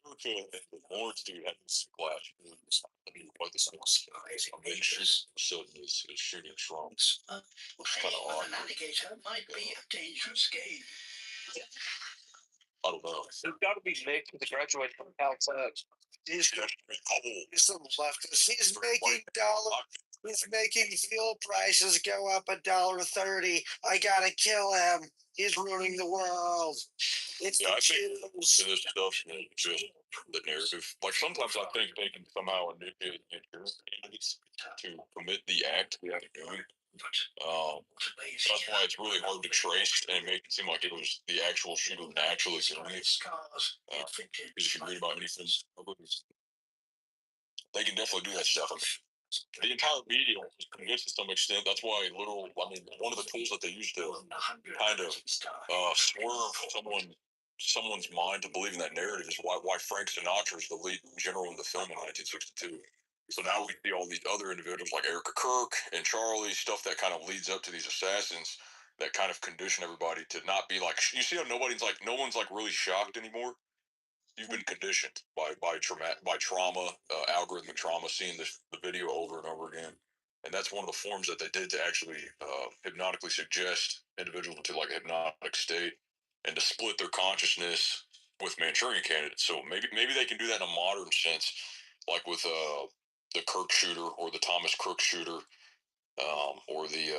America and the orange dude had this clash. I mean, what this was. A big shooting is shooting Trumps. Which is kind of odd. Alligator might be a dangerous game. I don't know. It's got to be mixed with the graduate from outside. He's some leftist. He's making He's making fuel prices go up $1.30. I gotta kill him. He's ruining the world. It's I think this stuff is just the narrative. Like sometimes I think they can somehow manipulate candidates to commit the act they are doing. That's why it's really hard to trace and make it seem like it was the actual shooter naturally doing it. Because if you read about anything, they can definitely do that stuff. The entire media is convinced to some extent. That's why one of the tools that they use to kind of swerve someone's mind to believe in that narrative is why Frank Sinatra is the lead general in the film in 1962. So now we see all these other individuals like Erica Kirk and Charlie, stuff that kind of leads up to these assassins that kind of condition everybody to not be like, you see how no one's like really shocked anymore. You've been conditioned by trauma, algorithmic trauma, seeing the video over and over again. And that's one of the forms that they did to actually hypnotically suggest individuals into like a hypnotic state and to split their consciousness with Manchurian candidates. So maybe they can do that in a modern sense, like with the Kirk shooter or the Thomas Crook shooter, or the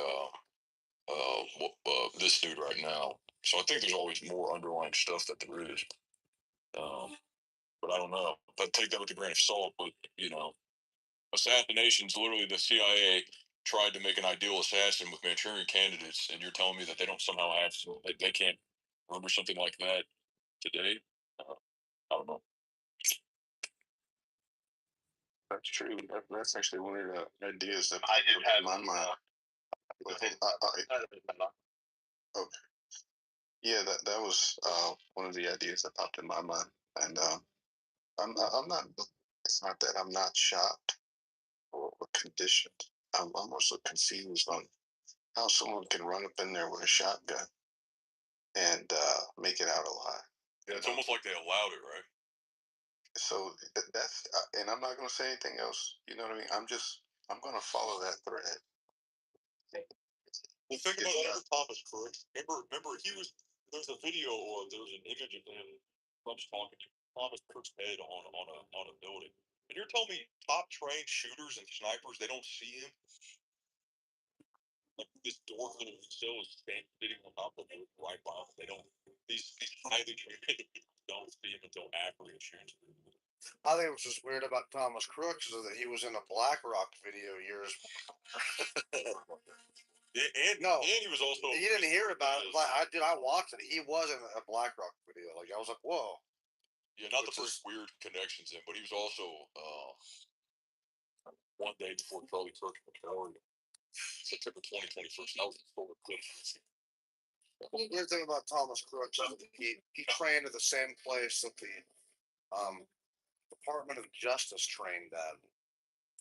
this dude right now. So I think there's always more underlying stuff that there is. But I don't know. But take that with a grain of salt. But assassinations. Literally, the CIA tried to make an ideal assassin with Manchurian candidates, and you're telling me that they don't somehow have they can't remember something like that today? I don't know. That's true. That's actually one of the ideas that I did have in my mind. Okay. Yeah, that was one of the ideas that popped in my mind, and I'm not. It's not that I'm not shocked or conditioned. I'm also confused on how someone can run up in there with a shotgun and make it out alive. Yeah, it's almost like they allowed it, right? So that's, and I'm not going to say anything else. You know what I mean? I'm going to follow that thread. Well, think about that. Thomas Crook. Remember, there's a video or there's an image of him. Trump's talking to Thomas Crook's head on a building, and you're telling me top trained shooters and snipers they don't see him? Like this door little still is sitting on top of it right by him. They don't. These highly trained people don't see him until after he shoots. I think what's just weird about Thomas Crooks is that he was in a BlackRock video years. And he was also. You didn't hear about it. Like I watched it. He was in a BlackRock video. Like I was like, whoa. Yeah, not the first weird connections in, but he was also one day before Charlie Kirk memorial. September 2021. That was before The weird thing about Thomas Crooks is that he trained at the same place that the Department of Justice trained at.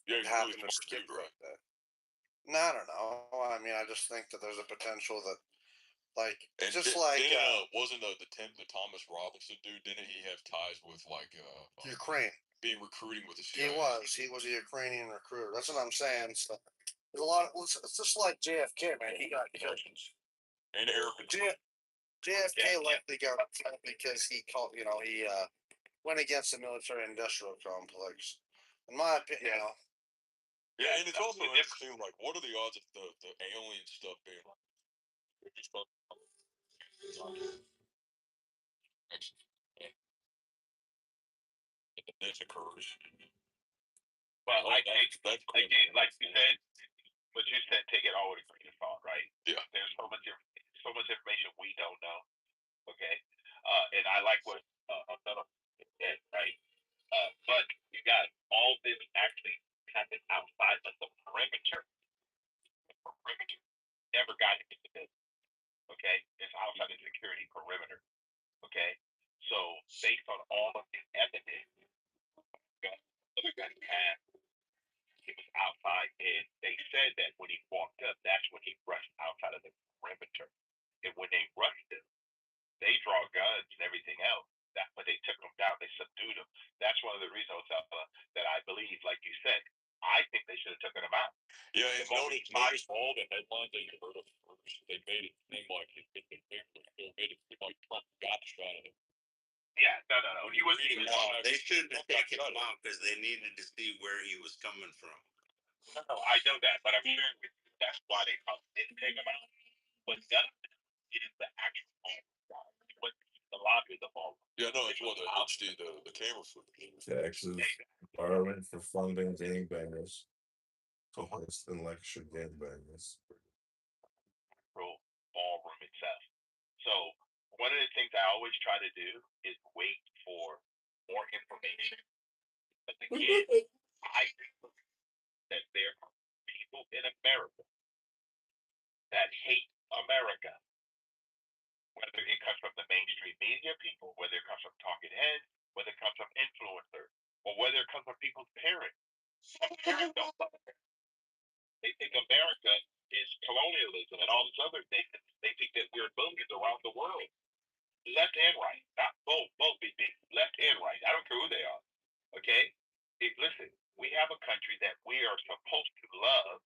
Yeah, happened to skip right there. No, I don't know. I mean, I just think that there's a potential that, like, and just like wasn't the Thomas Robinson dude? Didn't he have ties with like Ukraine? Being recruiting with the CIA. He was a Ukrainian recruiter. That's what I'm saying. So there's a lot. It's just like JFK, man. He got killed. And Eric. JFK likely got killed because he called. He went against the military-industrial complex. In my opinion, Yeah, and it's also interesting. Like, what are the odds of the alien stuff being this occurs? Well, I think again, like you said, what you said, take it all with a grain of salt, right? Yeah. There's so much information we don't know. Okay. And I like what another said, right? But you got all this actually happened outside of the perimeter. The perimeter never got into this. Okay, it's outside the security perimeter. Okay, so based on all of the evidence, other guns had, he was outside, and they said that when he walked up, that's when he rushed outside of the perimeter. And when they rushed him, they draw guns and everything else. But they took him down, they subdued him. That's one of the reasons that I believe, like you said, I think they should have taken him out. Yeah, and notice all the headlines that you heard of first, they made it seem like it made it seem like Trump got shot at him. Yeah, no. He was even. They shouldn't have taken him out because they needed to see where he was coming from. No, I know that, but I'm sharing with you that's why they didn't take him out. But none of it is the actual what the lobby of the ball. Yeah, no, it's what the camera footage. Taxes, borrowing for funding gangbangers. To host and lecture gangbangers. Ballroom itself. So one of the things I always try to do is wait for more information. But again, I think that there are people in America that hate America. Whether it comes from the mainstream media people, whether it comes from talking heads, whether it comes from influencers, or whether it comes from people's parents. Some parents don't love America. They think America is colonialism and all this other things. They think that we're bullies around the world. Left and right. Not both be big. Left and right. I don't care who they are. Okay? Listen, we have a country that we are supposed to love,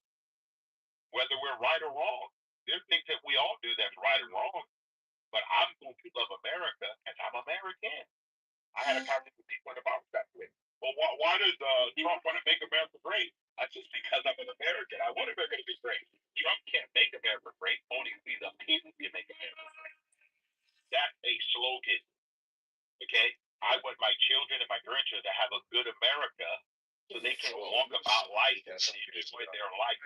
whether we're right or wrong. There's things that we all do that's right or wrong. But I'm going to love America as I'm American. I had a conversation with people in the Bible that way. Well, why does Trump want to make America great? Just because I'm an American. I want America to be great. Trump can't make America great. Only we the people can make America great. That's a slogan. Okay? I want my children and my grandchildren to have a good America so they can walk about life and enjoy their life.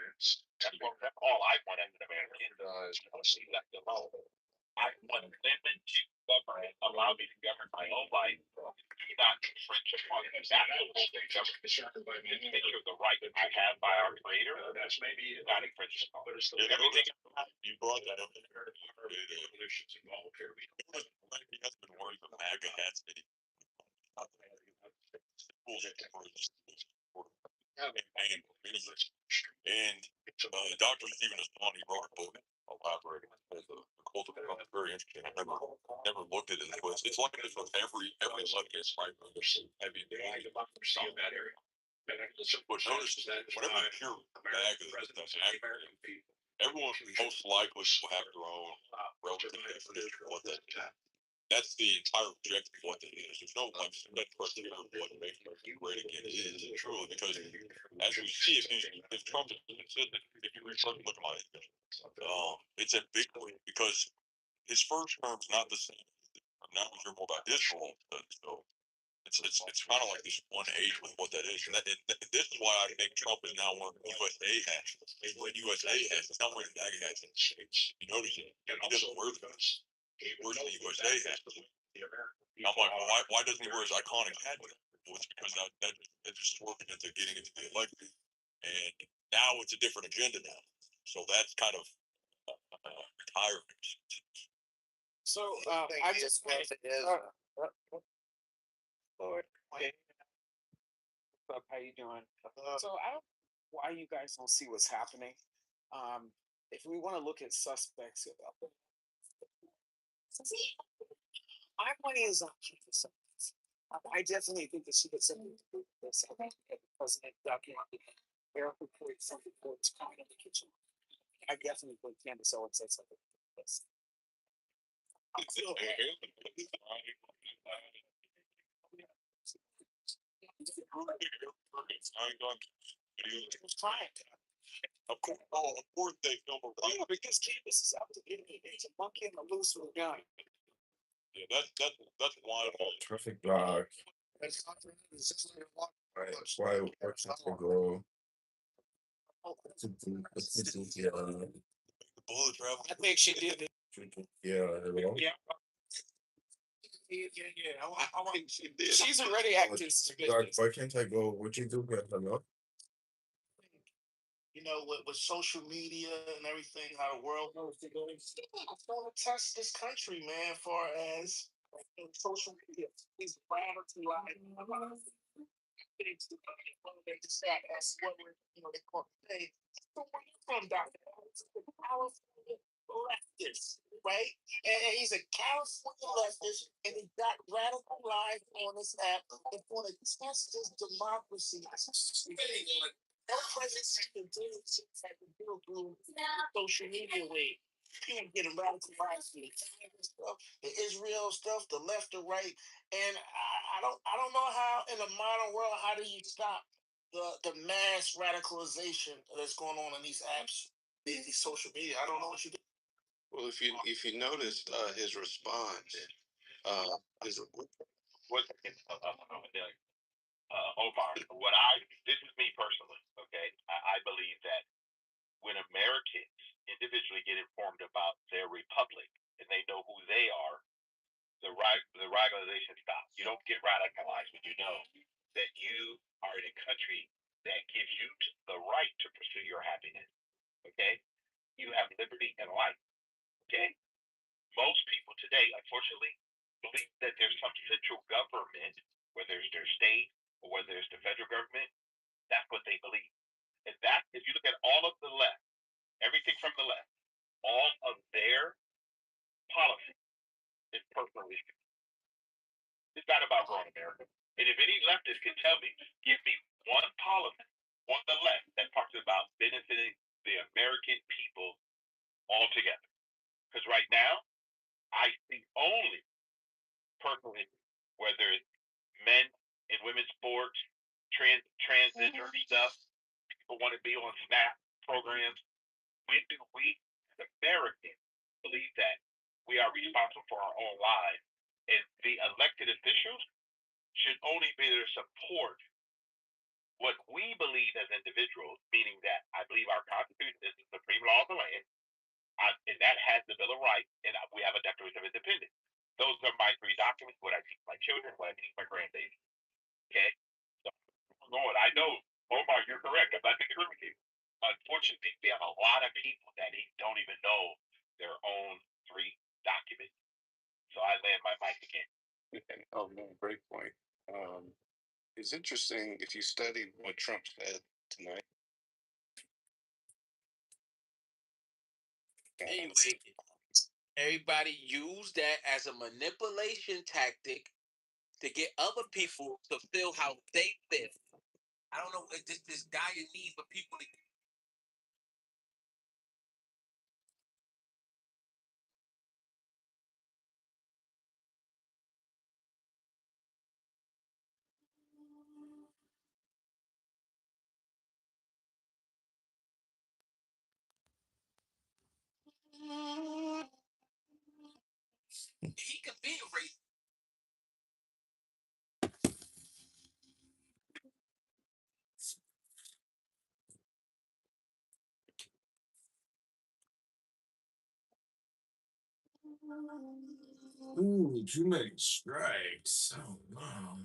That's all I want as an American. I want them to govern, allow me to govern my own life. Do not infringe upon the natural government. Just make sure the right that I have by our Creator is not infringed upon. You brought that up. He has been wearing the MAGA hats that he and Dr. Stephen Aston, he wrote a book elaborating on the cult of Trump. It's very interesting. I never looked at it. It's like this with every leftist, right? Heavy democracy in that area. But notice whenever you hear MAGA, everyone most likely will have their own relative definition of what that is. That's the entire objective of what it is. There's no like criteria of what makes America great again is truly because as we see if Trump is consistent, if you look at my it's a big point because his first term's not the same. Now we hear more about his role, so it's kind of like this one age with what that is, and this is why I think Trump is now wearing USA hats. When USA hats, it's not wearing MAGA hats in the States. You notice it? He doesn't wear those. He wears the USA hat. I'm like, why doesn't he wear his iconic hat? Well, it's because that's just working into getting into the election. and now it's a different agenda now. So that's kind of retirement. So I just Lord, hey, what's up? How you doing? So I don't why you guys don't see what's happening. If we want to look at suspects, our money is on campus. I definitely think that she did something to do with this. I think the president documented Eric reported something for its coming in the kitchen. I definitely think Candace Owens said something to this. Was trying to. Of course they film a Oh, because Candace is out to get me. It's a monkey in a loose with a gun. Yeah, that's why. Traffic block. Right. What's the goal? I think she did it. Yeah, hello? Yeah. I think she did. She's already acting Doc, suspicious. why can't I go? What you do, hello? You know, with social media and everything, how the world knows to go. It's going to test this country, man, far as social media. These radicalized things to they just say that's what we're, they call it. So where you from, Dr. California leftist, right? And he's a California leftist, and he got radicalized on this app and want to test his democracy. No president can do it at the bill through social media way. People getting radicalized for the stuff, the Israel stuff, the left or right, and I don't know how in the modern world how do you stop the mass radicalization that's going on in these apps, these social media. I don't know what you do. Well, if you noticed his response, his Omar, this is me personally, okay? I believe that when Americans individually get informed about their republic and they know who they are, the radicalization stops. You don't get radicalized when you know that you are in a country that gives you the right to pursue your happiness, okay? You have liberty and life, okay? Most people today, unfortunately, believe that there's some central government, whether it's their state or whether it's the federal government. That's what they believe. And that, if you look at all of the left, everything from the left, all of their policy is personal issue. It's not about growing America. And if any leftist can tell me, give me one policy on the left that talks about benefiting the American people altogether. Because right now, I see only personal issues, whether it's men and women's sports, transgender stuff, people want to be on SNAP programs. When do we, as Americans, believe that we are responsible for our own lives? And the elected officials should only be there to support what we believe as individuals, meaning that I believe our Constitution is the supreme law of the land, and that has the Bill of Rights, and we have a Declaration of Independence. Those are my three documents, what I teach my children, what I teach my grandbabies. Okay? So, Lord, I know, Omar, you're correct. I'm not disagreeing with you. Unfortunately, we have a lot of people that don't even know their own three documents. So I land my mic again. oh no, great point. It's interesting if you study what Trump said tonight. Anyway, everybody use that as a manipulation tactic to get other people to feel how they feel. I don't know if this dire need for people to. He could be a racist. Ooh, too many strikes. Oh, wow.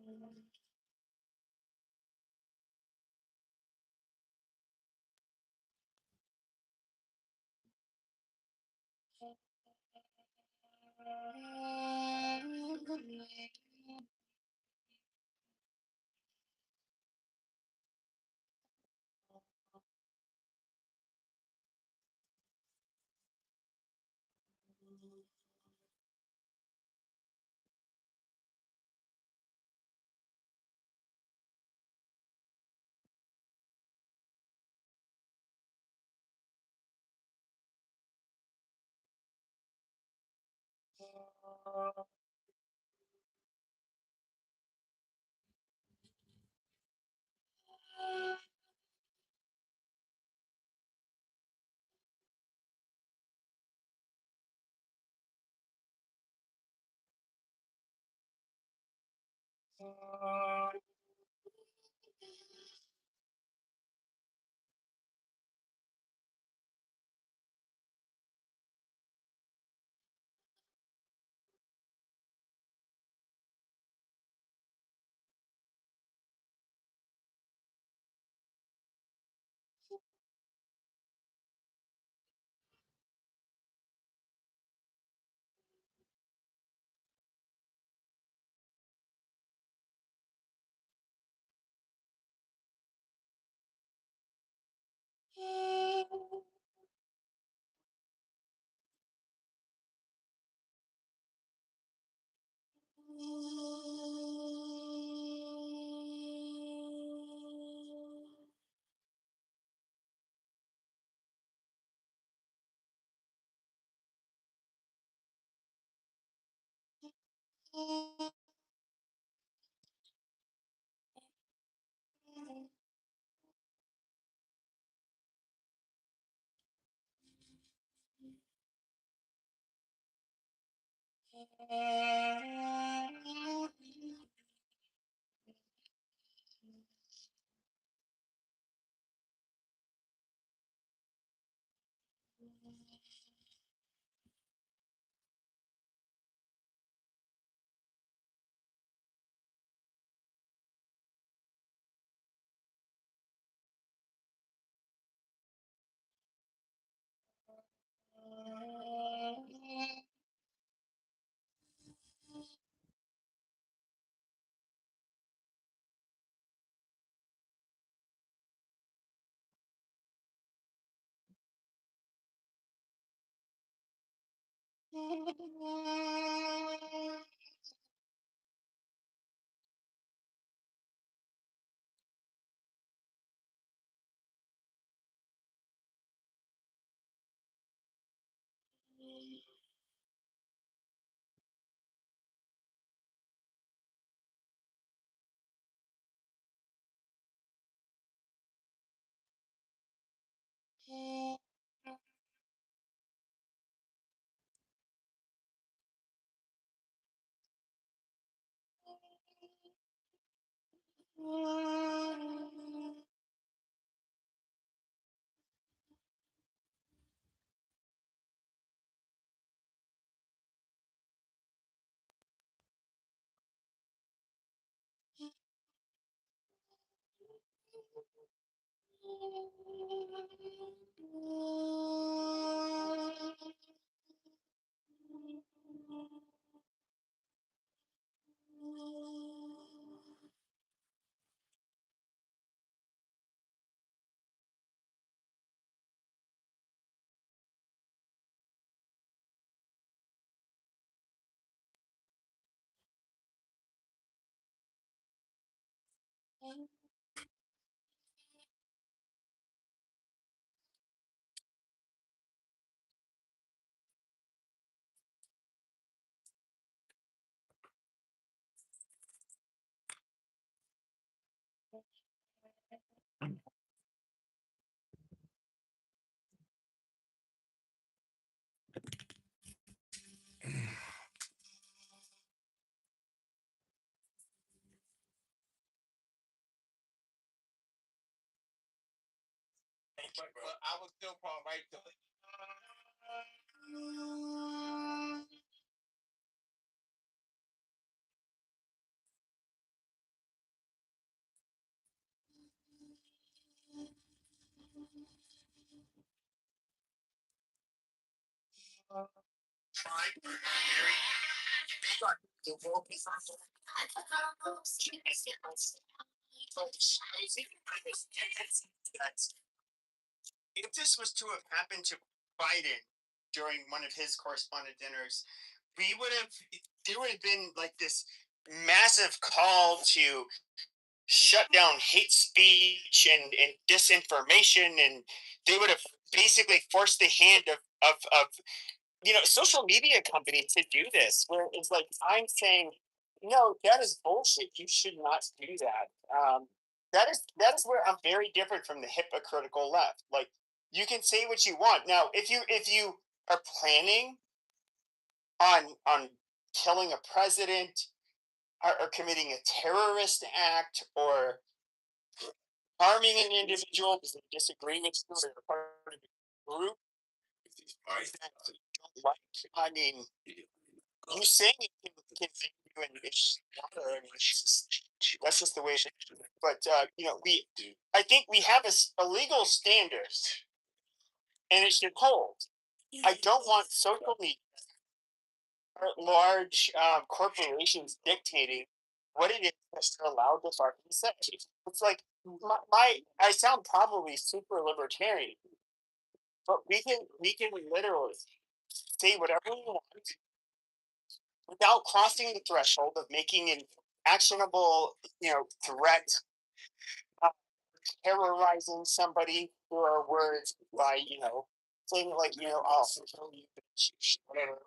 But I was still called right to it. If this was to have happened to Biden during one of his correspondent dinners, there would have been like this massive call to shut down hate speech and disinformation, and they would have basically forced the hand of social media companies to do this, where it's like I'm saying, no, that is bullshit. You should not do that. That is where I'm very different from the hypocritical left. Like you can say what you want. Now, if you are planning on killing a president or committing a terrorist act or harming an individual because they disagree with you or they're part of a group that you don't like, I mean, you saying it can make you an water. I mean, that's just the way it is. But I think we have a legal standard, and it should hold. I don't want social media or large corporations dictating what it is that they're allowed to fucking say. It's like I sound probably super libertarian, but we can literally say whatever we want without crossing the threshold of making an actionable, threat, uh, terrorizing somebody through our words by, saying like, I'll kill you, bitch, whatever.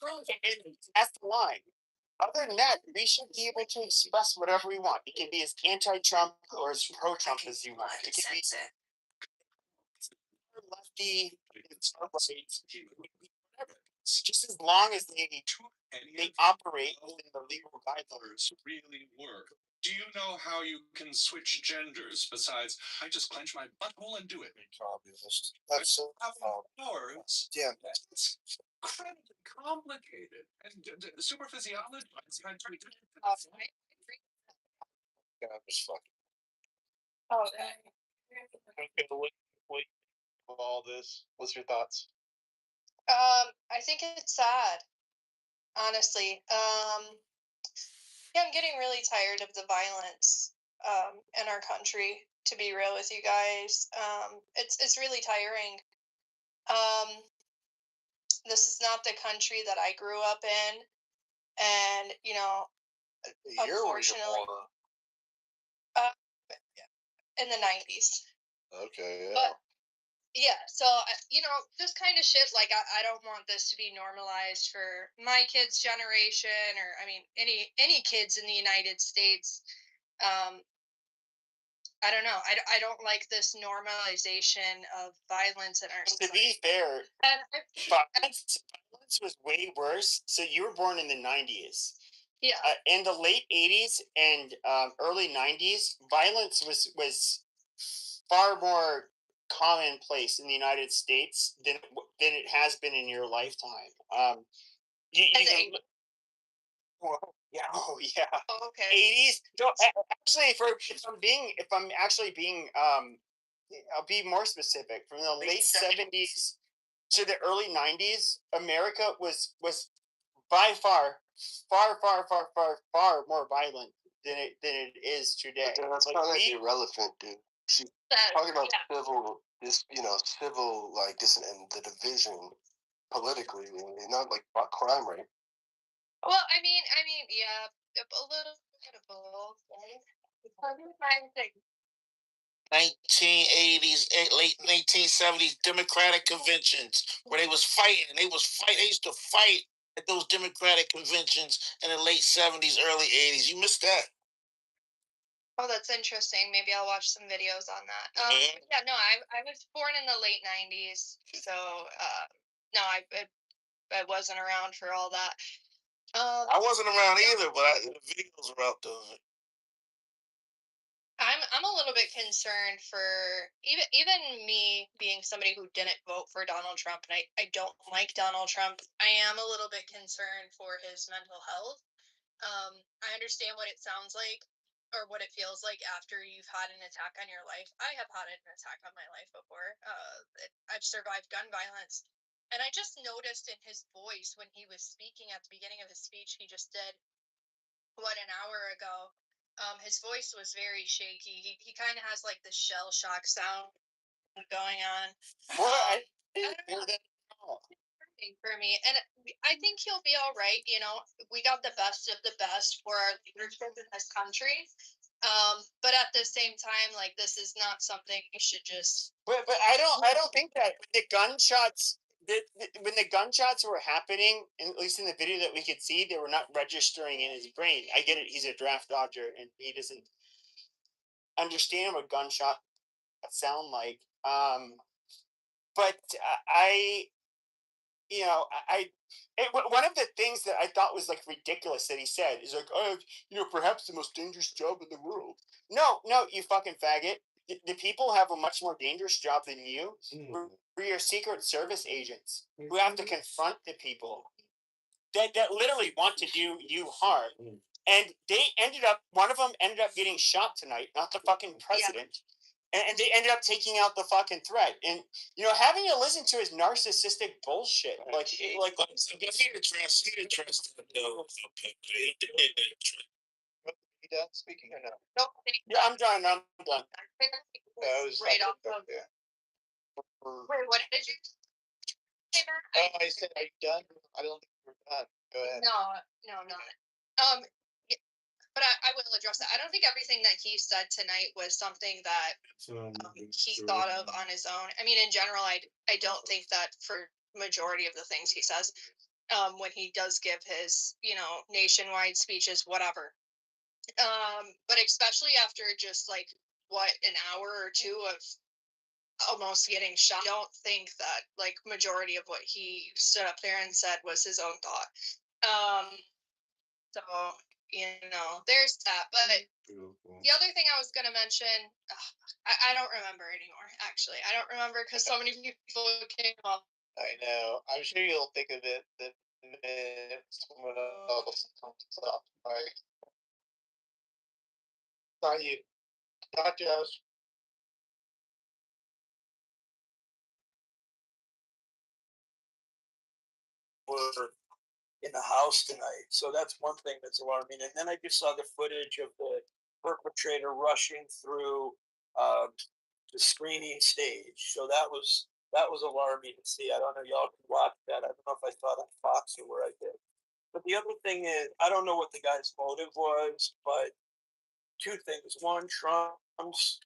And that's the line. Other than that, we should be able to express whatever we want. It can be as anti-Trump or as pro-Trump as you want. It can be lefty, whatever. It's just as long as they operate within the legal guidelines. Really work. Do you know how you can switch genders besides I just clench my butthole and do it? That's so powers. Yeah. It's incredibly complicated. And super physiology. Yeah, I'm just fucking. Okay, wait, all this. What's your thoughts? I think it's sad, honestly. Yeah, I'm getting really tired of the violence in our country. To be real with you guys, it's really tiring. Um, this is not the country that I grew up in, and unfortunately, uh, in the '90s. Okay, yeah. But yeah, so this kind of shit. Like, I don't want this to be normalized for my kids' generation, or I mean, any kids in the United States. I don't know. I don't like this normalization of violence in our society. To be fair, And violence was way worse. So you were born in the 90s. Yeah. In the late 80s and early 90s, violence was far more commonplace in the United States than it has been in your lifetime. Oh yeah. Oh, okay. 80s. No, actually, if I'm actually being I'll be more specific. From the late 70s to the early 90s, America was by far more violent than it is today. But that's kind of irrelevant, dude. See, talking about civil like this and the division politically, not like about crime rate. Well, I mean, yeah, a little bit of both. Right? 1980s, late 1970s Democratic conventions where they was fighting. They used to fight at those Democratic conventions in the late 70s, early 80s. You missed that. Oh, that's interesting. Maybe I'll watch some videos on that. Yeah, no, I was born in the late '90s, so no, I wasn't around for all that. I wasn't around either, but the videos were out there. I'm a little bit concerned for even me being somebody who didn't vote for Donald Trump, and I don't like Donald Trump. I am a little bit concerned for his mental health. I understand what it sounds like, or what it feels like after you've had an attack on your life. I have had an attack on my life before. I've survived gun violence. And I just noticed in his voice when he was speaking at the beginning of his speech he just did, an hour ago, his voice was very shaky. He kind of has like the shell shock sound going on. What? I didn't hear that at all. For me, and I think he'll be all right. You know, we got the best of the best for our leadership in this country. But at the same time, like, this is not something we should just. But I don't think that the gunshots. When the gunshots were happening, at least in the video that we could see, they were not registering in his brain. I get it; he's a draft dodger, and he doesn't understand what gunshot sound like. But one of the things that I thought was like ridiculous that he said is like, oh, perhaps the most dangerous job in the world. No, you fucking faggot. The people have a much more dangerous job than you. We're your Secret Service agents who have to confront the people that literally want to do you harm. And one of them ended up getting shot tonight, not the fucking president. Yeah. And they ended up taking out the fucking threat. And, having to listen to his narcissistic bullshit. You need to trust You done speaking or no? Nope. Yeah, I'm done. I was right off of. there. Wait, what did you say, Oh, I said, are you done? I don't think we're done. Go ahead. No, not. But I will address that. I don't think everything that he said tonight was something that he thought of on his own. I mean, in general, I don't think that for majority of the things he says, when he does give his, nationwide speeches, whatever. But especially after just like an hour or two of almost getting shot, I don't think that like majority of what he stood up there and said was his own thought. So, there's that. But the other thing I was going to mention, I don't remember anymore, actually. I don't remember because so many people came up. I know. I'm sure you'll think of it the minute someone else comes up. Right? Not you. Not Josh. Were in the house tonight. So that's one thing that's alarming. And then I just saw the footage of the perpetrator rushing through the screening stage. So that was alarming to see. I don't know, y'all can watch that. I don't know if I saw it on Fox or where I did. But the other thing is, I don't know what the guy's motive was, but two things. One, Trump's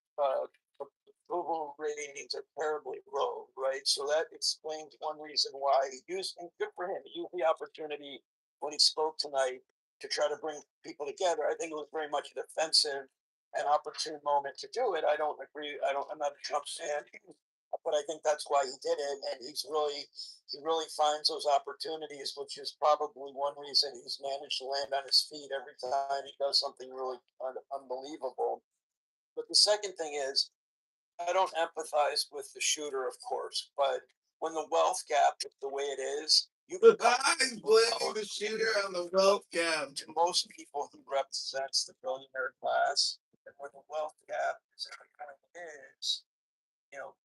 approval ratings are terribly low, right? So that explains one reason why he used, and good for him, he used the opportunity when he spoke tonight to try to bring people together. I think it was very much a defensive and opportune moment to do it. I don't agree. I'm not a Trump fan, but I think that's why he did it. And he really finds those opportunities, which is probably one reason he's managed to land on his feet every time he does something really unbelievable. But the second thing is, I don't empathize with the shooter, of course, but when the wealth gap is the way it is, you can blame the shooter on the wealth gap. To most people, he represents the billionaire class, and when the wealth gap is the kind it is,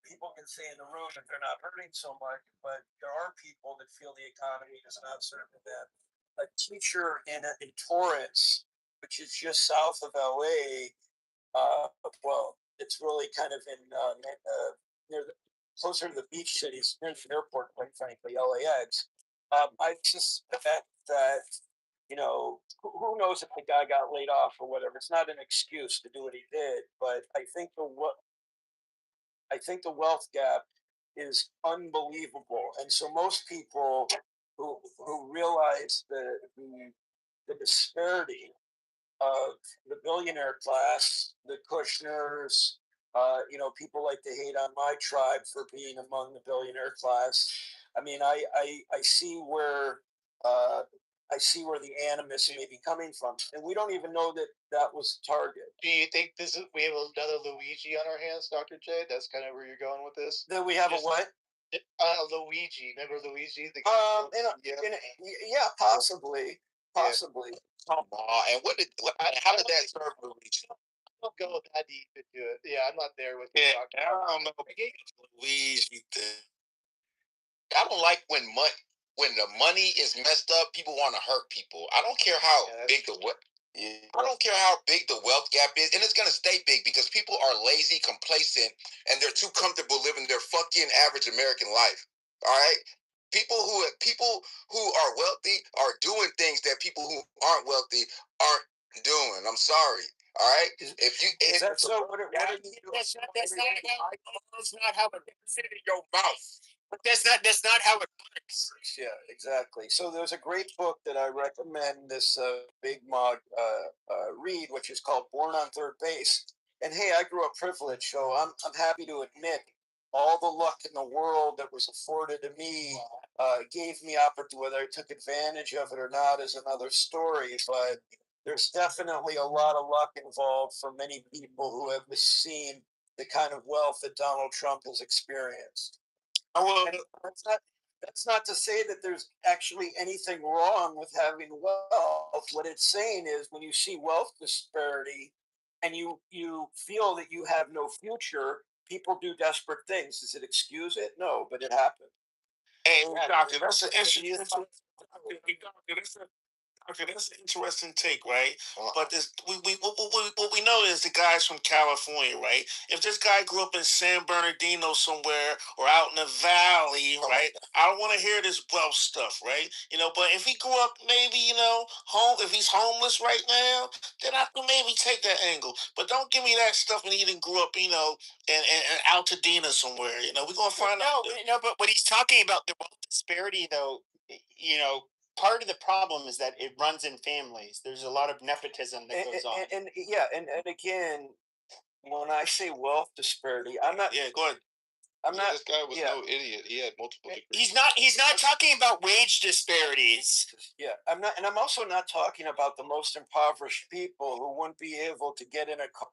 people can say in the room that they're not hurting so much, but there are people that feel the economy is not serving them. A teacher in Torrance, which is just south of LA, well, it's really kind of in closer to the beach cities, near the airport, quite frankly, LAX. I suspect that, who knows if the guy got laid off or whatever. It's not an excuse to do what he did, but I think the wealth gap is unbelievable, and so most people who realize the disparity of the billionaire class, the Kushners, people like to hate on my tribe for being among the billionaire class. I mean, I see where the animus may be coming from, and we don't even know that was target. Do you think we have another Luigi on our hands, Dr. J? That's kind of where you're going with this. That we have a what? Luigi. Remember Luigi? Yeah, possibly. Come on, and how did that serve Luigi? Don't go that deep into it. Yeah, I'm not there with Yeah, you. I don't know. Luigi thing. I don't like when the money is messed up. People want to hurt people. I don't care how big the wealth. I don't care how big the wealth gap is, and it's gonna stay big because people are lazy, complacent, and they're too comfortable living their fucking average American life. All right, people who are wealthy are doing things that people who aren't wealthy aren't doing. I'm sorry. All right, if you Is that so? What are you doing? that's not how it fit in your mouth. But that's not how it works. Yeah, exactly. So there's a great book that I recommend this big mug read, which is called Born on Third Base. And hey, I grew up privileged, so I'm happy to admit all the luck in the world that was afforded to me gave me opportunity. Whether I took advantage of it or not is another story. But there's definitely a lot of luck involved for many people who have seen the kind of wealth that Donald Trump has experienced. And that's not to say that there's actually anything wrong with having wealth. What it's saying is when you see wealth disparity and you feel that you have no future, people do desperate things. Does it excuse it? No, but it happens. Hey, doctor, that's an interesting. Okay, that's an interesting take, right? But this, what we know is the guy's from California, right? If this guy grew up in San Bernardino somewhere or out in the valley, right? I don't want to hear this wealth stuff, right? But if he grew up maybe, home, if he's homeless right now, then I can maybe take that angle. But don't give me that stuff when he didn't grow up, in Altadena somewhere. We're gonna find out. No, but what he's talking about, the wealth disparity, though, part of the problem is that it runs in families. There's a lot of nepotism that goes on. And again, when I say wealth disparity, I'm not. Yeah, go ahead. I'm not. This guy was no idiot. He had multiple degrees. He's not talking about wage disparities. Yeah, I'm not, and I'm also not talking about the most impoverished people who wouldn't be able to get in a car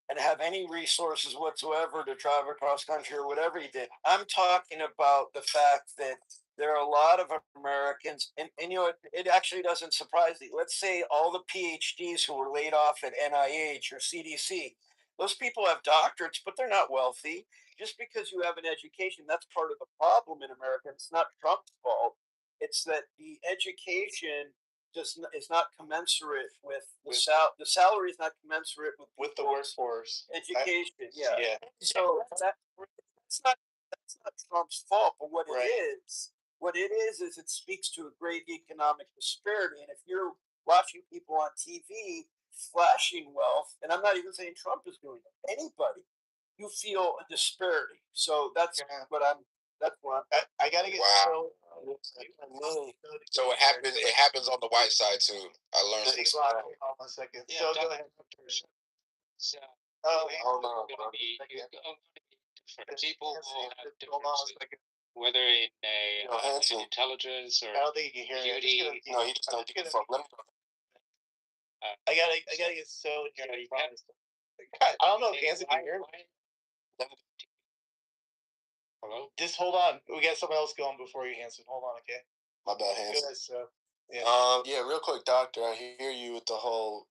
and have any resources whatsoever to drive across country or whatever he did. I'm talking about the fact that there are a lot of Americans, and it actually doesn't surprise me. Let's say all the PhDs who were laid off at NIH or CDC, those people have doctorates, but they're not wealthy. Just because you have an education, that's part of the problem in America. It's not Trump's fault. It's that the education is not commensurate with the salary is not commensurate with the workforce education. So that's not Trump's fault, but what it is it speaks to a great economic disparity. And if you're watching people on TV flashing wealth, and I'm not even saying Trump is doing it, anybody, you feel a disparity. So that's what I'm. That's what I gotta get. Wow. So it happens on the white side too. I learned this. Hold on a second. Yeah, So go ahead. So, Hold on. different people will have Hold on a different, second. whether in intelligence or I don't think you can hear beauty. it. No, he just don't give a fuck. Let me go. I gotta get so in here. I don't know if Hanson can hear me. Hello? Just hold on. We got someone else going before you, Hanson. Hold on, okay? My bad, Hanson. Go ahead, so, Yeah, real quick, doctor. I hear you with the whole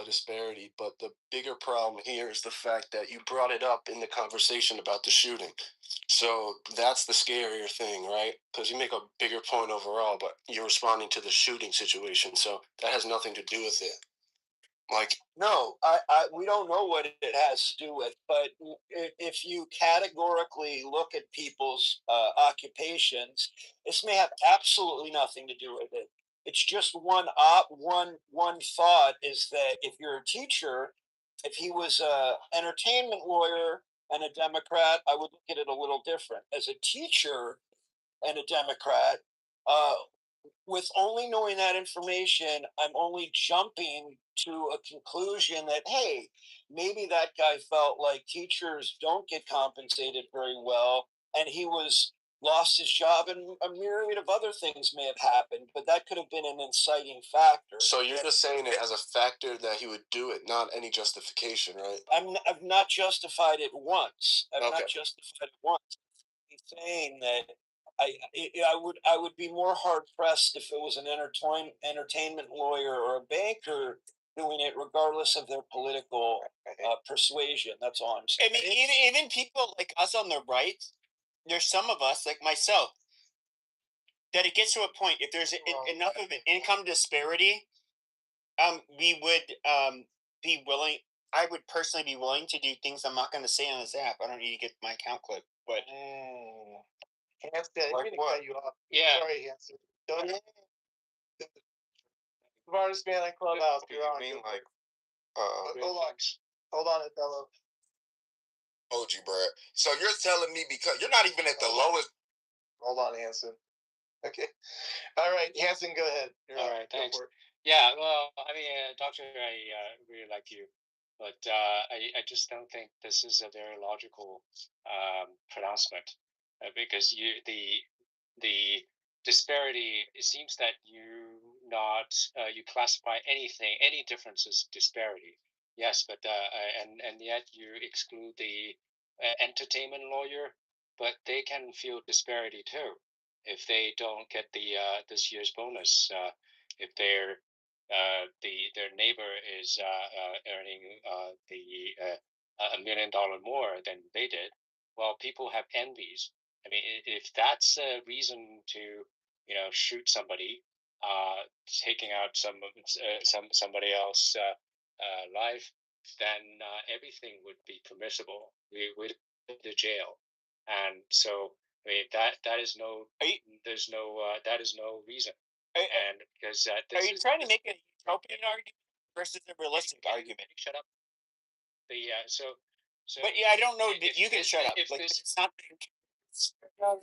disparity, but the bigger problem here is the fact that you brought it up in the conversation about the shooting. So that's the scarier thing, right? Because you make a bigger point overall, but you're responding to the shooting situation, so that has nothing to do with it. Like, no, we don't know what it has to do with, but if you categorically look at people's occupations, this may have absolutely nothing to do with it. It's just one thought is that if you're a teacher, if he was a entertainment lawyer and a Democrat, I would look at it a little different. As a teacher and a Democrat, with only knowing that information, I'm only jumping to a conclusion that, hey, maybe that guy felt like teachers don't get compensated very well, and he lost his job, and a myriad of other things may have happened, but that could have been an inciting factor. so you're just saying it as a factor that he would do it, not any justification, right? I've not justified it once. I've not justified it once. I'm saying that I would be more hard pressed if it was an entertainment lawyer or a banker doing it, regardless of their political persuasion. That's all I'm saying. I mean, even people like us on the right, there's some of us, like myself, that it gets to a point, if there's enough of an income disparity, we would be willing. I would personally be willing to do things I'm not going to say on this app. I don't need to get my account clip, but Hanson, I didn't mean to cut you off. Yeah. Sorry, Hanson. Don't. Smartest man in Clubhouse. You're on. Like, Hold on, Othello. told you, bro. So you're telling me because you're not even at the lowest. Hold on, Hanson. Okay. All right, Hanson, go ahead. All right, thanks. Yeah, well, I mean, Doctor, I really like you, but I just don't think this is a very logical pronouncement because the disparity. It seems that you classify any difference as disparity. Yes, but and yet you exclude the entertainment lawyer, but they can feel disparity too if they don't get the this year's bonus. If their neighbor is earning $1 million more than they did, well, people have envies. I mean, if that's a reason to shoot somebody, taking out somebody else life, then everything would be permissible. We would go to jail, and so I mean that is no reason. And because are you trying to make a utopian argument versus a realistic argument? Shut up. But yeah, I don't know that you can shut up. Like it's not.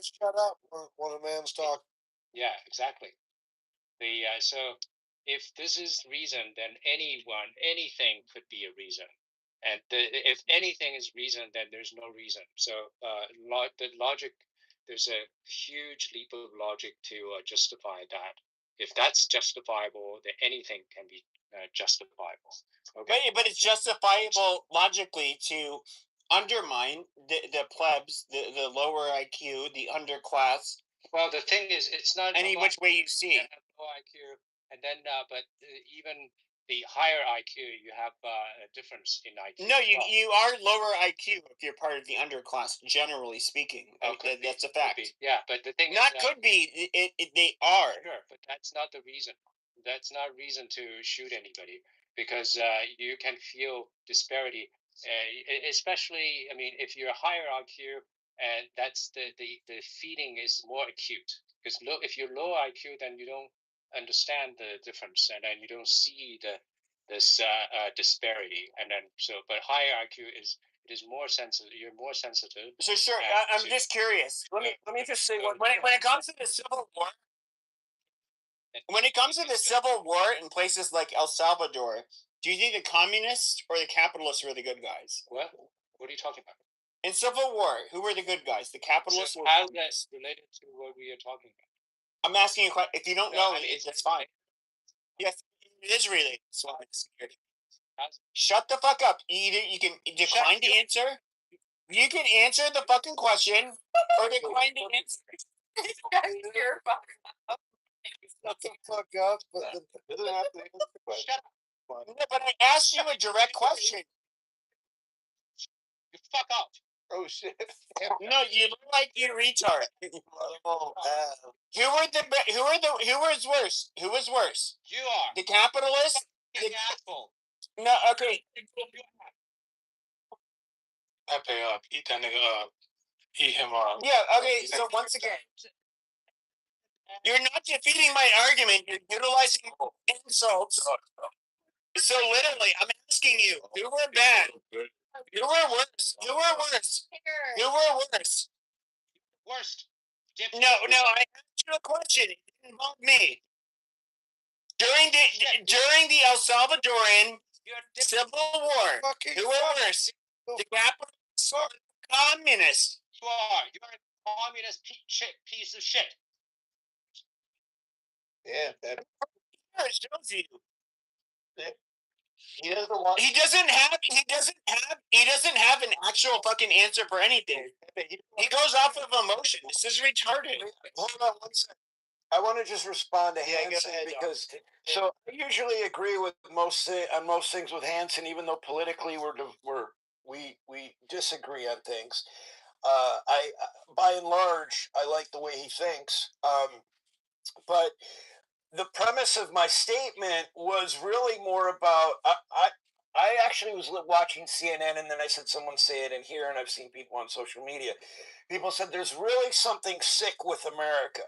Shut up when a man's talking. Yeah, exactly. So if this is reason, then anything could be a reason. And if anything is reason, then there's no reason. So the logic, there's a huge leap of logic to justify that. If that's justifiable, then anything can be justifiable. Okay. But it's justifiable logically to undermine the plebs, the lower IQ, the underclass. Well, the thing is, it's not any which way you see. Low IQ, and then but even the higher IQ, you have a difference in IQ. No, you are lower IQ if you're part of the underclass, generally speaking. That's a fact. Yeah, but the thing not is, could be. They are. Sure, but that's not the reason. That's not reason to shoot anybody because you can feel disparity, especially. I mean, if you're higher IQ, and that's the feeding is more acute because if you're low IQ, then you don't understand the difference, and then you don't see this disparity, and then but higher IQ is more sensitive. You're more sensitive. So sure, I'm just curious. Let me just say when it comes to the Civil War. When it comes to the Civil War in places like El Salvador, do you think the communists or the capitalists were the good guys? What are you talking about? In Civil War, who were the good guys? The capitalists. So how that's related to what we are talking about? I'm asking you a question. If you don't know, that's fine. Yes, it is related. So I'm scared. Shut the fuck up. Either you can decline to answer. You can answer the fucking question or decline to answer. You're Shut the fuck up. But doesn't have to answer the question. Shut up. No, but I asked you a direct question. You fuck up. Oh shit. No, you look like you retard. Oh, who was worse? Who was worse? You are. The capitalists? The asshole. No, okay. I pay up. Eat that nigga up. Eat him up. Yeah, okay, so once again, you're not defeating my argument. You're utilizing insults. So literally, I'm asking you, who were bad? Who were worse? Who were worse? Who were worse? Worst. No, I asked you a question. It didn't involve me. During the El Salvadoran Civil War, who were worse? The capitalists or the communists? You are. You're a communist piece of shit. Yeah, that shows you. He doesn't want. He doesn't have an actual fucking answer for anything. He goes off of emotion. This is retarded. Hold on one second. I want to just respond to Hanson because so I usually agree with most on most things with Hanson, even though politically we disagree on things. I by and large I like the way he thinks, but the premise of my statement was really more about I actually was watching CNN and then I said someone say it in here and I've seen people on social media. People said there's really something sick with America,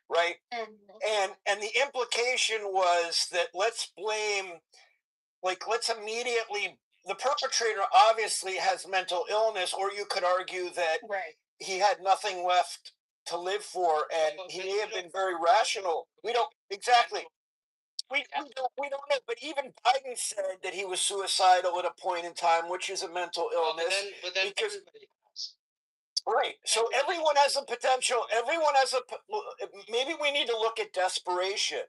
right? And the implication was that let's immediately the perpetrator obviously has mental illness, or you could argue that he had nothing left to live for and he may have been very rational. We don't exactly. We don't know, but even Biden said that he was suicidal at a point in time, which is a mental illness. But then because right, so everyone has a potential. Everyone has a. Maybe we need to look at desperation.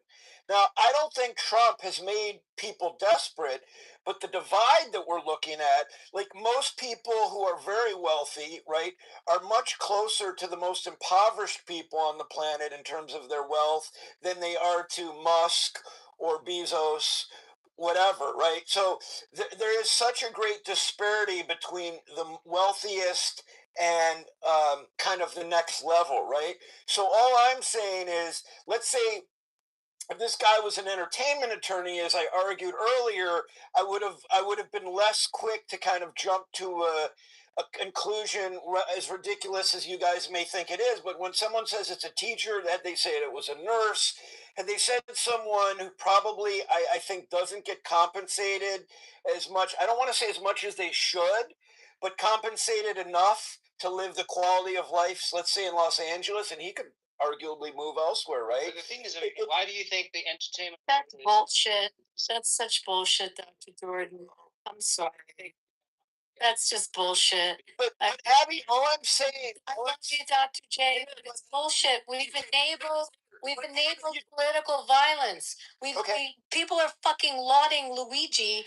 Now, I don't think Trump has made people desperate, but the divide that we're looking at, like most people who are very wealthy, right, are much closer to the most impoverished people on the planet in terms of their wealth than they are to Musk or Bezos, whatever, right? So there is such a great disparity between the wealthiest and kind of the next level, right? So all I'm saying is, let's say if this guy was an entertainment attorney, as I argued earlier, I would have been less quick to kind of jump to a conclusion as ridiculous as you guys may think it is. But when someone says it's a teacher, that they say it was a nurse, and they said someone who probably I think doesn't get compensated as much. I don't want to say as much as they should, but compensated enough to live the quality of life, let's say in Los Angeles, and he could arguably move elsewhere, right? But the thing is, why do you think the entertainment? That's bullshit. That's such bullshit, Dr. Jordan. I'm sorry. That's just bullshit. But Abby, all I'm saying, I love you, Dr. J, but it's bullshit. We've enabled political violence. People are fucking lauding Luigi.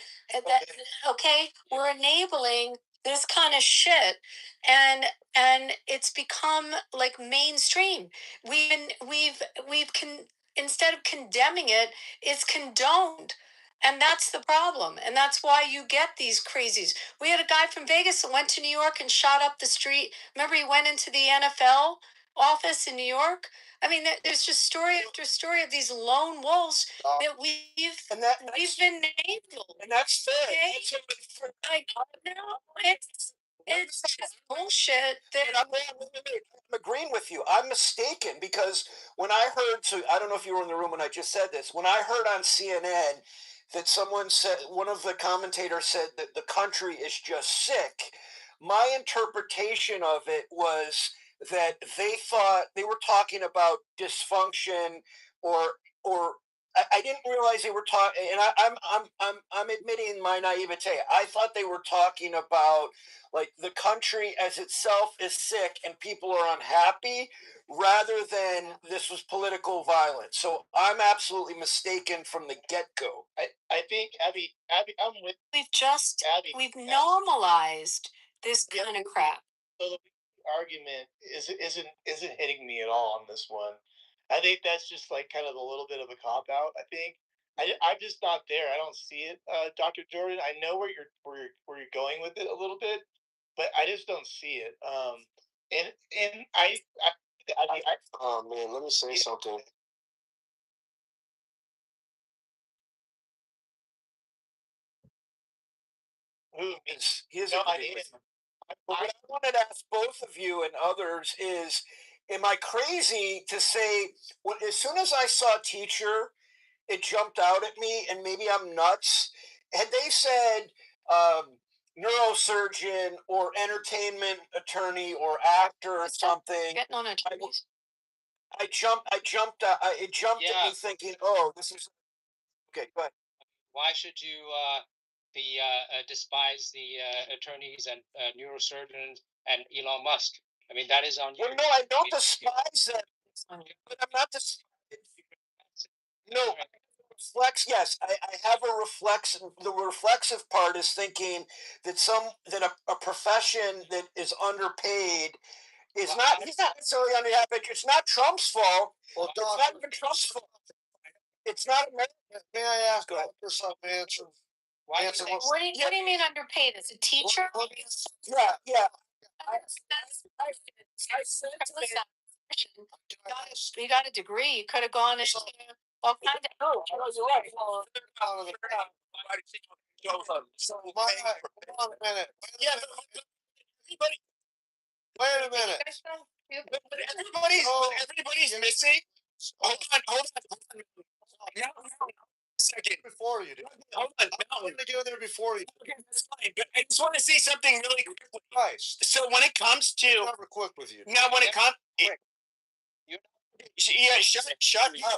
Okay, we're enabling this kind of shit, and it's become like mainstream. Instead of condemning it, it's condoned. And that's the problem. And that's why you get these crazies. We had a guy from Vegas that went to New York and shot up the street. Remember, he went into the NFL office in New York? I mean, there's just story after story of these lone wolves that we've enabled. And that's fair. Okay? It's just bullshit. I'm agreeing with you. I'm mistaken because when I heard, so I don't know if you were in the room when I just said this, when I heard on CNN that someone said, one of the commentators said that the country is just sick, my interpretation of it was that they thought they were talking about dysfunction or I didn't realize they were talking, and I'm admitting my naivete. I thought they were talking about like the country as itself is sick and people are unhappy, rather than this was political violence. So I'm absolutely mistaken from the get-go. I think Abby, I'm with. We've normalized this kind of crap. So the argument isn't hitting me at all on this one. I think that's just like kind of a little bit of a cop out. I think I'm just not there. I don't see it, Dr. Jordan. I know where you're going with it a little bit, but I just don't see it. And oh man, let me say something. Here's no idea. What I wanted to ask both of you and others is, am I crazy to say, as soon as I saw teacher, it jumped out at me, and maybe I'm nuts. Had they said neurosurgeon or entertainment attorney or actor or something, getting on attorneys. It jumped at me thinking, oh, this is okay. Go ahead. Why should you despise the attorneys and neurosurgeons and Elon Musk? I mean, that is on you. Well, no, I don't despise them, but I'm not no. Yes, I have a reflex. The reflexive part is thinking that a profession that is underpaid is not necessarily underpaid. It's not Trump's fault. Well, it's not even Trump's fault. It's not America. May I ask for some answer? What do you mean underpaid? As a teacher? Yeah. You got a degree. You could have gone into all kinds of. No, you're right. Hold on a minute. Yeah, Wait a minute. but everybody's missing. Hold on. Now, a second. Before you do. Hold on. I'm going to get there before you. Okay, that's fine. But I just want to say something really quickly. Christ. So when it comes to Never quick with you. now, when it comes, yeah, shut up.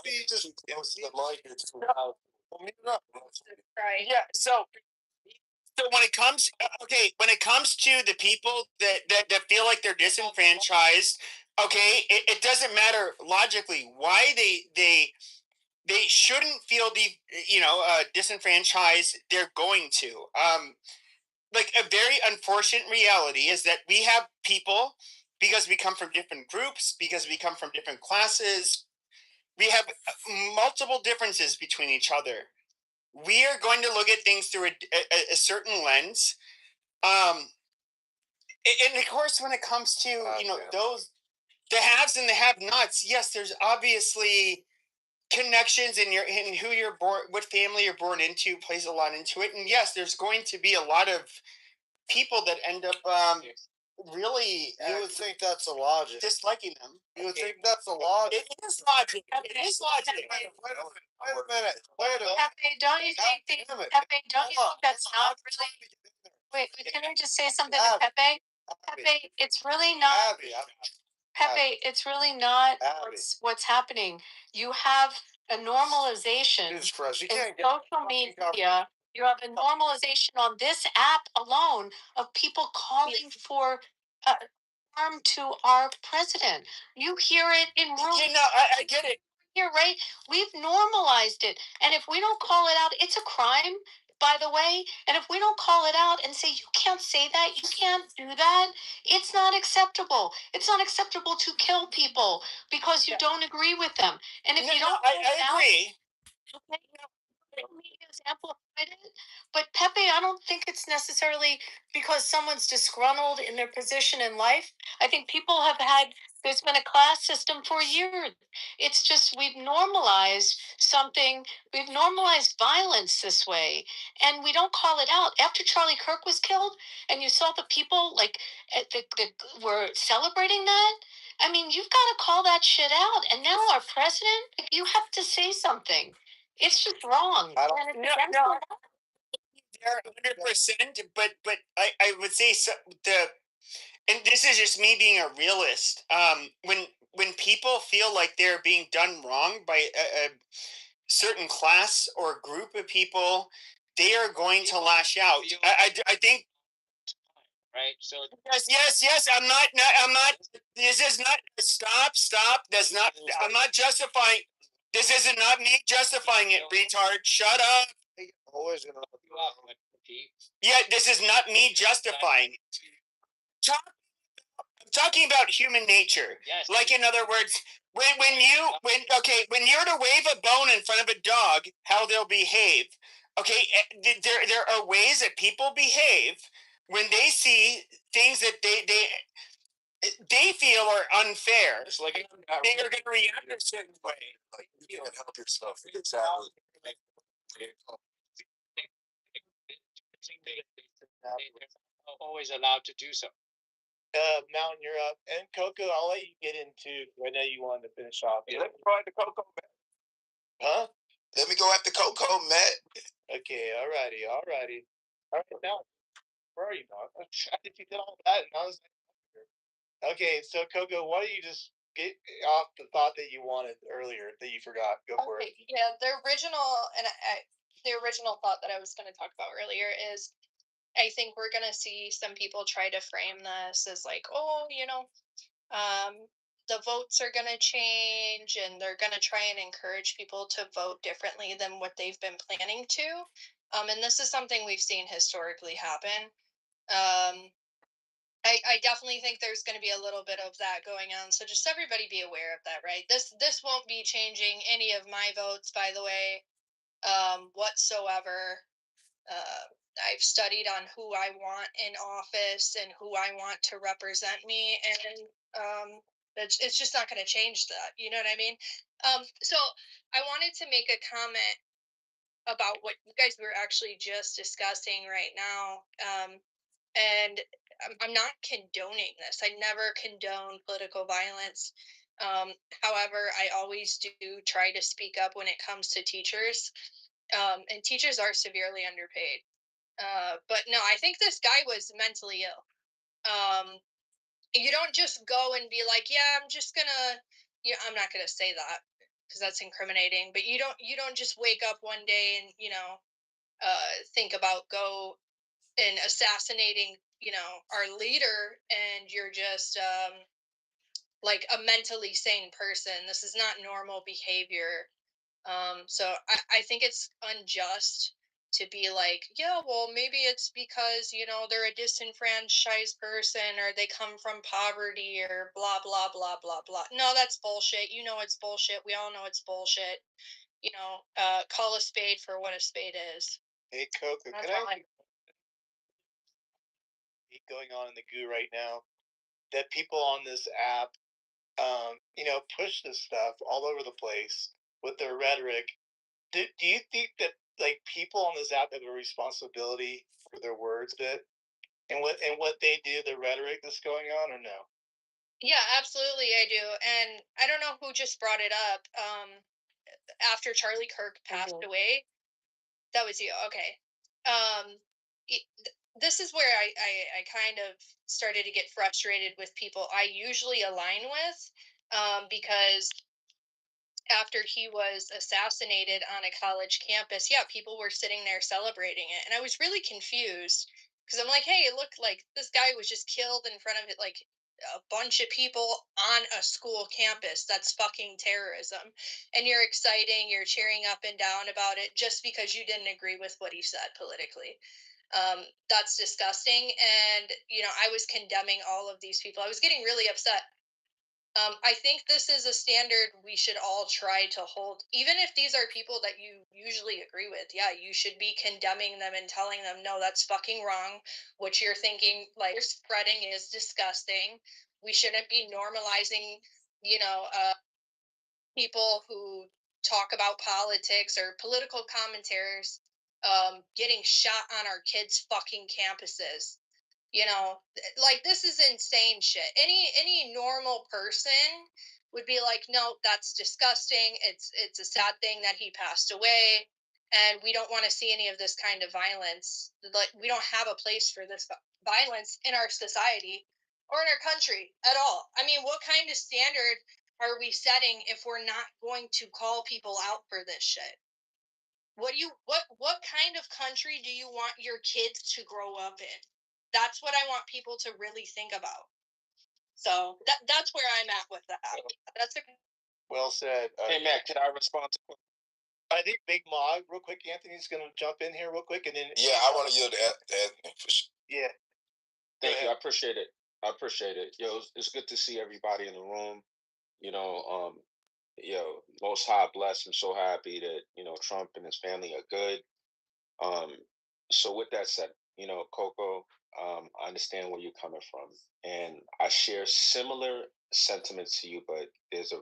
You just close the mic. It's Right. Yeah. So when it comes, when it comes to the people that feel like they're disenfranchised, okay, it doesn't matter logically why they shouldn't feel disenfranchised. They're going to. Like a very unfortunate reality is that we have people, because we come from different groups, because we come from different classes, we have multiple differences between each other. We are going to look at things through a certain lens. And of course, when it comes to those the haves and the have-nots, yes, there's obviously connections in who you're born, what family you're born into plays a lot into it, and yes, there's going to be a lot of people that end up really. You would think that's a logic. Disliking them. You would think that's a logic. It is logic. It is logic. Wait a minute. Pepe, don't you think that's not really? Wait, can I just say something to Pepe? Pepe, it's really not. Pepe, it's really not what's happening. You have a normalization in social media. You have a normalization on this app alone of people calling for harm to our president. You hear it in rooms. I get it. Here, right? We've normalized it, and if we don't call it out, it's a crime. By the way, and if we don't call it out and say you can't say that, you can't do that, it's not acceptable. It's not acceptable to kill people because you don't agree with them. And if you don't, I agree. Media's amplified it, but Pepe, I don't think it's necessarily because someone's disgruntled in their position in life. I think people have had. There's been a class system for years. It's just we've normalized something. We've normalized violence this way, and we don't call it out. After Charlie Kirk was killed, and you saw the people that were celebrating that. I mean, you've got to call that shit out. And now our president, you have to say something. It's just wrong. No, they're 100%. But I would say and this is just me being a realist. When people feel like they're being done wrong by a certain class or group of people, they are going to lash out. I think. Right. So yes. I'm not. This is not. Stop. That's not. I'm not justifying. This isn't not me justifying it, retard. Shut up. Always gonna. Yeah, this is not me justifying it. I'm talking about human nature. Yes. Like, in other words, when you're to wave a bone in front of a dog, how they'll behave. Okay, there are ways that people behave when they see things that they feel are unfair. It's like they are going to react a certain way. Like, you can't help yourself. Exactly. Always allowed to do so. Mountain, you're up, and Coco, I'll let you get into. I know you wanted to finish off. Yeah, let me go after Coco, man. Huh? Let me go after Coco, Matt. Okay, alrighty. All right, now, where are you, Mark? Did you get all that? And I was okay. So Coco, why don't you just get off the thought that you wanted earlier that you forgot? Go for it. Yeah, the original thought that I was going to talk about earlier is I think we're going to see some people try to frame this as like, oh, the votes are going to change and they're going to try and encourage people to vote differently than what they've been planning to. And this is something we've seen historically happen. I definitely think there's going to be a little bit of that going on. So just everybody be aware of that, right? This won't be changing any of my votes, by the way, whatsoever. I've studied on who I want in office and who I want to represent me, and it's just not going to change that. You know what I mean? So I wanted to make a comment about what you guys were actually just discussing right now. And I'm not condoning this. I never condone political violence. However, I always do try to speak up when it comes to teachers. And teachers are severely underpaid. But no, I think this guy was mentally ill. You don't just go and be like, yeah, I'm just gonna, yeah, I'm not gonna say that because that's incriminating. But you don't just wake up one day and think about go and assassinating our leader, and you're just like a mentally sane person. This is not normal behavior. So I think it's unjust to be like, yeah, well, maybe it's because, they're a disenfranchised person or they come from poverty or blah, blah, blah, blah, blah. No, that's bullshit. You know it's bullshit. We all know it's bullshit. Call a spade for what a spade is. Hey, Coco, That's can all I going on in the goo right now that people on this app, push this stuff all over the place with their rhetoric. Do you think that like people on this app have a responsibility for their words bit and what they do, the rhetoric that's going on, or no? Yeah, absolutely, I do. And I don't know who just brought it up. After Charlie Kirk passed away, that was you. Okay. This is where I kind of started to get frustrated with people I usually align with, because after he was assassinated on a college campus, yeah, people were sitting there celebrating it. And I was really confused because I'm like, hey, look, like this guy was just killed in front of it, like a bunch of people on a school campus. That's fucking terrorism. And you're exciting, you're cheering up and down about it just because you didn't agree with what he said politically. That's disgusting. And, I was condemning all of these people. I was getting really upset. I think this is a standard we should all try to hold. Even if these are people that you usually agree with, yeah, you should be condemning them and telling them, no, that's fucking wrong. What you're thinking, like, you're spreading is disgusting. We shouldn't be normalizing, people who talk about politics or political commentators getting shot on our kids' fucking campuses. Like this is insane shit. Any normal person would be like, no, that's disgusting. It's a sad thing that he passed away, and we don't want to see any of this kind of violence. Like we don't have a place for this violence in our society or in our country at all. I mean, what kind of standard are we setting if we're not going to call people out for this shit? What kind of country do you want your kids to grow up in? That's what I want people to really think about. So that's where I'm at with that. That's a Well said. Hey, Matt, can I respond to I think Big Mog, real quick, Anthony's going to jump in here real quick, and then Yeah, I want to yield to Anthony for sure. yeah. Thank you. I appreciate it. I appreciate it. It's good to see everybody in the room. Most High bless. I'm so happy that Trump and his family are good. So with that said, Coco, I understand where you're coming from, and I share similar sentiments to you. But there's a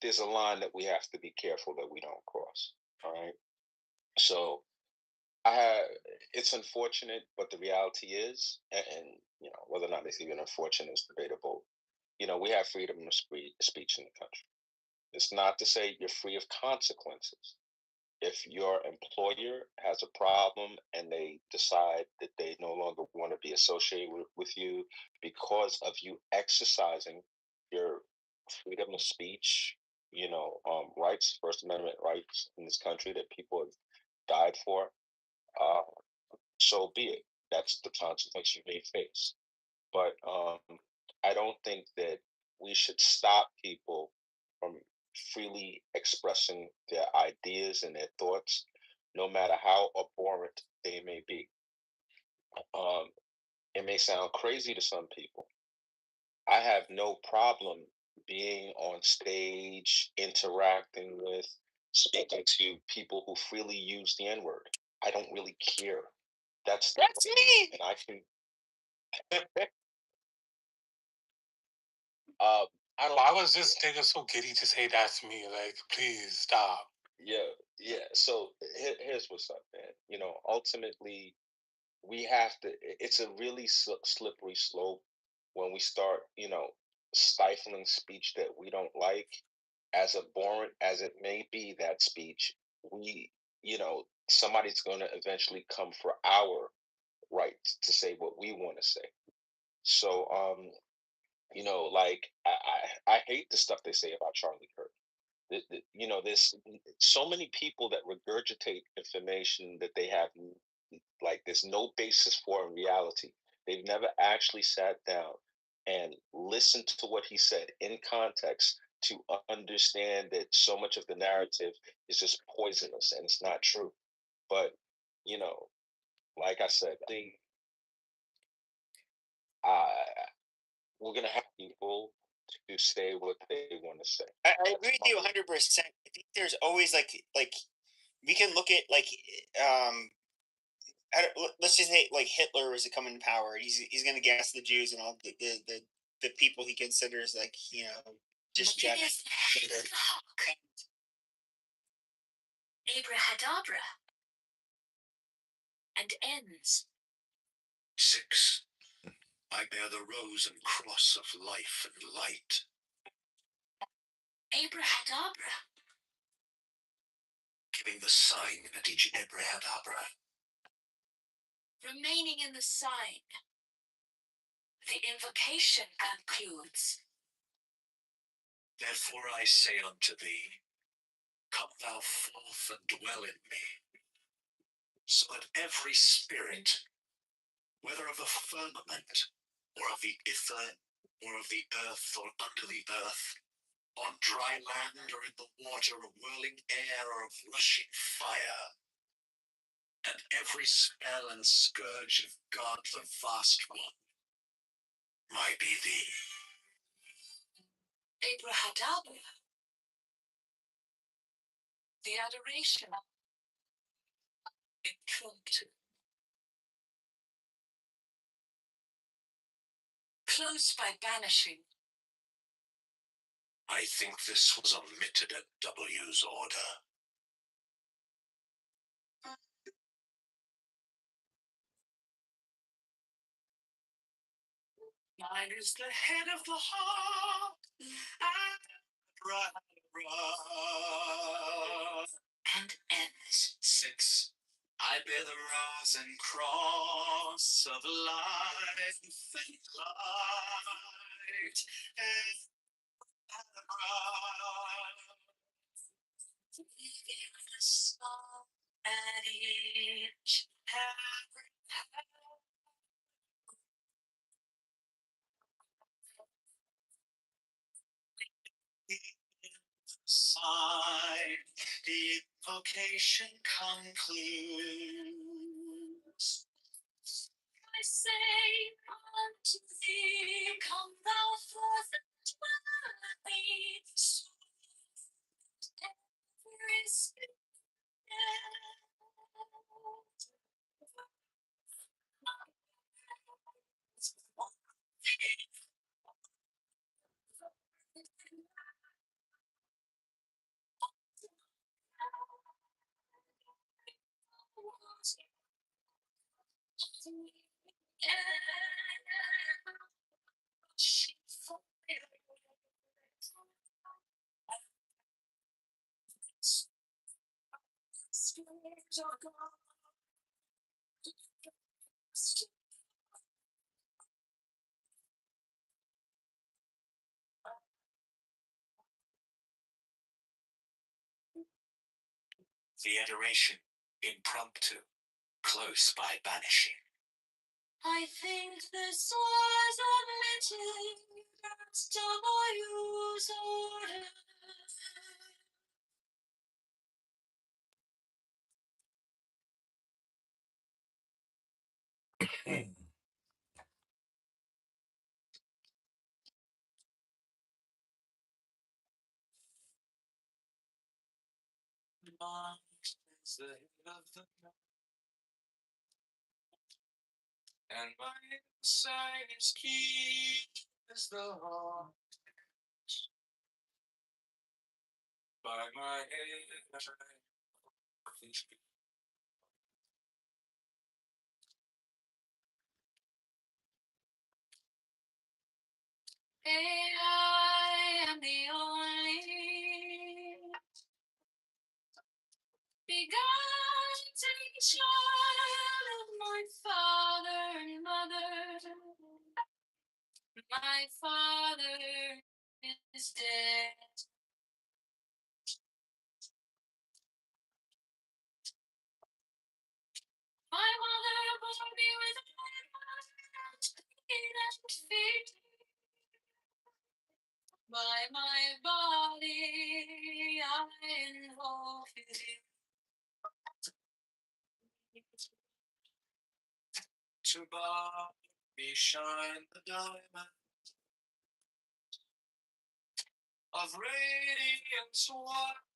there's a line that we have to be careful that we don't cross. All right. So it's unfortunate, but the reality is, and whether or not it's even unfortunate is debatable. We have freedom of speech in the country. It's not to say you're free of consequences. If your employer has a problem and they decide that they no longer want to be associated with you because of you exercising your freedom of speech, rights, First Amendment rights in this country that people have died for, uh, so be it. That's the consequence you may face. But I don't think that we should stop people from freely expressing their ideas and their thoughts, no matter how abhorrent they may be. Um, it may sound crazy to some people. I have no problem being on stage, interacting with, speaking to people who freely use the N word. I don't really care. That's me. and I can. I don't. Why was this nigga so giddy to say that to me? Like, please stop. Yeah, yeah. So here's what's up, man. Ultimately, we have to. It's a really slippery slope when we start, stifling speech that we don't like, as abhorrent as it may be. That speech, we, somebody's going to eventually come for our right to say what we want to say. So, like I hate the stuff they say about Charlie Kirk. There's so many people that regurgitate information that they have, like, there's no basis for in reality. They've never actually sat down and listened to what he said in context to understand that so much of the narrative is just poisonous and it's not true. But, you know, like I said, I think uh, we're gonna have people to say what they want to say. I agree with you 100%. I think there's always like we can look at let's just say like Hitler was to come in power. He's gonna gas the Jews and all the people he considers like just Abrahadabra. And ends. 6. I bear the rose and cross of life and light. Abrahadabra. Giving the sign at each Abrahadabra. Remaining in the sign. The invocation concludes. Therefore I say unto thee, come thou forth and dwell in me, so that every spirit, whether of the firmament, or of the ether, or of the earth, or under the earth, on dry land, or in the water, or whirling air, or of rushing fire, and every spell and scourge of God the vast one, might be thee. Abrahadabra. The adoration. Impromptu. Close by banishing. I think this was omitted at W's order. Mine is the head of the heart. And ends. 6. I bear the rose and cross of life and light. And The song at each sign, the invocation concludes. I say unto thee, come thou forth and dwell with me. Every spirit. The adoration, impromptu, close by banishing. I think this was admitted as W's order. Is the head of the and my inside is key is the heart by my head. Hey, I am the only begotten child of my father and mother. My father is dead. My mother bore me with pain and fear. By my body I invoke thee. To body shine the diamond of radiance white.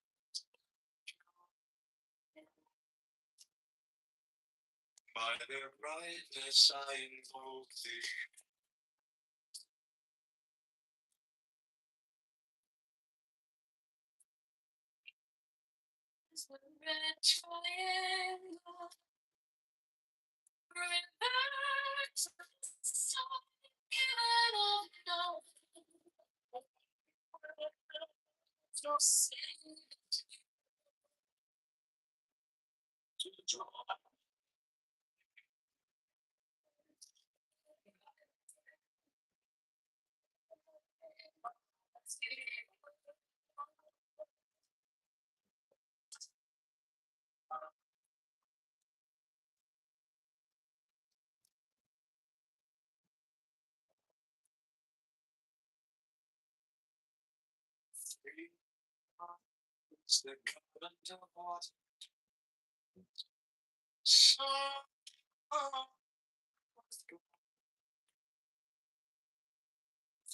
By their brightness I invoke thee. The red triangle reverse so given of no sin to draw. It's the covenant of water. So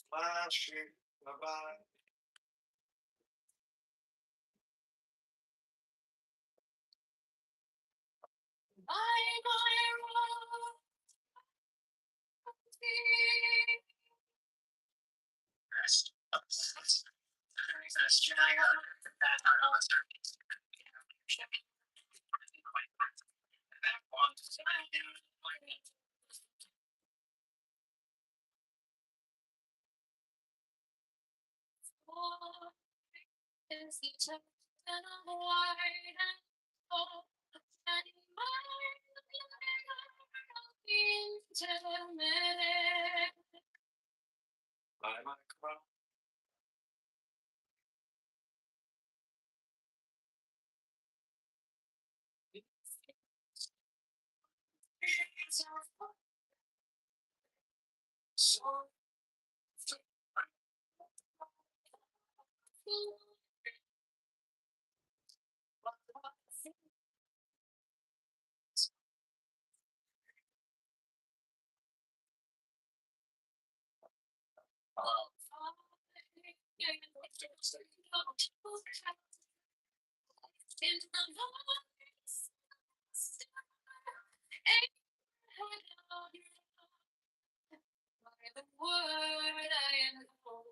flashing by. By my road. Is the turn of white and gold, and intermittent by my cross. So the word I am called.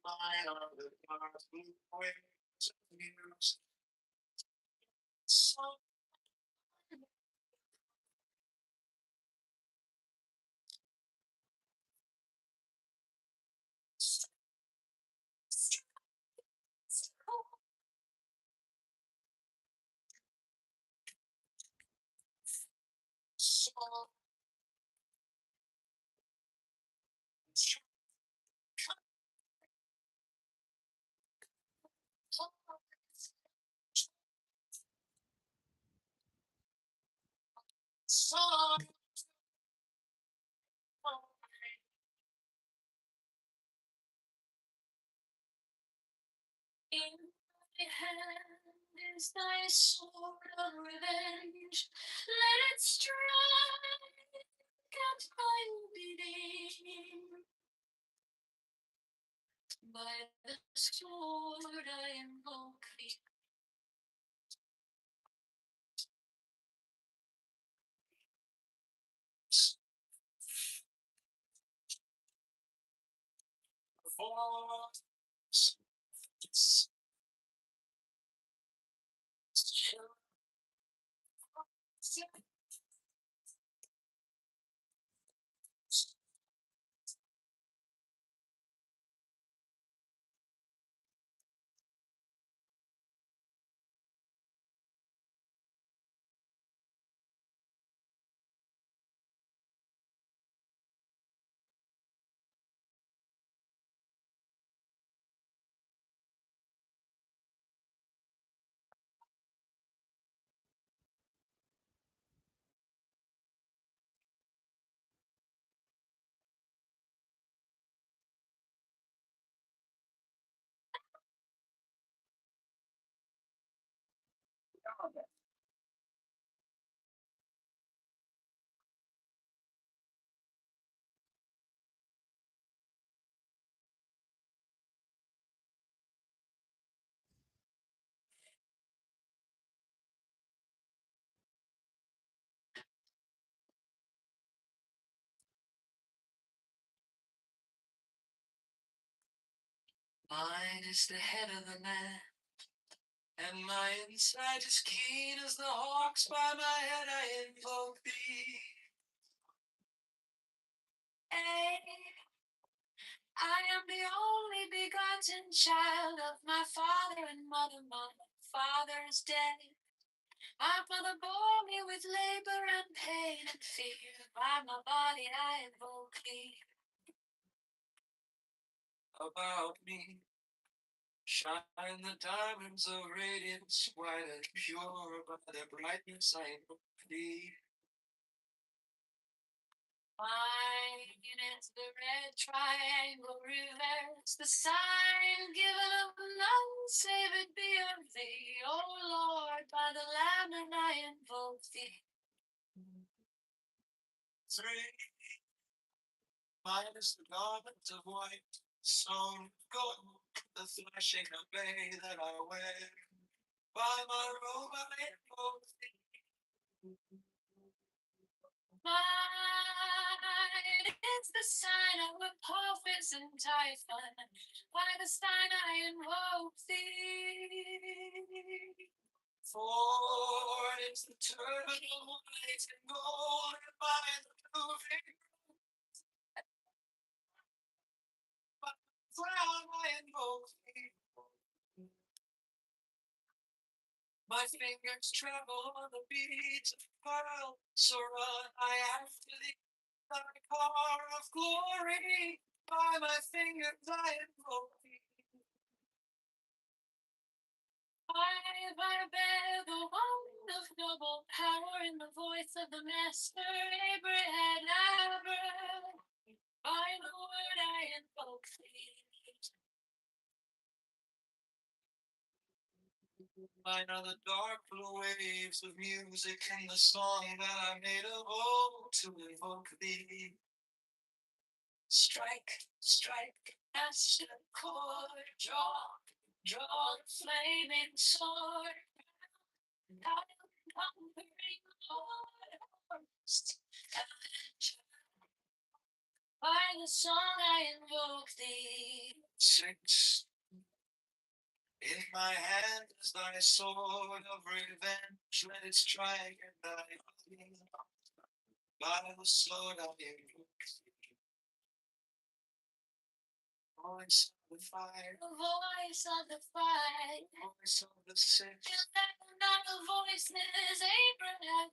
My are the dark blue waves of music. So In my hand is thy sword of revenge. Let it strike at my bidding. By the sword I invoke thee. Mine is the head of the man, and my insight is keen as the hawks. By my head I invoke thee. I am the only begotten child of my father and mother. My father is dead. My mother bore me with labor and pain and fear. By my body I invoke thee. About me shine the diamonds of radiance, white and pure. By their brightness I invoke thee. Mine is the red triangle reverse, the sign given of none save it be of thee, O Lord, by the Lamb, and I invoke thee. 3. Mine is the garment of white, sewn with gold, the flashing of bay that I wear. By my robe I invoke thee. Mine is the sign of Apophis and Typhon. By the sign I invoke thee. 4 is the turban of white and gold, and by the moving crown I invoke thee. My fingers tremble on the beads of pearl, so run I after thee, thy car of glory. By my fingers I invoke thee. I bear the wand of noble power in the voice of the master Abraham. By the word I invoke thee. Mine are the dark blue waves of music and the song that I made of old to invoke thee. Strike, strike, master chord, draw the flaming sword. I am conquering Lord, by the song I invoke thee. 6. In my hand is thy sword of revenge, let it strike at thy body. By the sword I invoke thee. Voice of the fire, the voice of the fire, voice of the six. Not the voices, Abraham,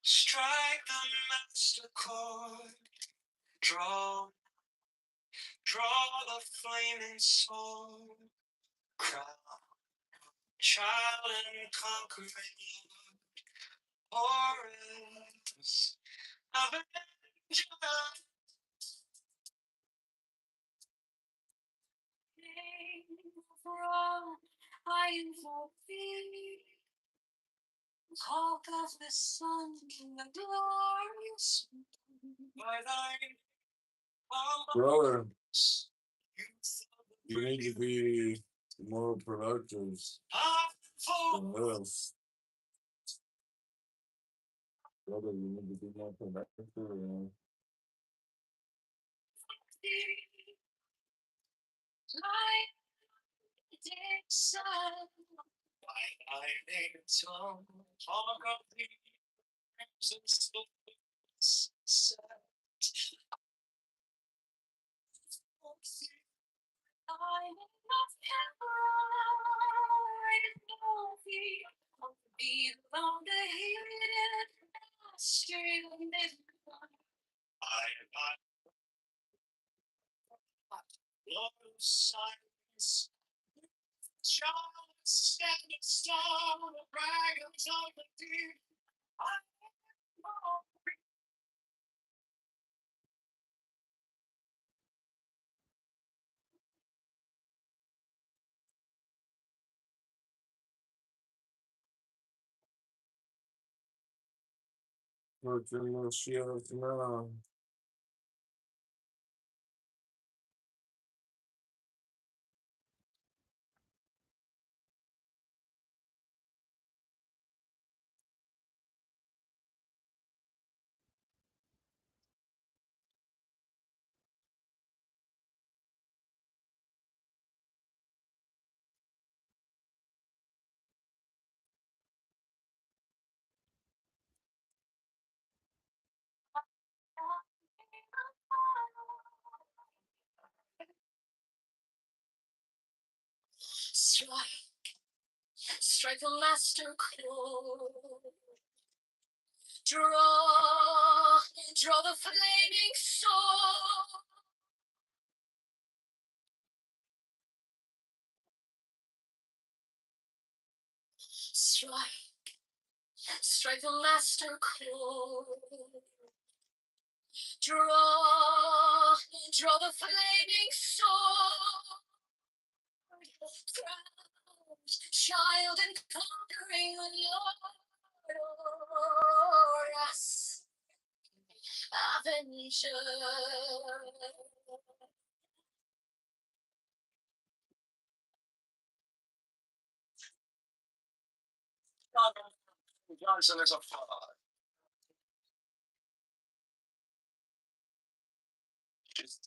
Strike the master chord. Draw the flaming sword. Crown, child and conquering Horus, Avenger. I invoke thee. Call of the sun, the glorious by thine. Brother, you need to be more productive. Yes. Brother, you need to be more productive. Talk of the be on the hidden stream. I am not Lord of silence. Child standing strong, dragons of the deep. Working my shield now. Strike the master chord. Draw the flaming sword. Strike the master chord. Draw the flaming sword. Child and conquering Lord, yes, Avenger. Johnson is a fraud.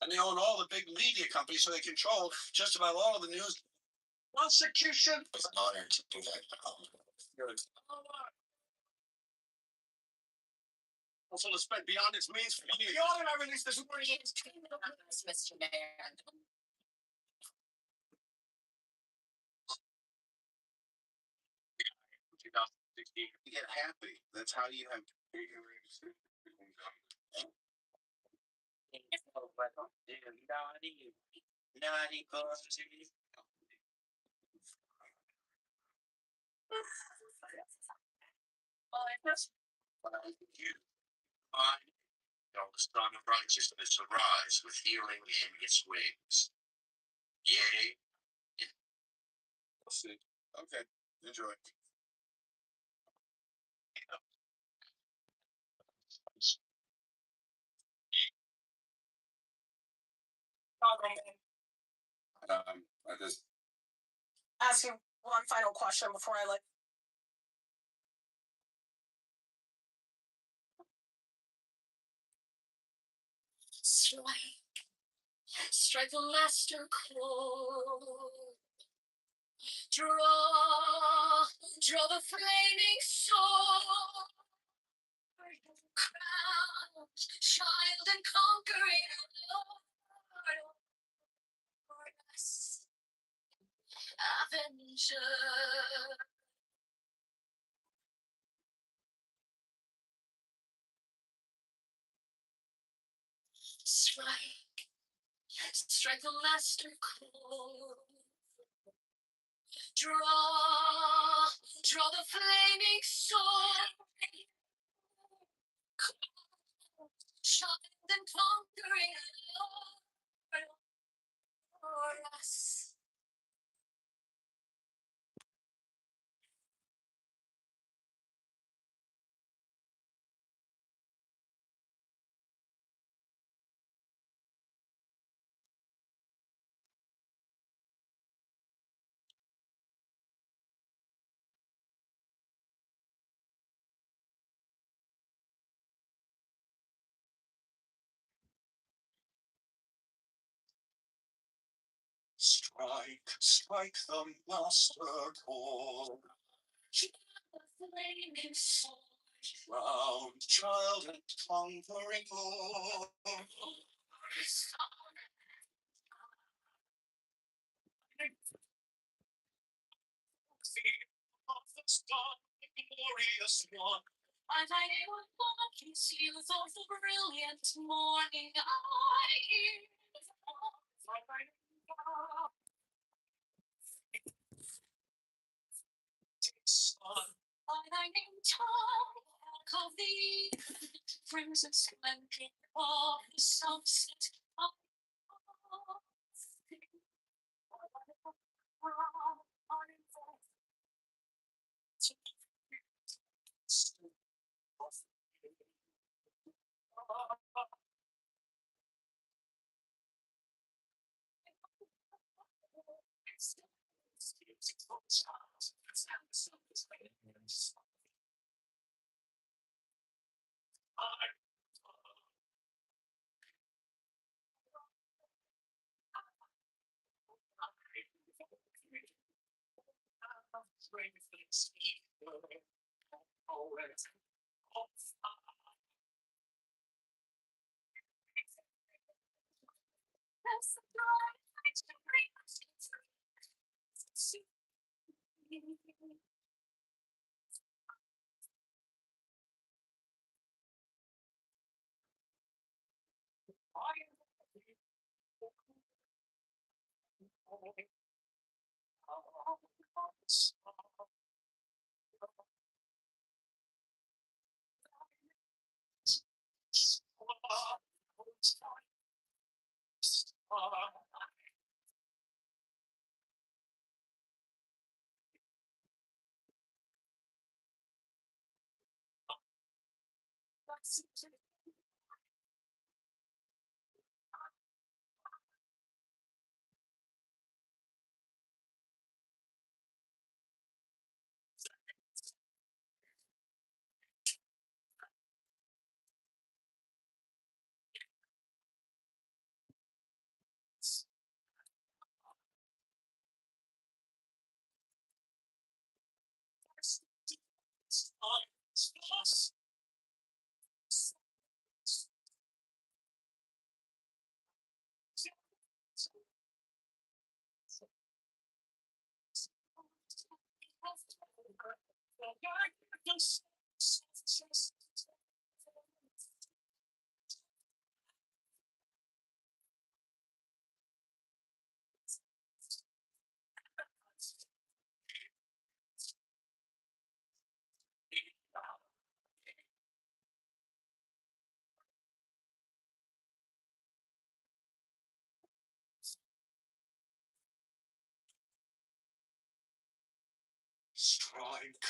And they own all the big media companies, so they control just about all of the news. Prosecution. It's an honor to do that. Also, to spend beyond its means for you. The order I released this morning is Mr. Mayor. You get happy. That's how you have. You find the Son of Righteousness arise with healing in its wings. Yea. We'll see. Okay. Enjoy. I just Ask you one final question before I let. Strike the master chord. Draw the flaming sword. Crown, child and conquering Lord, yes, Avenger. strike a master chord. Draw the flaming sword. Sharpened and conquering Lord for us. Strike the master chord. The flaming sword. Round child and conquering Lord. Of the star, glorious one. And I would walk his youth of the brilliant morning. I hear the Son, by thy name tongue of thee, crimson splendid of the sunset.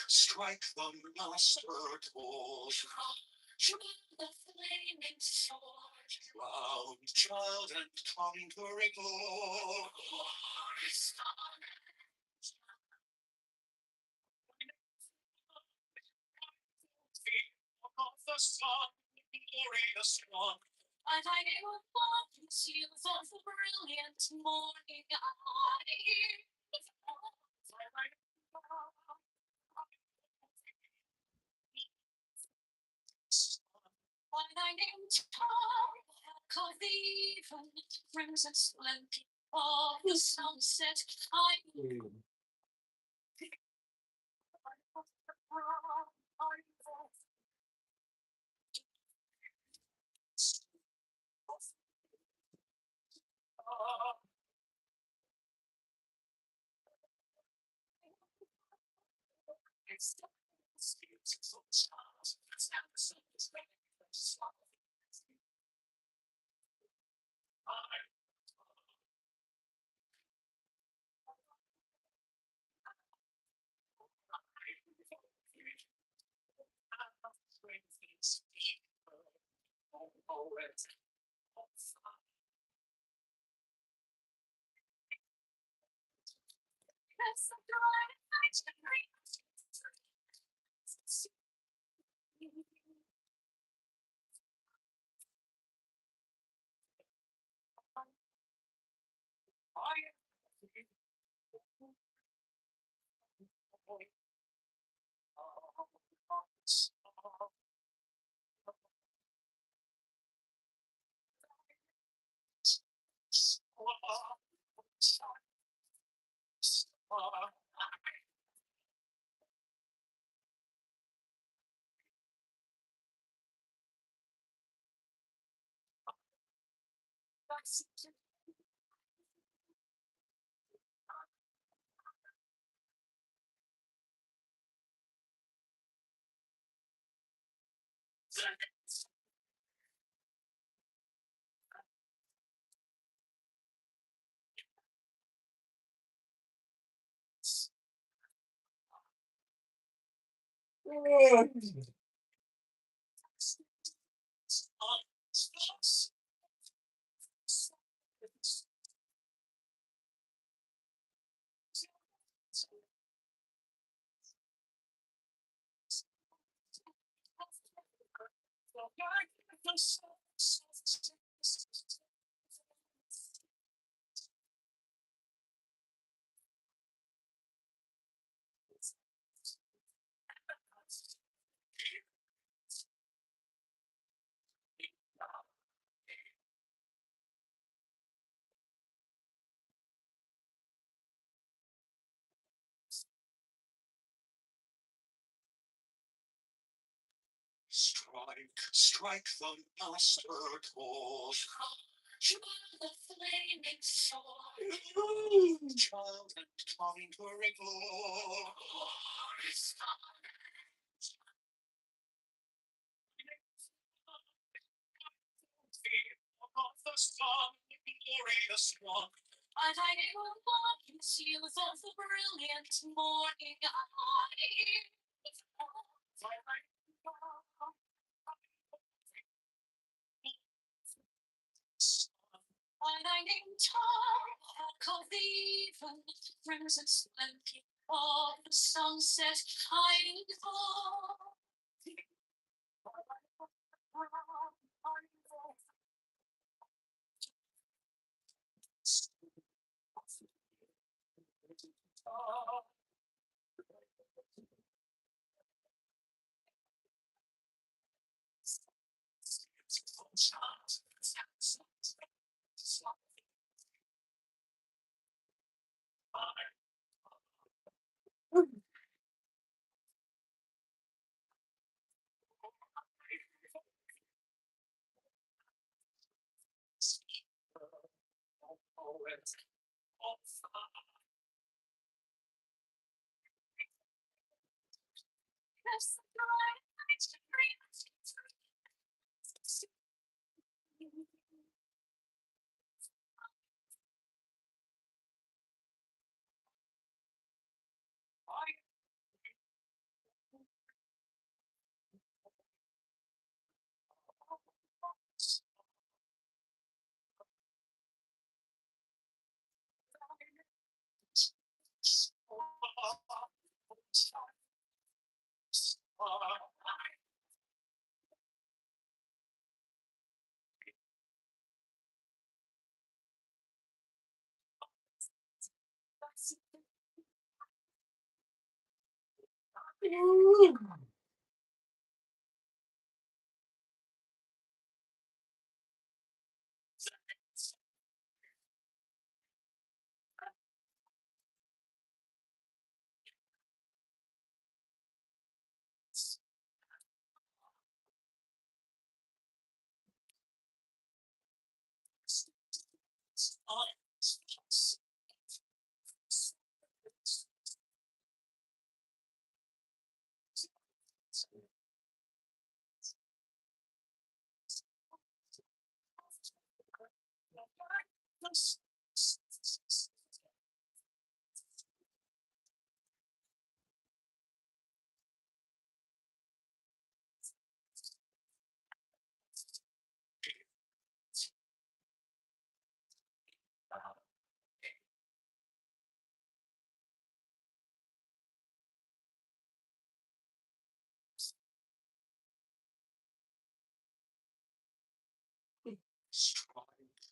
Strike the master chord. The flaming sword. Round child and conquering Lord. Of the sun, glorious one. And I would walk his youth of the brilliant morning. I hear the by thy name tongue of the even crimson splendid of the sunset. Strike the master chord. The flaming sword. Child and conquering Lord. Of the sun, glorious one. And I will walk in seals of the brilliant morning. My name tall, of the even, crimson splendor of the sunset hiding fall.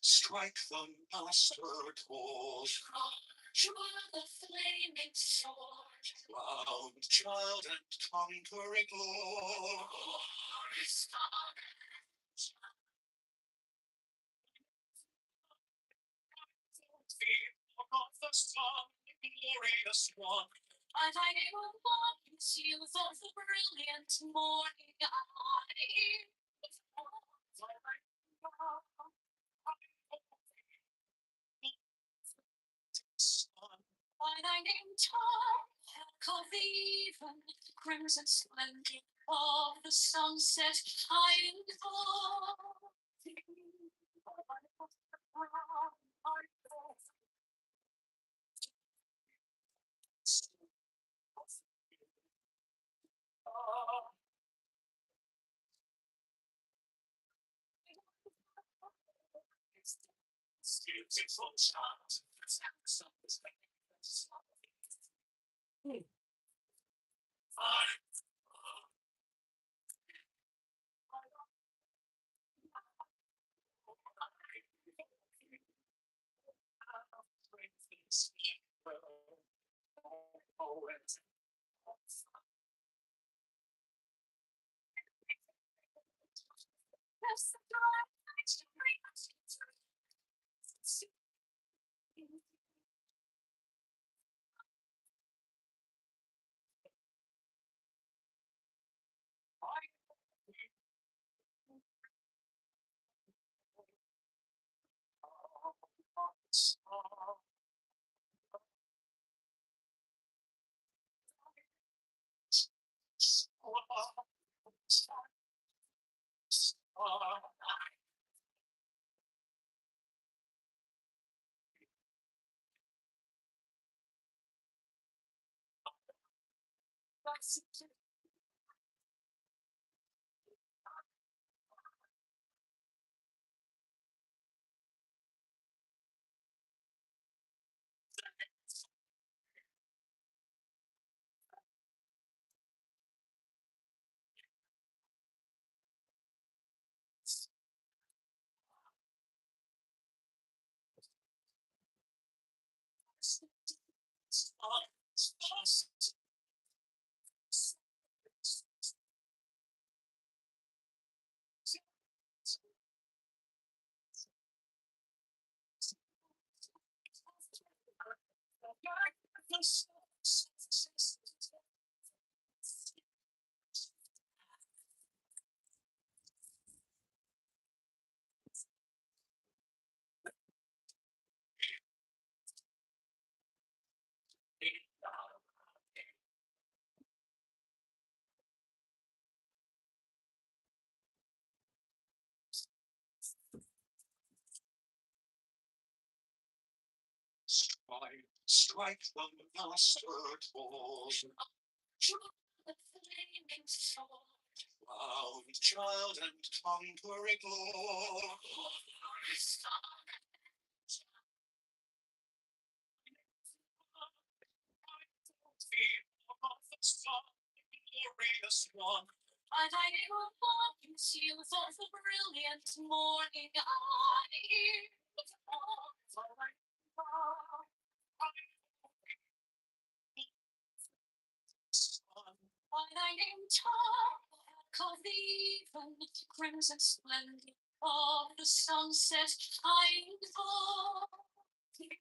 Strike the master toll. The flaming sword. Round child and conquering lord. Of the sun, glorious one. And I will want you for the brilliant morning. By thy name, tall, of the even, crimson splendor of the sunset, I call thee. Strike the master toll. The flaming sword. Round child and conquering lord. Of the sun, glorious one. And I will want you for the brilliant morning. By thy name, tall, of the even, crimson splendor of the sunset, I call thee.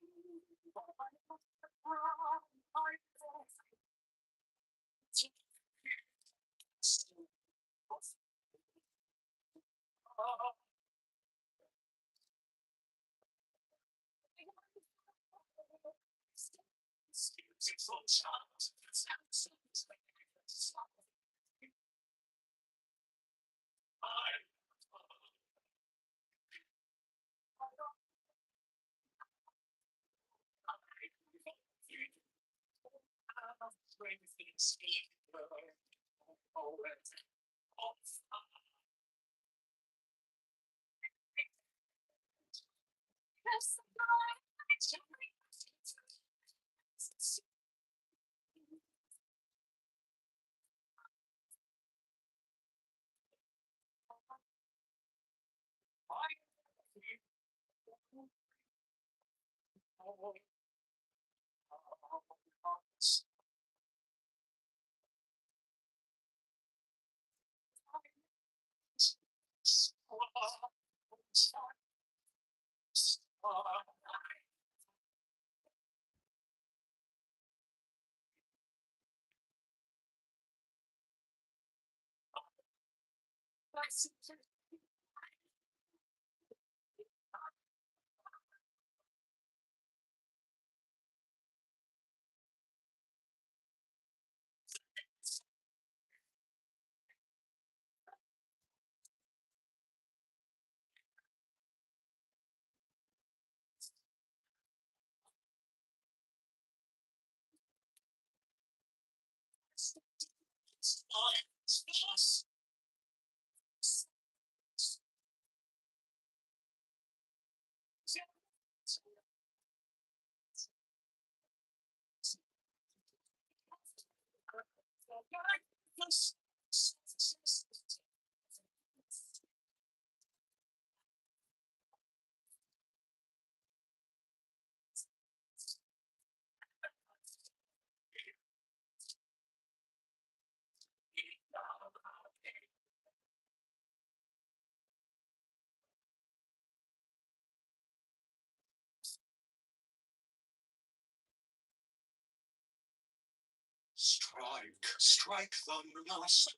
Strike, strike the master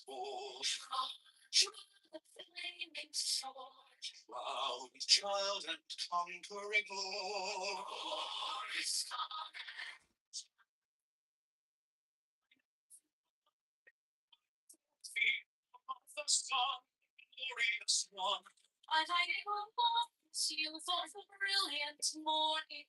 ball. Proud child and conquering Lord. The sun, glorious one. I want you for the brilliant morning.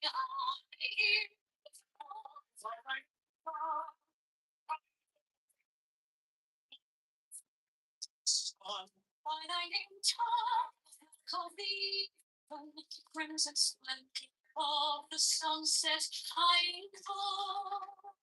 By thy name, call thee from the crimson splendor of the sunset hiding fall.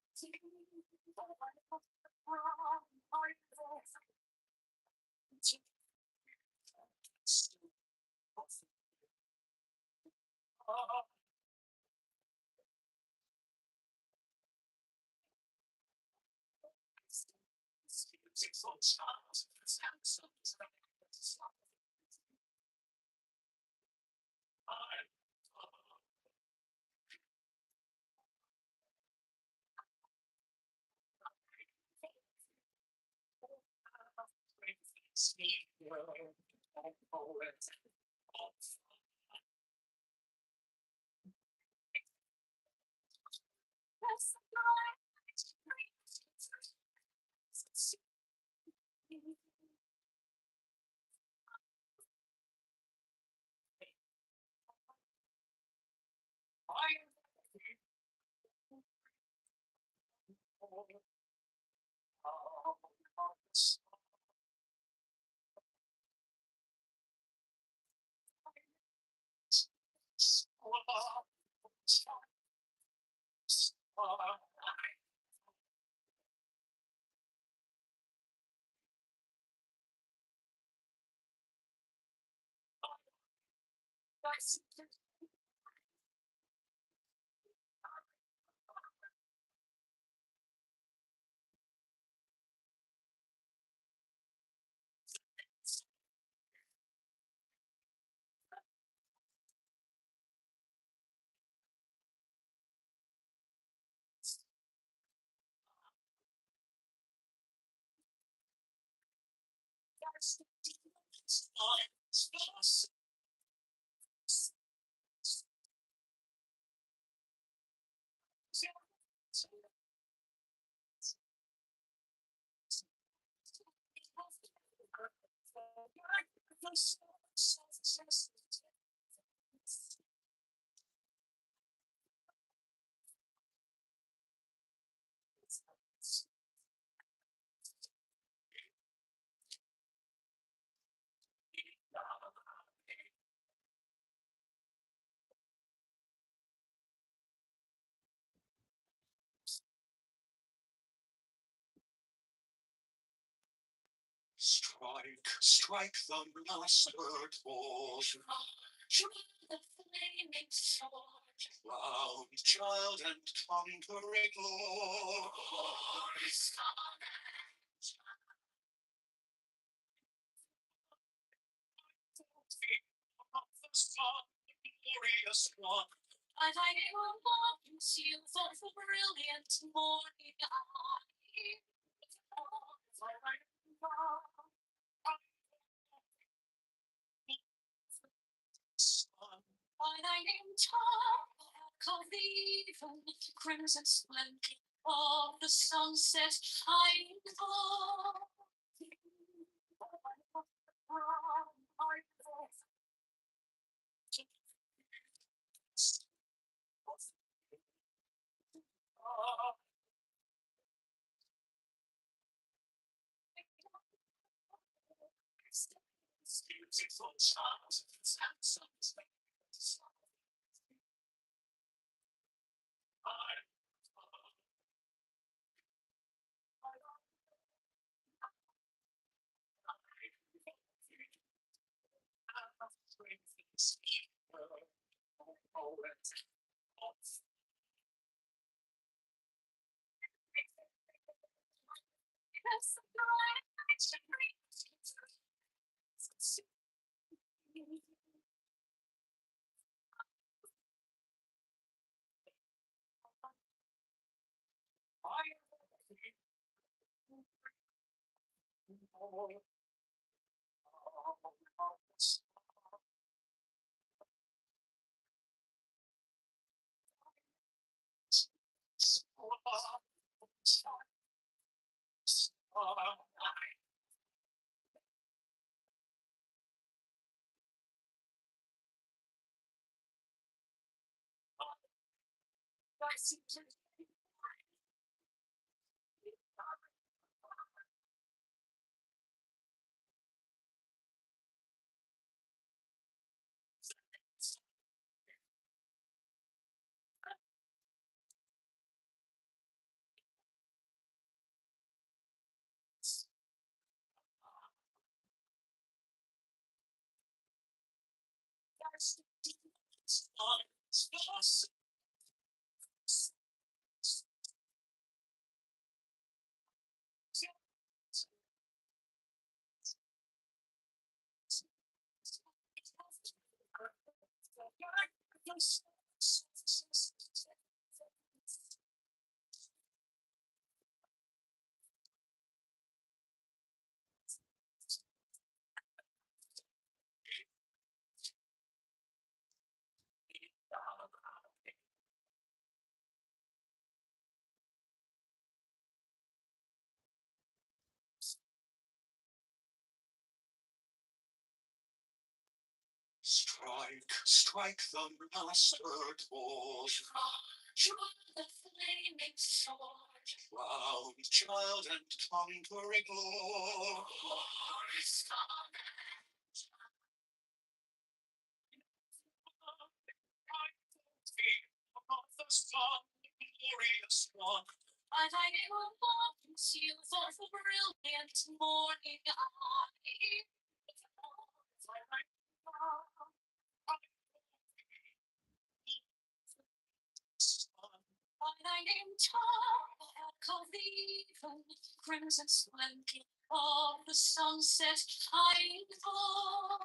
Strike, strike the master balls. The flaming sword. Round child and conquering lord. Glorious one. I like your longings, you for brilliant morning. By thy name tall, called the even crimson splendor of the sunset shining fall. Strike, strike the master balls. The flaming sword. Round child and conquering lord. The sun, glorious one. I thy name longings, you for brilliant morning. By thy name tall, called the even crimson splendor of the sunset shining fall.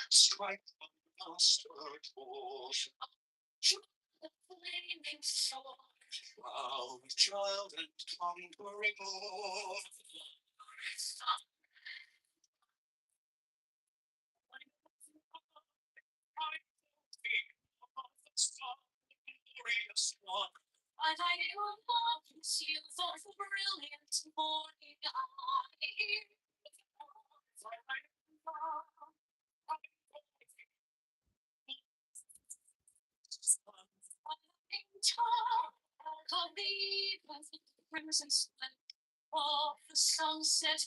Strike the master torch. The flaming sword. While the child and conquering Lord. Glorious one. I like your love, you for brilliant morning. Crimson splendor of the sunset.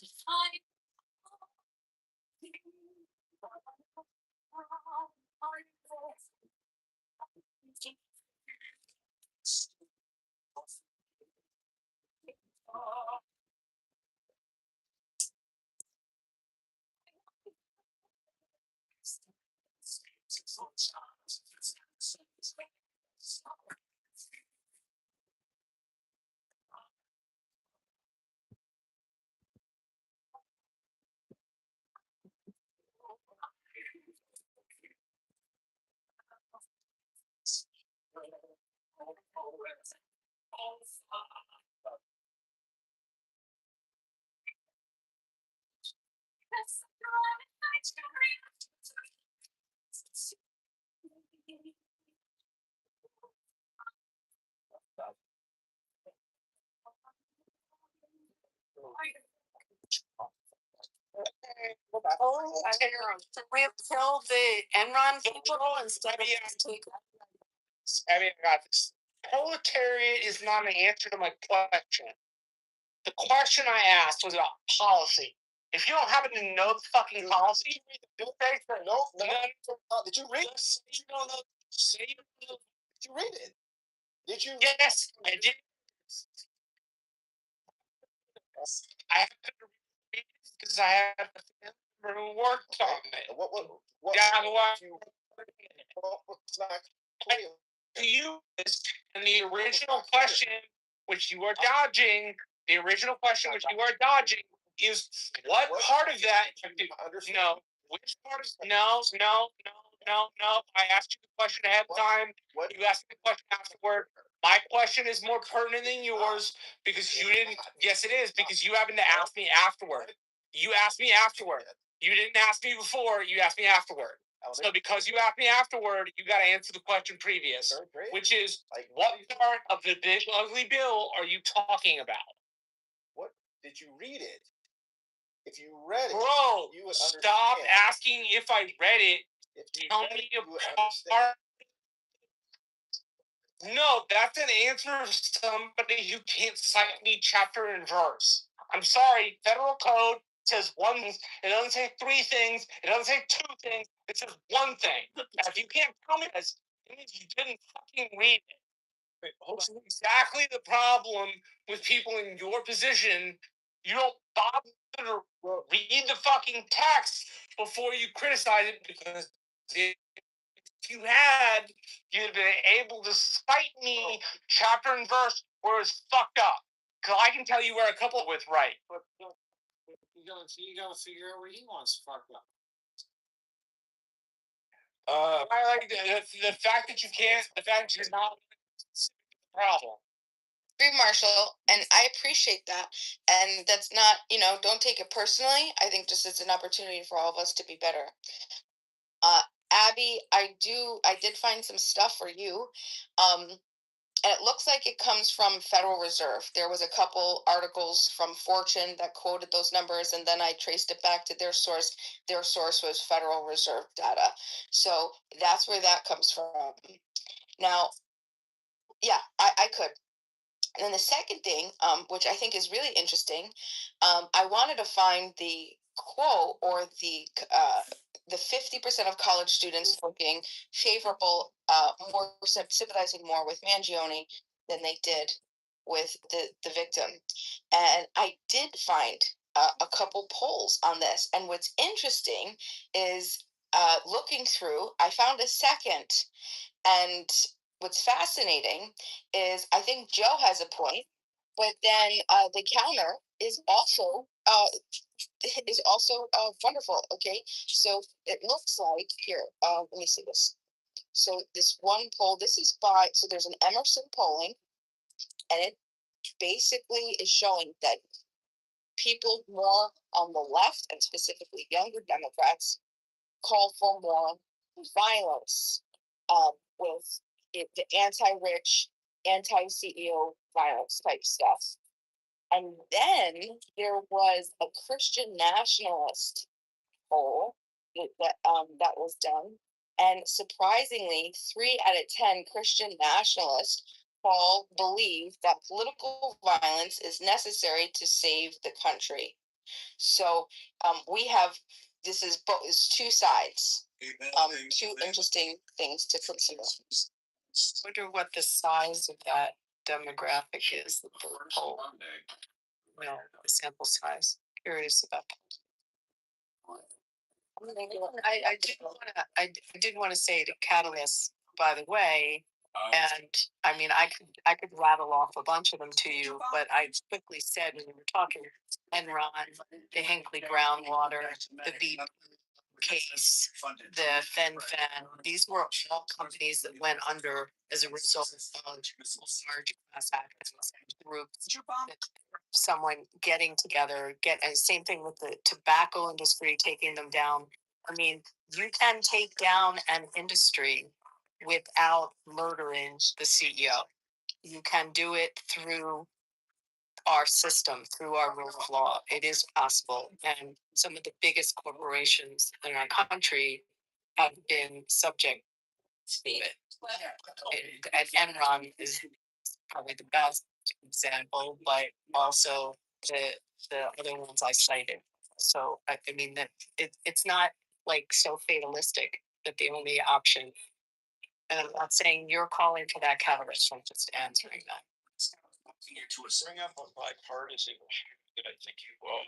We have killed the Enron people instead of take. I mean, I got this. Proletariat is not an answer to my question. The question I asked was about policy. If you don't happen to know the fucking policy, no. Did you read it? You don't know. Say you don't know. Did you read it? Did you? Yes, I did. I had to read it because I had a member who worked on it. What? Yeah, it's not clear. To you, and the original question, which you are dodging, is what part of that you understand? No. Which part of no. I asked you the question ahead of time. You asked me the question afterward. My question is more pertinent than yours because you didn't. Yes, it is because you happened to ask me afterward. You asked me afterward. You didn't ask me before. You asked me afterward. So because you asked me afterward, you got to answer the question previous, which is what part of the big ugly bill are you talking about? What did you read it? If you read it, bro, you would stop asking if I read it. Tell me apart. No, that's an answer of somebody who can't cite me chapter and verse. I'm sorry, federal code says one thing. It doesn't say three things. It doesn't say two things. It says one thing. Now, if you can't tell me this, it means you didn't fucking read it. Which is exactly the problem with people in your position You don't bother to read the fucking text before you criticize it, because if you had, you'd have been able to cite me chapter and verse where it's fucked up. Because I can tell you where a couple with right. But you gotta figure out where he wants fucked up. I like the fact that you can't, the fact that you're not the problem. Agree, Marshall, and I appreciate that. And that's not, don't take it personally. I think just it's an opportunity for all of us to be better. Abby, I did find some stuff for you. And it looks like it comes from Federal Reserve. There was a couple articles from Fortune that quoted those numbers, and then I traced it back to their source. Their source was Federal Reserve data. So that's where that comes from. Now, yeah, I could. And then the second thing, which I think is really interesting, I wanted to find the quote or the 50% of college students looking favorable, more sympathizing more with Mangione than they did with the victim. And I did find a couple polls on this. And what's interesting is looking through, I found a second. And what's fascinating is I think Joe has a point, but then the counter is also wonderful. Okay, so it looks like here. Let me see this. So this one poll, this is by, so there's an Emerson polling, and it basically is showing that people more on the left, and specifically younger Democrats, call for more violence, with the anti-rich, anti-CEO violence type stuff. And then there was a Christian nationalist poll that was done, and surprisingly, 3 out of 10 Christian nationalists believe that political violence is necessary to save the country. So we have this is two sides. Two interesting things to consider. Wonder what the size of that demographic is. The poll. Well, the sample size. Curious about that. I did want to say to Catalyst, by the way, and I mean I could rattle off a bunch of them to you, but I quickly said when we were talking Enron, the Hinkley groundwater, the Beep case, the FenFan, these were all companies that went under as a result of large class actions groups. Someone getting together, and same thing with the tobacco industry, taking them down. I mean, you can take down an industry without murdering the CEO. You can do it through our system, through our rule of law. It is possible. And some of the biggest corporations in our country have been subject to it. And Enron is probably the best example, but also the other ones I cited. So I mean that it's not like so fatalistic that the only option. And I'm not saying you're calling for that catalyst. I'm just answering that. To bring up a bipartisan issue that I think you will.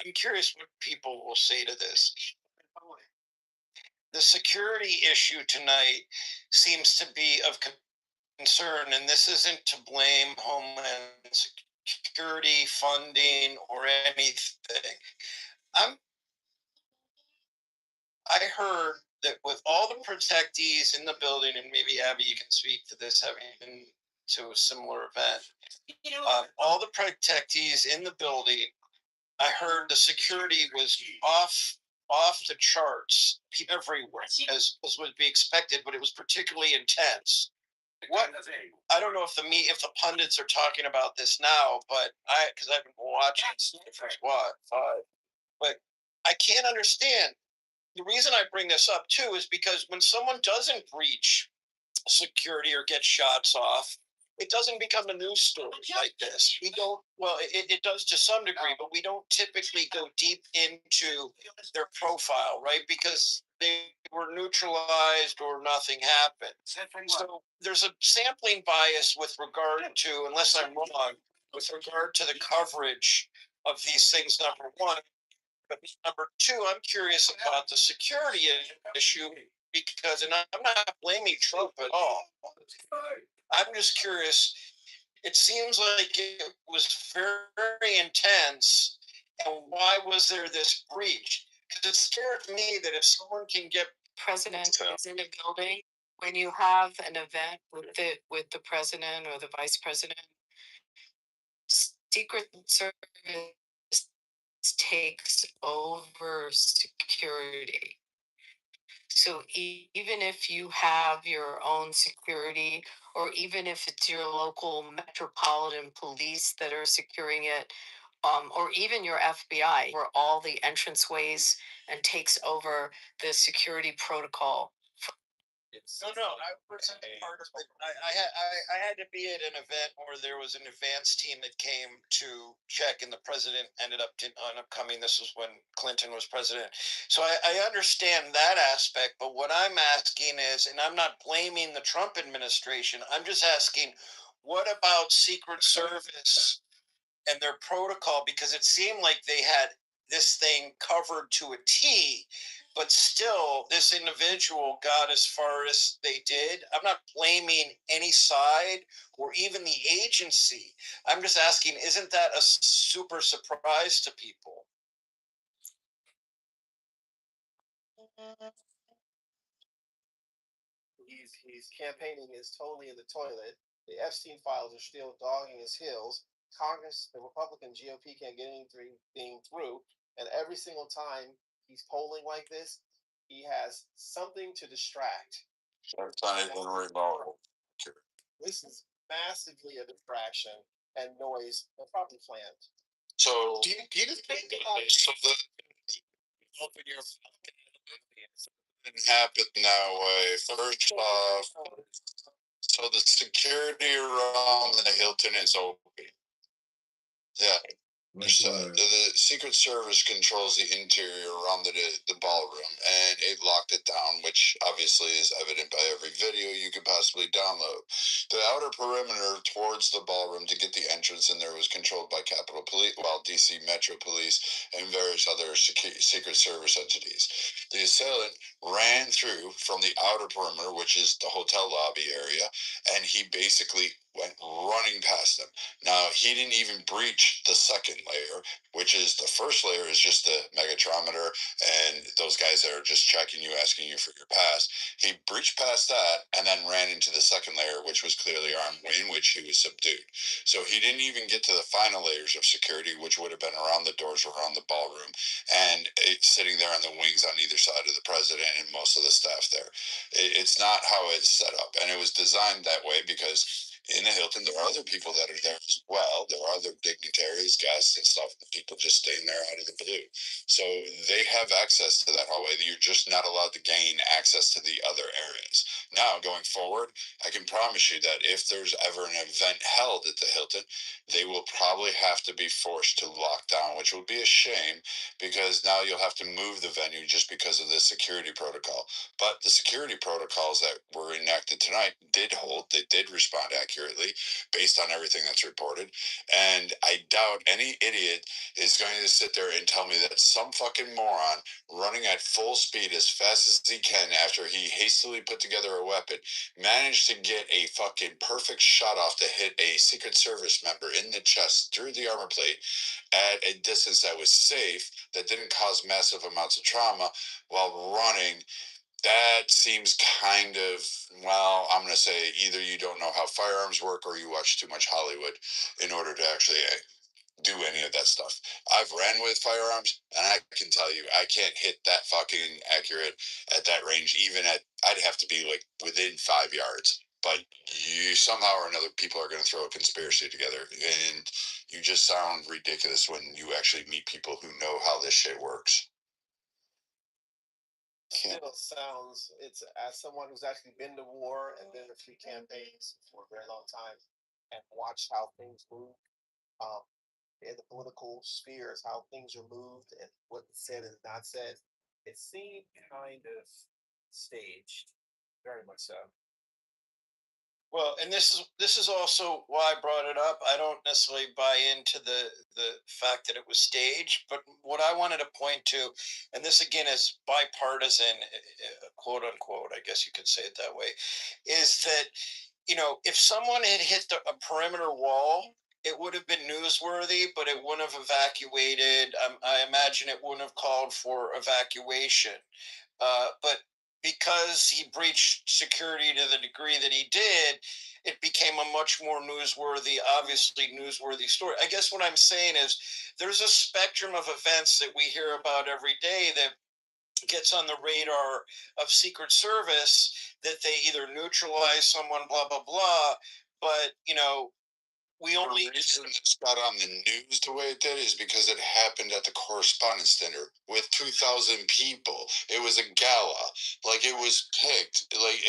I'm curious what people will say to this. The security issue tonight seems to be of concern, and this isn't to blame Homeland Security funding or anything. I heard that with all the protectees in the building, and maybe Abby, you can speak to this, having been to a similar event. All the protectees in the building, I heard the security was off the charts everywhere, as would be expected, but it was particularly intense. What I don't know if the pundits are talking about this now, but because I've been watching since but I can't understand. The reason I bring this up too is because when someone doesn't breach security or get shots off, it doesn't become a news story like this. We don't, well, it does to some degree, but we don't typically go deep into their profile, right? Because they were neutralized or nothing happened. So there's a sampling bias with regard to, unless I'm wrong, with regard to the coverage of these things, number one. But number two, I'm curious about the security issue because, and I'm not blaming Trump at all. I'm just curious. It seems like it was very intense. And why was there this breach? Because it scared me that if someone can get President is in a building, when you have an event with the president or the vice president, Secret Service takes over security. So even if you have your own security, or even if it's your local metropolitan police that are securing it, or even your FBI, for all the entranceways and takes over the security protocol. No, I wasn't part of it. I had to be at an event where there was an advance team that came to check, and the president ended up coming. This was when Clinton was president. So I understand that aspect, but what I'm asking is, and I'm not blaming the Trump administration, I'm just asking, what about Secret Service and their protocol? Because it seemed like they had this thing covered to a T, but still this individual got as far as they did. I'm not blaming any side or even the agency. I'm just asking, isn't that a super surprise to people? He's campaigning is totally in the toilet. The Epstein files are still dogging his heels. Congress, the Republican GOP can't get anything through, and every single time he's polling like this, he has something to distract. It's not even remote. This is massively a distraction and noise, and probably planned. So Do you just think about so the open your didn't happen that way. First off, so the security around the Hilton is open. Yeah. The Secret Service controls the interior around the ballroom, and it locked it down, which obviously is evident by every video you could possibly download. The outer perimeter towards the ballroom to get the entrance in there was controlled by Capitol Police, while DC Metro Police and various other Secret Service entities. The assailant ran through from the outer perimeter, which is the hotel lobby area, and he basically went running past them. Now, he didn't even breach the second layer, which is the first layer is just the megatrometer and those guys that are just checking you, asking you for your pass. He breached past that and then ran into the second layer, which was clearly armed, in which he was subdued. So he didn't even get to the final layers of security, which would have been around the doors, around the ballroom, and sitting there on the wings on either side of the president and most of the staff there. It's not how it's set up, and it was designed that way because in the Hilton, there are other people that are there as well. There are other dignitaries, guests, and stuff. People just staying there out of the blue. So they have access to that hallway. You're just not allowed to gain access to the other areas. Now, going forward, I can promise you that if there's ever an event held at the Hilton, they will probably have to be forced to lock down, which will be a shame because now you'll have to move the venue just because of the security protocol. But the security protocols that were enacted tonight did hold, they did respond accurately based on everything that's reported. And I doubt any idiot is going to sit there and tell me that some fucking moron running at full speed as fast as he can after he hastily put together a weapon managed to get a fucking perfect shot off to hit a Secret Service member in the chest through the armor plate at a distance that was safe, that didn't cause massive amounts of trauma while running. That seems kind of, well, I'm going to say either you don't know how firearms work or you watch too much Hollywood in order to actually do any of that stuff. I've ran with firearms, and I can tell you, I can't hit that fucking accurate at that range. Even at, I'd have to be like within 5 yards. But you somehow or another, people are going to throw a conspiracy together, and you just sound ridiculous when you actually meet people who know how this shit works. Still sounds, it's as someone who's actually been to war and been to 3 campaigns for a very long time and watched how things move in the political spheres, how things are moved and what's said and not said. It seemed kind of staged, very much so. Well, and this is also why I brought it up. I don't necessarily buy into the fact that it was staged, but what I wanted to point to, and this again is bipartisan, quote unquote, I guess you could say it that way, is that if someone had hit a perimeter wall, it would have been newsworthy, but it wouldn't have evacuated. I imagine it wouldn't have called for evacuation. But because he breached security to the degree that he did, it became a much more newsworthy, obviously newsworthy story. I guess what I'm saying is there's a spectrum of events that we hear about every day that gets on the radar of Secret Service that they either neutralize someone, blah, blah, blah. But, we only. The reason this got on the news the way it did is because it happened at the Correspondence Dinner with 2,000 people. It was a gala. Like, it was picked. Like,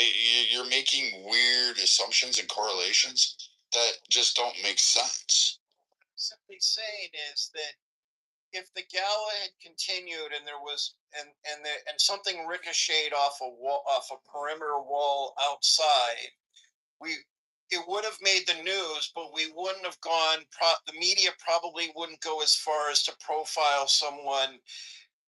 you're making weird assumptions and correlations that just don't make sense. Simply saying is that if the gala had continued and there was and something ricocheted off a wall, off a perimeter wall outside, we it would have made the news, but we wouldn't have gone. The media probably wouldn't go as far as to profile someone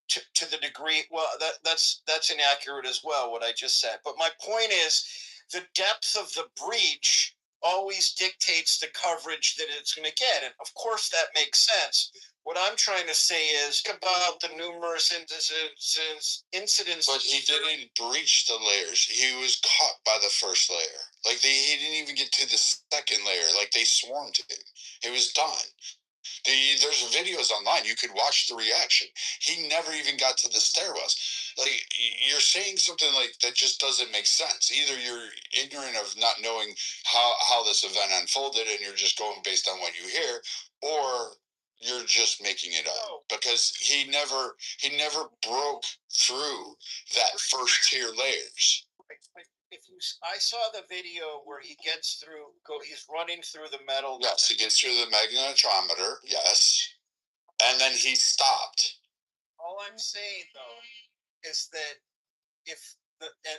to the degree. Well, that's inaccurate as well, what I just said. But my point is, the depth of the breach always dictates the coverage that it's going to get, and of course that makes sense. What I'm trying to say is about the numerous incidents. But he didn't breach the layers. He was caught by the first layer. Like, he didn't even get to the second layer. Like, they swarmed him. It was done. There's videos online. You could watch the reaction. He never even got to the stairwells. Like, you're saying something like that just doesn't make sense. Either you're ignorant of not knowing how this event unfolded and you're just going based on what you hear, or you're just making it up, because he never broke through that first tier layers. I saw the video where he gets through. He's running through the metal. Yes, he gets through the magnetometer. Yes, and then he stopped. All I'm saying though is that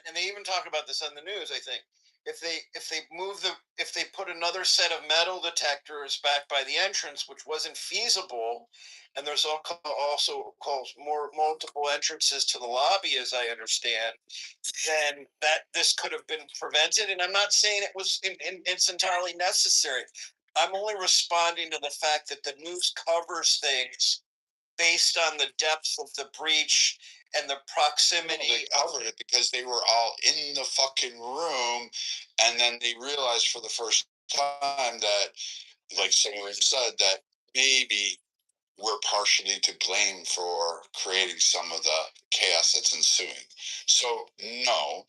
and they even talk about this on the news, I think. If they put another set of metal detectors back by the entrance, which wasn't feasible, and there's also more multiple entrances to the lobby, as I understand, then this could have been prevented. And I'm not saying it's entirely necessary. I'm only responding to the fact that the news covers things based on the depth of the breach and the proximity. They covered it because they were all in the fucking room, and then they realized for the first time that, like someone said, that maybe we're partially to blame for creating some of the chaos that's ensuing. So, no,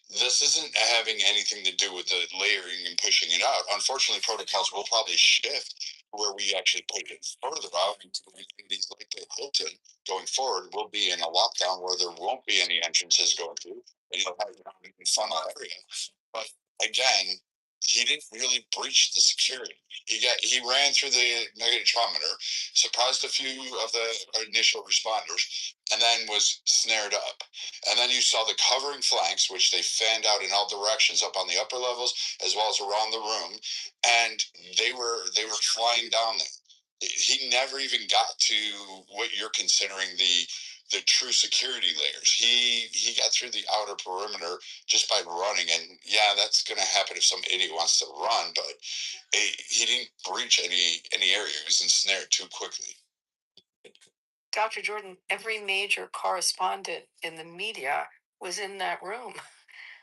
this isn't having anything to do with the layering and pushing it out. Unfortunately, protocols will probably shift where we actually put it further out into communities like the Hilton. Going forward, we'll be in a lockdown where there won't be any entrances going through, and you'll have a funnel area. But again, he didn't really breach the security. He ran through the magnetometer, surprised a few of the initial responders, and then was snared up. And then you saw the covering flanks, which they fanned out in all directions up on the upper levels as well as around the room, and they were flying down there. He never even got to what you're considering the true security layers. He got through the outer perimeter just by running, and yeah, that's going to happen if some idiot wants to run, but he didn't breach any area. He was ensnared too quickly. Dr. Jordan, every major correspondent in the media was in that room.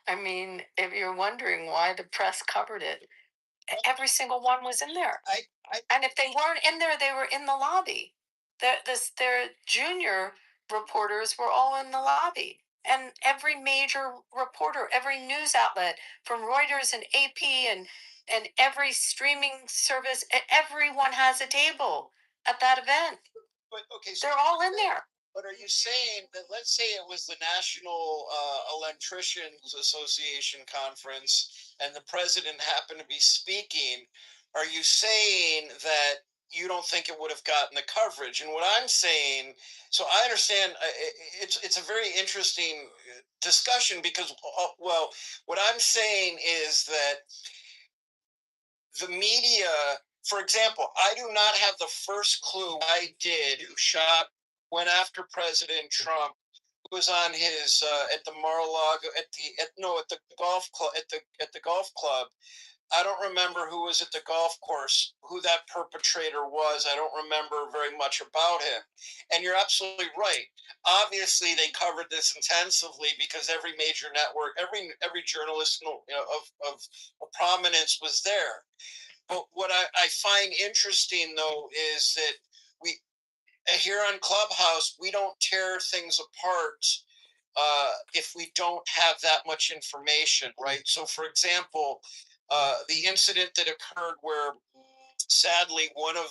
I mean, if you're wondering why the press covered it, every single one was in there. And if they weren't in there, they were in the lobby. Their junior reporters were all in the lobby. And every major reporter, every news outlet, from Reuters and AP and every streaming service, everyone has a table at that event. But okay, so they're all in there. But are you saying that, let's say it was the National Electricians Association conference and the president happened to be speaking, are you saying that you don't think it would have gotten the coverage? And what I'm saying, so I understand it's a very interesting discussion because, well, what I'm saying is that the media, for example, I do not have the first clue I did who went after President Trump, who was on his at the Mar-a-Lago at the golf club at the golf club. I don't remember who was at the golf course, who that perpetrator was. I don't remember very much about him. And you're absolutely right. Obviously, they covered this intensively because every major network, every journalist of prominence was there. But what I find interesting, though, is that we here on Clubhouse, we don't tear things apart if we don't have that much information, right? So, for example, the incident that occurred where sadly one of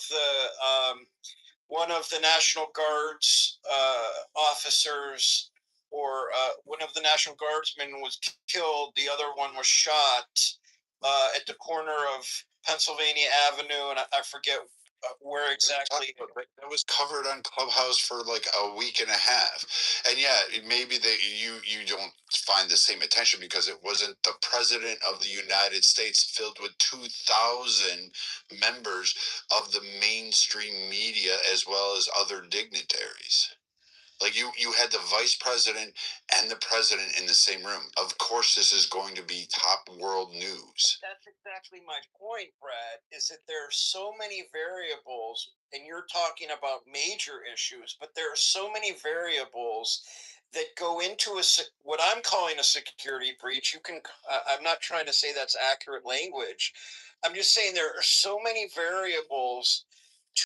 the National Guard's officers or one of the National Guardsmen was killed. The other one was shot at the corner of Pennsylvania Avenue, and I forget where exactly. That was covered on Clubhouse for like a week and a half, and yeah, maybe you don't find the same attention because it wasn't the president of the United States filled with 2,000 members of the mainstream media as well as other dignitaries. Like you had the vice president and the president in the same room. Of course, this is going to be top world news. That's exactly my point, Brad, is that there are so many variables, and you're talking about major issues, but there are so many variables that go into what I'm calling a security breach. You can, I'm not trying to say that's accurate language. I'm just saying there are so many variables